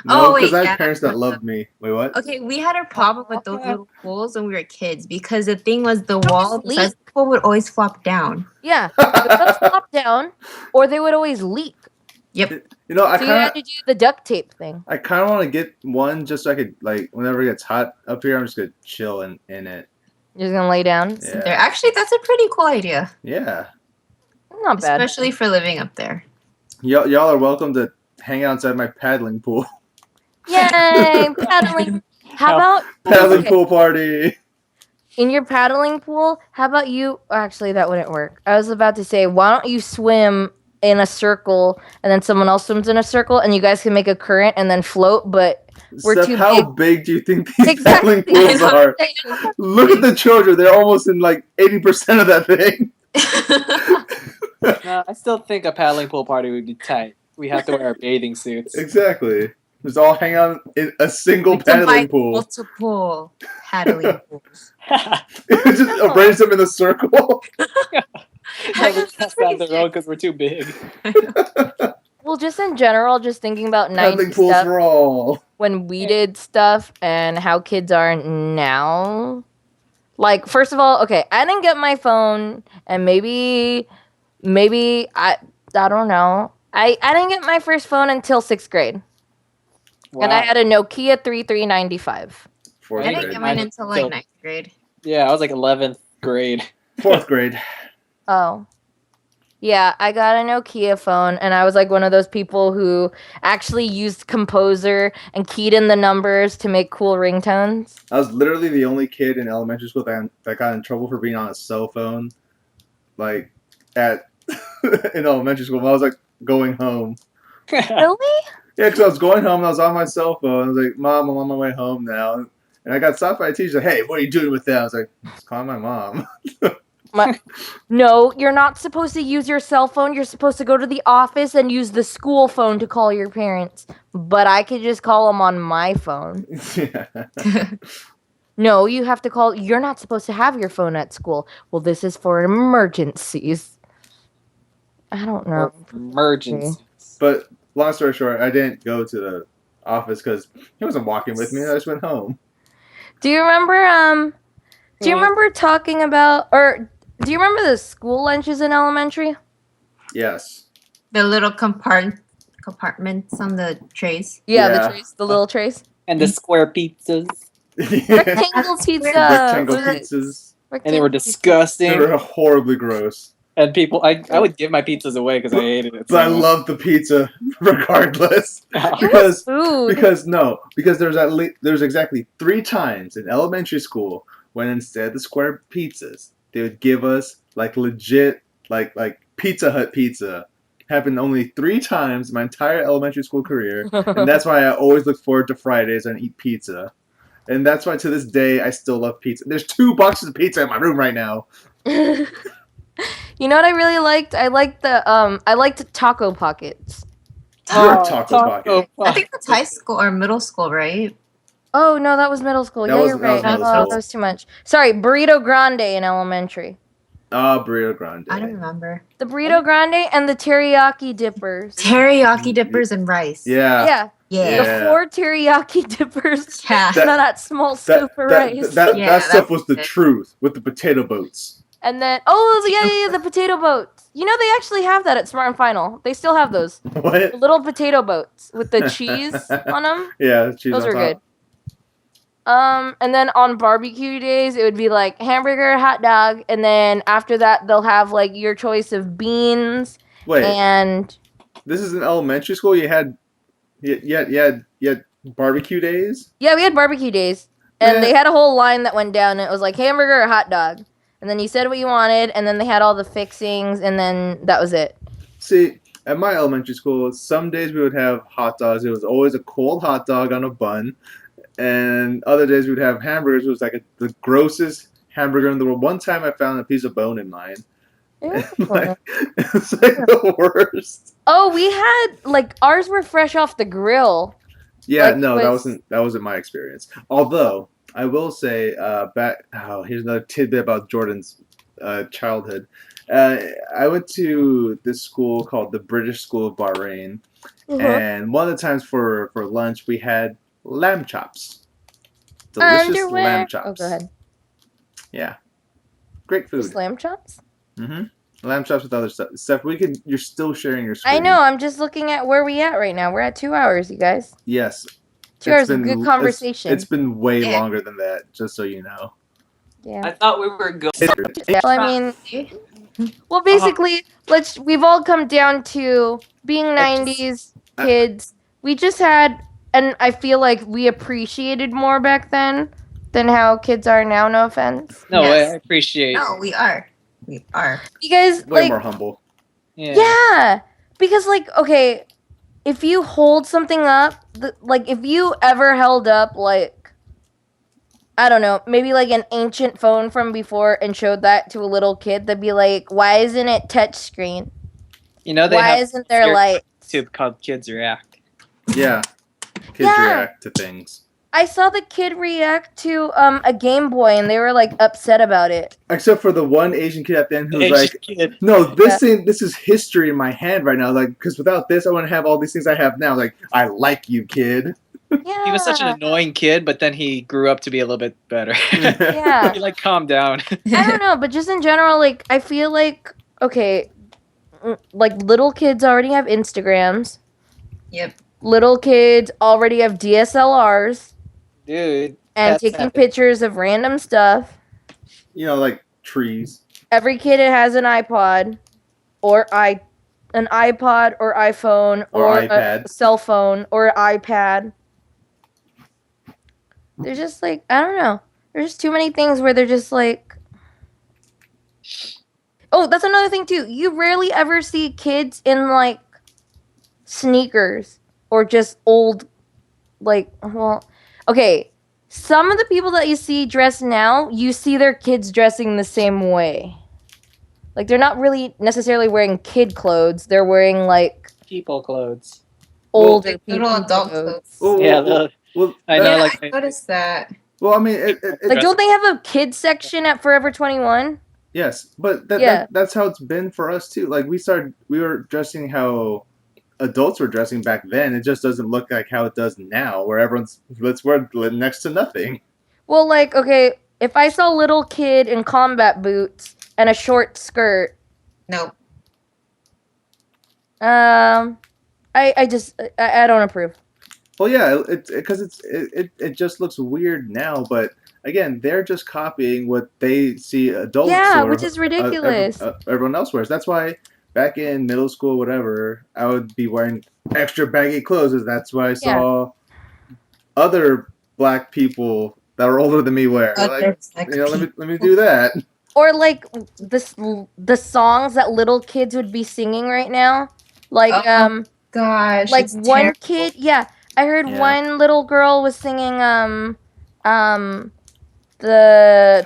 No, Oh, wait, because I yeah. had parents that loved me. Wait, what? Okay, we had a problem with those little pools when we were kids because the thing was the wall, the leak. size of the pool would always flop down. Yeah, they would flop down, or they would always leak. Yep. You know, I So you had kind to do the duct tape thing. of want to get one just so I could, like, whenever it gets hot up here, I'm just gonna chill in it. You're just gonna lay down. Yeah. There, actually, that's a pretty cool idea, Yeah. Not bad. especially for living up there. Y'all are welcome to hang out inside my paddling pool. Yay, paddling. How about Paddling okay, pool party. in your paddling pool? How about you? Actually, that wouldn't work. I was about to say, why don't you swim in a circle and then someone else swims in a circle and you guys can make a current and then float? But we're Steph, too how big. big do you think these Exactly. paddling pools are? Look at the children. They're almost in like 80% of that thing. No, I still think a paddling pool party would be tight. We have to wear our bathing suits. Exactly. Just all hang out in a single paddling pool. Multiple paddling pools. Just arrange them in a circle. Yeah, we can't stop the road because we're too big. Well, just in general, just thinking about Paddling 90s pools stuff for all. when we did stuff and how kids are now. Like, first of all, okay, I didn't get my phone, and maybe I don't know. I didn't get my first phone until 6th grade. Wow. And I had a Nokia 3395. Fourth I didn't grade. get mine until like So- 9th grade. Yeah, I was like 11th grade. Fourth grade. Oh. Yeah, I got a Nokia phone, and I was like one of those people who actually used Composer and keyed in the numbers to make cool ringtones. I was literally the only kid in elementary school that got in trouble for being on a cell phone, like at in elementary school. When I was like going home. Really? Yeah, because I was going home and I was on my cell phone. I was like, "Mom, I'm on my way home now." And I got stopped by a teacher. Like, "Hey, what are you doing with that?" I was like, "Just calling my mom." No, you're not supposed to use your cell phone. You're supposed to go to the office and use the school phone to call your parents. But I could just call them on my phone. Yeah. No, you have to call. You're not supposed to have your phone at school. Well, this is for emergencies. I don't know. Emergency. But long story short, I didn't go to the office because he wasn't walking with me. I just went home. Do you remember? Do you remember talking about, or do you remember the school lunches in elementary? Yes. The little compartments on the trays. Yeah, Yeah. the trays, the little trays. And the square pizzas. Rectangle pizza. Rectangle Was it pizzas. and they were They disgusting. were horribly gross. And people, I would give my pizzas away because I hated it. But I so much. love the pizza regardless. It was food. Because there's exactly 3 times in elementary school when instead of the square pizzas, they would give us like legit like Pizza Hut pizza. Happened only 3 times in my entire elementary school career, and that's why I always look forward to Fridays and eat pizza. And that's why to this day I still love pizza. There's 2 boxes of pizza in my room right now. You know what I really liked? I liked Taco Pockets. You're a taco pocket. I think that's high school or middle school, right? Oh no, that was middle school. That Yeah, was- you're that was right. middle Oh, school. that was too much. Sorry, Burrito Grande in elementary. Burrito Grande. I don't remember. The Burrito Grande and the teriyaki dippers. Teriyaki dippers and rice. Yeah. Yeah, Yeah. the 4 teriyaki dippers. Yeah. And then that small scoop of rice. Yeah, That stuff that was was the it. truth with the potato boats. And then the potato boats. You know they actually have that at Smart and Final. They still have those. The What? little potato boats with the cheese on them. Yeah, cheese Those on are top. good. And then on barbecue days, it would be like hamburger, hot dog, and then after that, they'll have like your choice of beans Wait, and this is in elementary school. You had barbecue days. yeah, we had barbecue days, and Man. they had a whole line that went down. And it was like hamburger or hot dog, and then you said what you wanted, and then they had all the fixings, and then that was it. See, at my elementary school, some days we would have hot dogs. It was always a cold hot dog on a bun, and other days we'd have hamburgers. It was like the grossest hamburger in the world. One time I found a piece of bone in mine. Like, it's like the worst. Oh, we had like ours were fresh off the grill. Yeah, Like, no, it that was- wasn't my experience. Although I will say, here's another tidbit about Jordan's childhood. I went to this school called the British School of Bahrain, and one of the times for lunch we had lamb chops, delicious Underwear. lamb chops. Oh, go ahead. Yeah, great food. Just lamb chops. Lamb chops with other stuff. You're still sharing your screen. I know. I'm just looking at where we at right now. We're at 2 hours, you guys. Yes. 2 hours of good conversation. It's been way Yeah. longer than that, just so you know. Yeah. I thought we were going. Well, I mean, well, basically, we've all come down to being 90s kids. We just had, and I feel like we appreciated more back then than how kids are now. No offense. No Yes. way. I appreciate. No, we are. We are. You guys Way like, more humble. yeah, because like, okay, if you hold something up, like if you ever held up like, I don't know, maybe like an ancient phone from before and showed that to a little kid, they'd be like, why isn't it touchscreen? You know they Why have isn't there your like YouTube called Kids React. Yeah. Kids Yeah. react to things. I saw the kid react to a Game Boy and they were like upset about it. Except for the one Asian kid at the end who was Asian like, kid. no, this is history in my hand right now. Like, because without this, I wouldn't have all these things I have now. Like, I like you, kid. Yeah. He was such an annoying kid, but then he grew up to be a little bit better. Yeah. He like calmed down. I don't know, but just in general, like I feel like okay, like little kids already have Instagrams. Yep. Little kids already have DSLRs Dude. and That's taking happened. pictures of random stuff. You know, like trees. Every kid has an iPod or an iPod or iPhone Or a iPad. cell phone or iPad. They're just like, I don't know. There's just too many things where they're just like. Oh, that's another thing too. You rarely ever see kids in like sneakers or just old, like, well, okay. Some of the people that you see dressed now, you see their kids dressing the same way. Like they're not really necessarily wearing kid clothes. They're wearing like People clothes. older Like, people little adult clothes. clothes. Well, Yeah, well, I know, Yeah, like- I noticed that. Well, I mean, Like, don't they have a kids section at Forever 21? yes, but Yeah. that's how it's been for us too. Like we were dressing how adults were dressing back then. It just doesn't look like how it does now, where let's wear next to nothing. Well, like, okay, if I saw a little kid in combat boots and a short skirt, No. I don't approve. Well, yeah, it just looks weird now, but again, they're just copying what they see adults Yeah, or which is ridiculous. everyone else wears. That's why back in middle school, whatever, I would be wearing extra baggy clothes. As that's what I saw other black people that were older than me wear. Other Like, black let me do that. Or like the songs that little kids would be singing right now. Like Oh, Gosh, like it's one terrible. kid, yeah, I heard Yeah. one little girl was singing the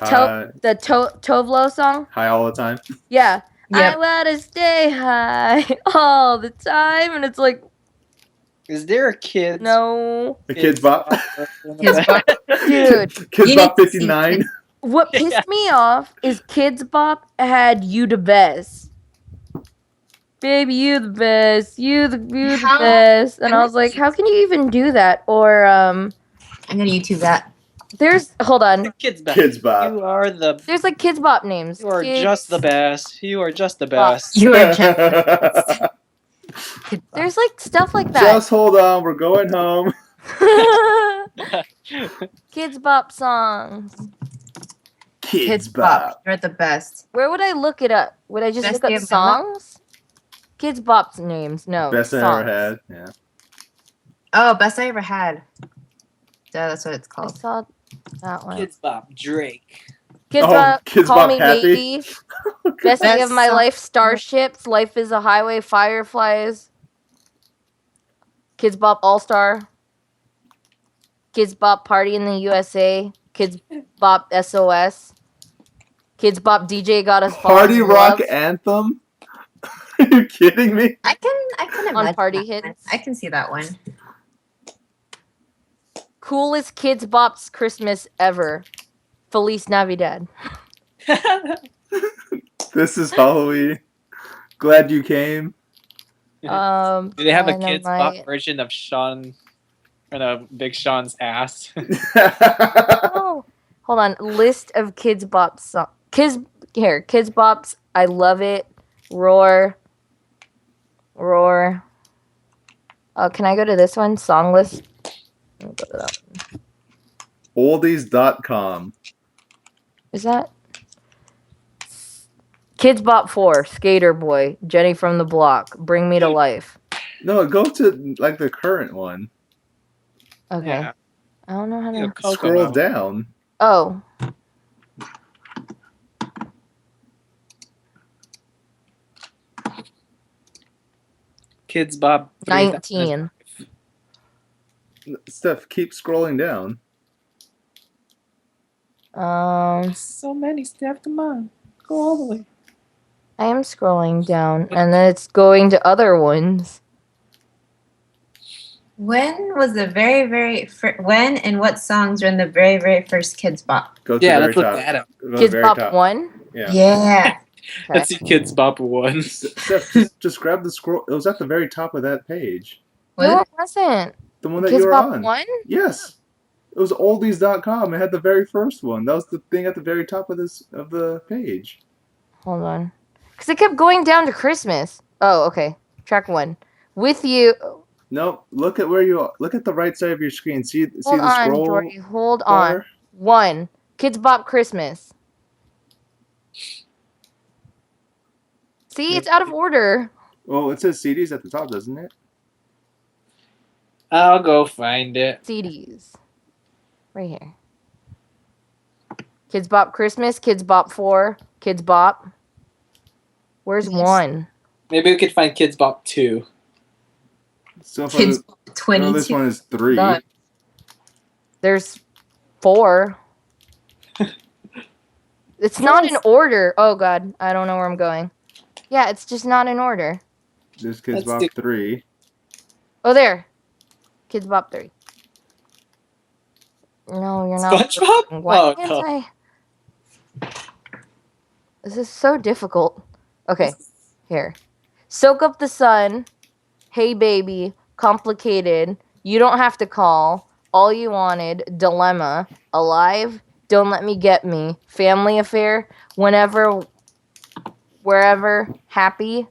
High, Tovlo song. high all the time. Yeah. I Yep. wanna stay high all the time, and it's like, Is there a kid? no. The Kids Bop. Kids Bop. Dude. Kids You Bop need to see 59. Kids- What pissed Yeah. me off is Kids Bop had You the Best. Baby, you the best. You the How- best. And I'm I was gonna like, how can you even do that? Or I'm gonna YouTube that. hold on. Kids Bop. Kids Bop. You are the. There's like Kids Bop names. You are Kids just the best. You are just the Bop. best. You are just Kids Bop. There's like stuff like that. Just hold on, we're going home. Kids Bop songs. Kids Bop. You're the best. Where would I look it up? Would I just Best look up Day of the songs? Kids Bop's names. No. Best I songs. ever had. Yeah. Oh, best I ever had. Yeah, that's what it's I called. saw that one. Kids Bop. Drake. Kids Oh, Bop, Kids Call Bop Me Happy? Maybe. Best Day of Best My song- Life, Starships, Life is a Highway, Fireflies. Kids Bop All Star. Kids Bop Party in the USA. Kids Bop SOS. Kids Bop DJ Got Us Falling Party in Rock Love. Anthem? Are you kidding me? I can imagine Party that one. Hits. I can see that one. Coolest Kids Bop's Christmas ever. Feliz Navidad. This is Halloween. Glad you came. Do they have a Dynamite. Kids Bop version of Sean, or no, Big Sean's ass? Oh, hold on. List of Kids Bop songs. Kids Bop's I Love It. Roar. Oh, can I go to this one? Song list. Let me go to that one. Oldies.com. Is that Kids Bop 4? Skater Boy. Jenny from the Block. Bring Me to Life. No, go to like the current one. Okay. Yeah. I don't know how to. Yeah, Kokomo. Scroll down. Oh. Kids Bop. 19. Steph, keep scrolling down. So many, Steph. Come on. Go all the way. I am scrolling down, and then it's going to other ones. When was the when and what songs were in the very, very first Kids Bop? Go to Yeah, the let's very look top. that up. Go to the Kids very Bop top. 1? Yeah. Yeah. Okay. Let's see Kids Bop 1. Steph, just grab the scroll. It was at the very top of that page. No, What? it wasn't. The one that Kids you were Bop on. 1? Yes. It was oldies.com. It had the very first one. That was the thing at the very top of the page. Hold on. Because it kept going down to Christmas. Oh, okay. Track 1. With You. No, look at where you are. Look at the right side of your screen. See Hold the on, scroll Jordy. Hold bar? on. 1. Kids Bop Christmas. See, it's out of order. Well, it says CDs at the top, doesn't it? I'll go find it. CDs. Right here. Kids Bop Christmas. Kids Bop 4. Kids Bop. Where's Yes. 1? Maybe we could find Kids Bop 2. So far, Kids Bop no, 22. this one is 3. Done. There's 4. It's not in order. Oh, God. I don't know where I'm going. Yeah, it's just not in order. There's Kids Let's Bop do- 3. Oh, there. Kids Bop 3. No, you're not. SpongeBob? Why Oh, can't no. I? This is so difficult. Okay, here. Soak Up the Sun. Hey Baby. Complicated. You Don't Have to Call. All You Wanted. Dilemma. Alive. Don't Let Me Get Me. Family Affair. Whenever. Wherever. Happy.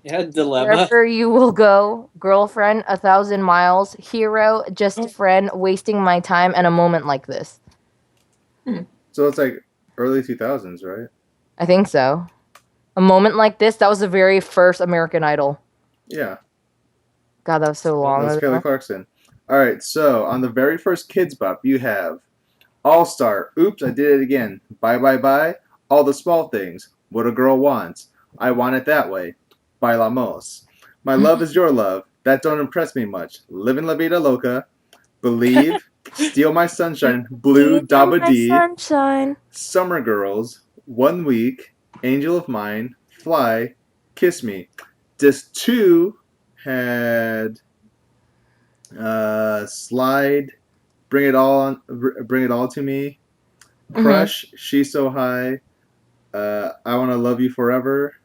Yeah, dilemma. Wherever you will go, girlfriend, 1,000 miles, hero, just a friend, wasting my time, and a moment like this. So it's like early 2000s, right? I think so. A moment like this, that was the very first American Idol. Yeah, God, that was so long that's Kelly ago. Clarkson. All right, so on the very first Kids Bop, you have All Star. Oops, I did it again. Bye bye bye. All the small things. What a girl wants. I want it that way. Bailamos. My love is your love. That don't impress me much. Living La Vida Loca. Believe. Steal My Sunshine. Blue Dabba My Dee. sunshine. Summer Girls. 1 Week. Angel of Mine. Fly. Kiss Me. Disc 2 had Slide. Bring It All on. Bring It All to Me. Crush. She's So High. I Want to Love You Forever.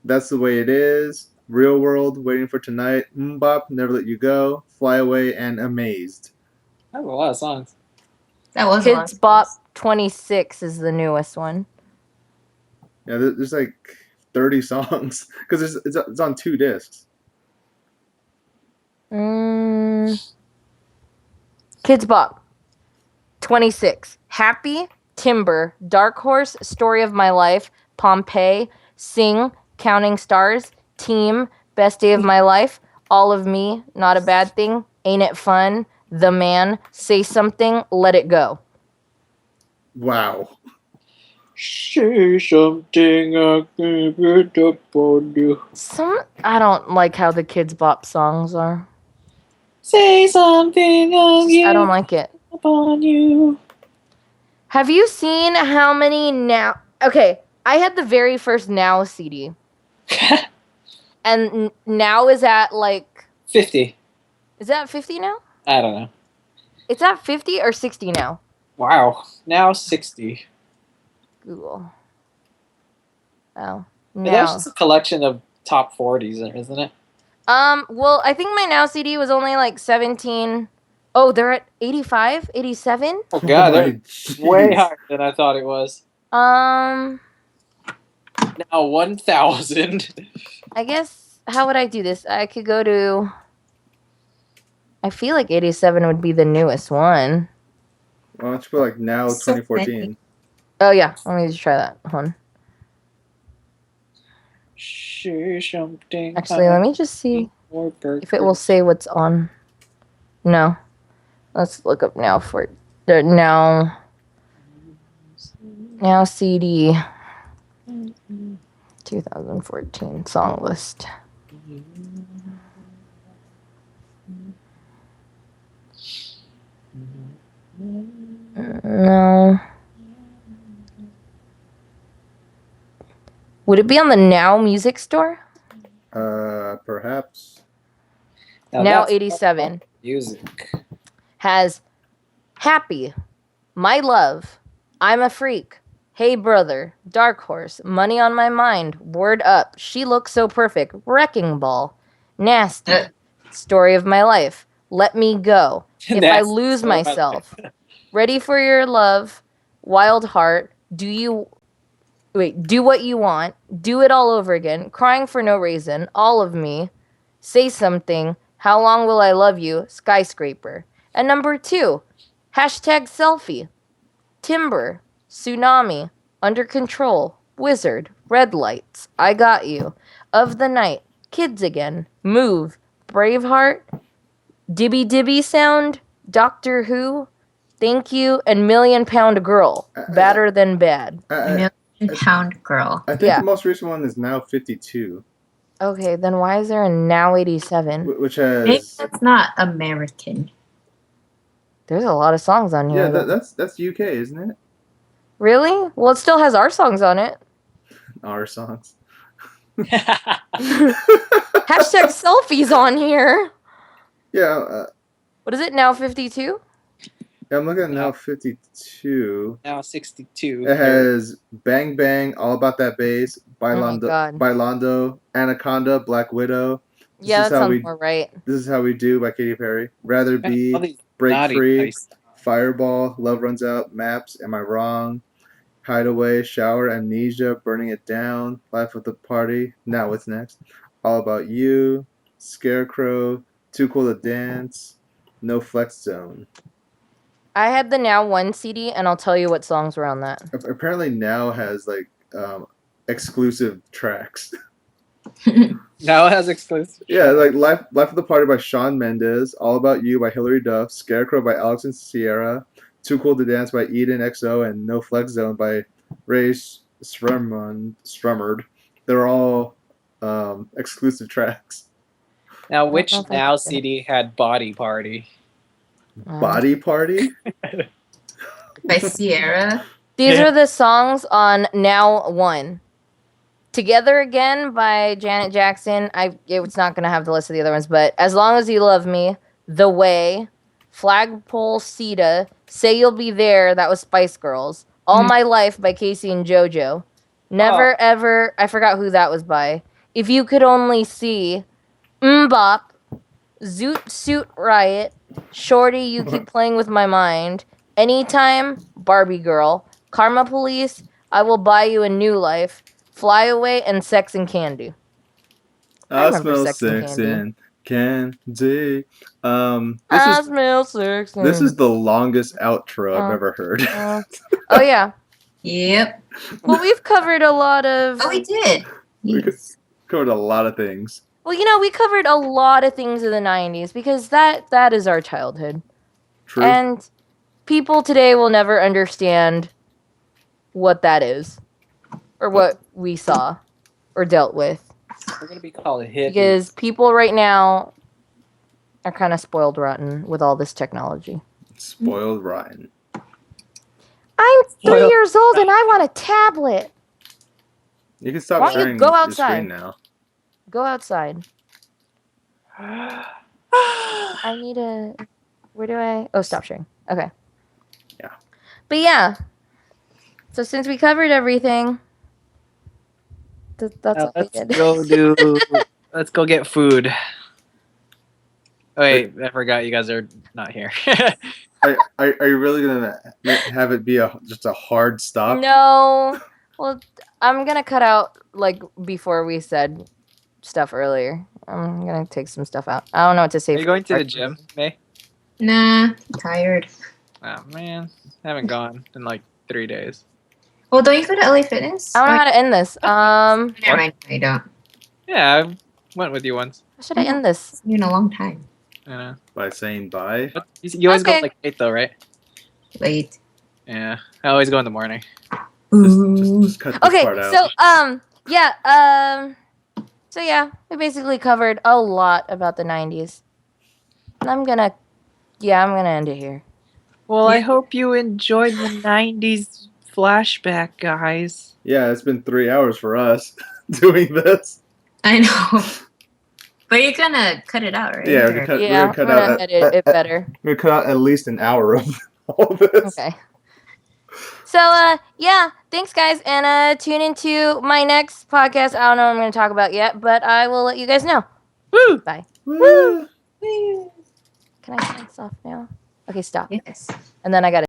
That's the Way It Is. Real World, Waiting for Tonight, Mbop, Never Let You Go, Fly Away, and Amazed. That's a lot of songs. That was Kids Bop 26 is the newest one. Yeah, there's like 30 songs because it's on 2 discs. Kids Bop 26. Happy, Timber, Dark Horse, Story of My Life, Pompeii, Sing, Counting Stars, Team, Best Day of My Life, All of Me, Not a Bad Thing, Ain't It Fun, The Man, Say Something, Let It Go. Wow. Say something I can get up on you. I don't like how the Kids Bop songs are. Say something I don't like it. upon you. Have you seen how many now? Okay, I had the very first Now CD, and Now is at like 50. Is that 50 now? I don't know. It's at 50 or 60 now. Wow. Now 60. Google. Oh, But that's Now. just a collection of top 40s, isn't it? Well, I think my Now CD was only like 17. Oh, they're at 85, 87? Oh god, my they're way higher than I thought it was. Um, Now 1,000. I guess, how would I do this? I could go to, I feel like 87 would be the newest one. Why don't you put like Now So 2014? Oh, yeah, let me just try that. Hold on. Say something. Actually, let me just see if it will say what's on. No. Let's look up Now for the Now CD 2014 song list. No. Would it be on the Now Music Store? Perhaps. Now Now that's 87 music. has Happy, My Love, I'm a Freak, Hey Brother, Dark Horse, Money on My Mind, Word Up, She Looks So Perfect, Wrecking Ball, Nasty, Story of My Life, Let Me Go, If I Nasty Lose Story of My Myself, Ready for Your Love, Wild Heart, Do What You Want, Do It All Over Again, Crying for No Reason, All of Me, Say Something, How Long Will I Love You, Skyscraper. And number 2, #selfie, Timber, Tsunami, Under Control, Wizard, Red Lights, I Got You, Of the Night, Kids Again, Move, Braveheart, Dibby Dibby Sound, Doctor Who, Thank You, and £1 Million Girl, Badder Than Bad. £1 Girl. I think Yeah. the most recent one is Now 52, Okay, then why is there a Now 87? which Maybe has that's not American. There's a lot of songs on here. yeah, that's UK, isn't it? Really? Well, it still has our songs on it. Our songs. #selfies on here. Yeah, What is it now? 52? yeah, I'm looking at Now 52. Now 62. It has Bang Bang, All About That Bass, Oh my God. Bailando, Anaconda, Black Widow. Yeah, that sounds more right. This Is How We Do by Katy Perry. Rather All Be, these Break naughty Free, nice. Fireball, Love Runs Out, Maps, Am I Wrong, Hideaway, Shower, Amnesia, Burning It Down, Life of the Party, Now What's Next, All About You, Scarecrow, Too Cool to Dance, No Flex Zone. I had the Now One CD, and I'll tell you what songs were on that. Apparently Now has like exclusive tracks. Now it has exclusive. Yeah, like Life of the Party by Shawn Mendes, All About You by Hilary Duff, Scarecrow by Alex and Sierra, Too Cool to Dance by Eden XO, and No Flex Zone by Ray Strummerd. They're all exclusive tracks. Now, don't which know if I Now get it. CD had Body Party? Body Party? By Sierra. These Yeah. are the songs on Now One. Together Again by Janet Jackson. It's not gonna have the list of the other ones, but As Long as You Love Me, The Way, Flagpole Sita, Say You'll Be There, that was Spice Girls. All My Life by Casey and JoJo. Never Ever, I forgot who that was by. If You Could Only See, Mbop, Zoot Suit Riot, Shorty, You Keep Playing With My Mind, Anytime, Barbie Girl, Karma Police, I Will Buy You a New Life, Fly Away, and Sex and Candy. I I remember smell Sex and sex Candy. and candy. I smell sex. This is the longest outro I've ever heard. Oh yeah. Yep. Well, we've covered a lot of. Oh, we did. We could- Yes. Covered a lot of things. Well, we covered a lot of things in the '90s because that is our childhood, True. and people today will never understand what that is, or what we saw, or dealt with. We're gonna be called hippies. Because people right now are kind of spoiled rotten with all this technology. Spoiled rotten. I'm 3 Spoiled years old and I want a tablet. You can stop Why don't you sharing go your outside? screen now. Go outside. I need a. Where do I? Oh, stop sharing. Okay. Yeah. But yeah. So since we covered everything, that's Now, all we let's did. go do. Let's go get food. Wait, I forgot you guys are not here. Are you really gonna have it be just a hard stop? No. Well, I'm gonna cut out like before we said stuff earlier. I'm gonna take some stuff out. I don't know what to say. Are you going to the gym, May? Nah, I'm tired. Oh man, I haven't gone in like 3 days. Well, don't you go to LA Fitness? I don't know how to end this. Never mind. I don't. Yeah, I went with you once. How should I end this? It's been a long time. I know. By saying bye. But you always Okay. go like 8 though, right? Late. Yeah, I always go in the morning. Just cut this Okay, part out. so so yeah, we basically covered a lot about the 90s. And I'm gonna end it here. Well, I Yeah. hope you enjoyed the 90s flashback, guys. Yeah, it's been 3 hours for us doing this. I know. But you're gonna cut it out, right? Yeah, Or- we're Yeah, gonna cut I'm gonna out. edit it better. We're gonna cut out at least an hour of all this. Okay. So yeah, thanks guys, and tune into my next podcast. I don't know what I'm gonna talk about yet, but I will let you guys know. Woo! Bye. Woo! Can I sign this off now? Okay, stop. Yes. And then I gotta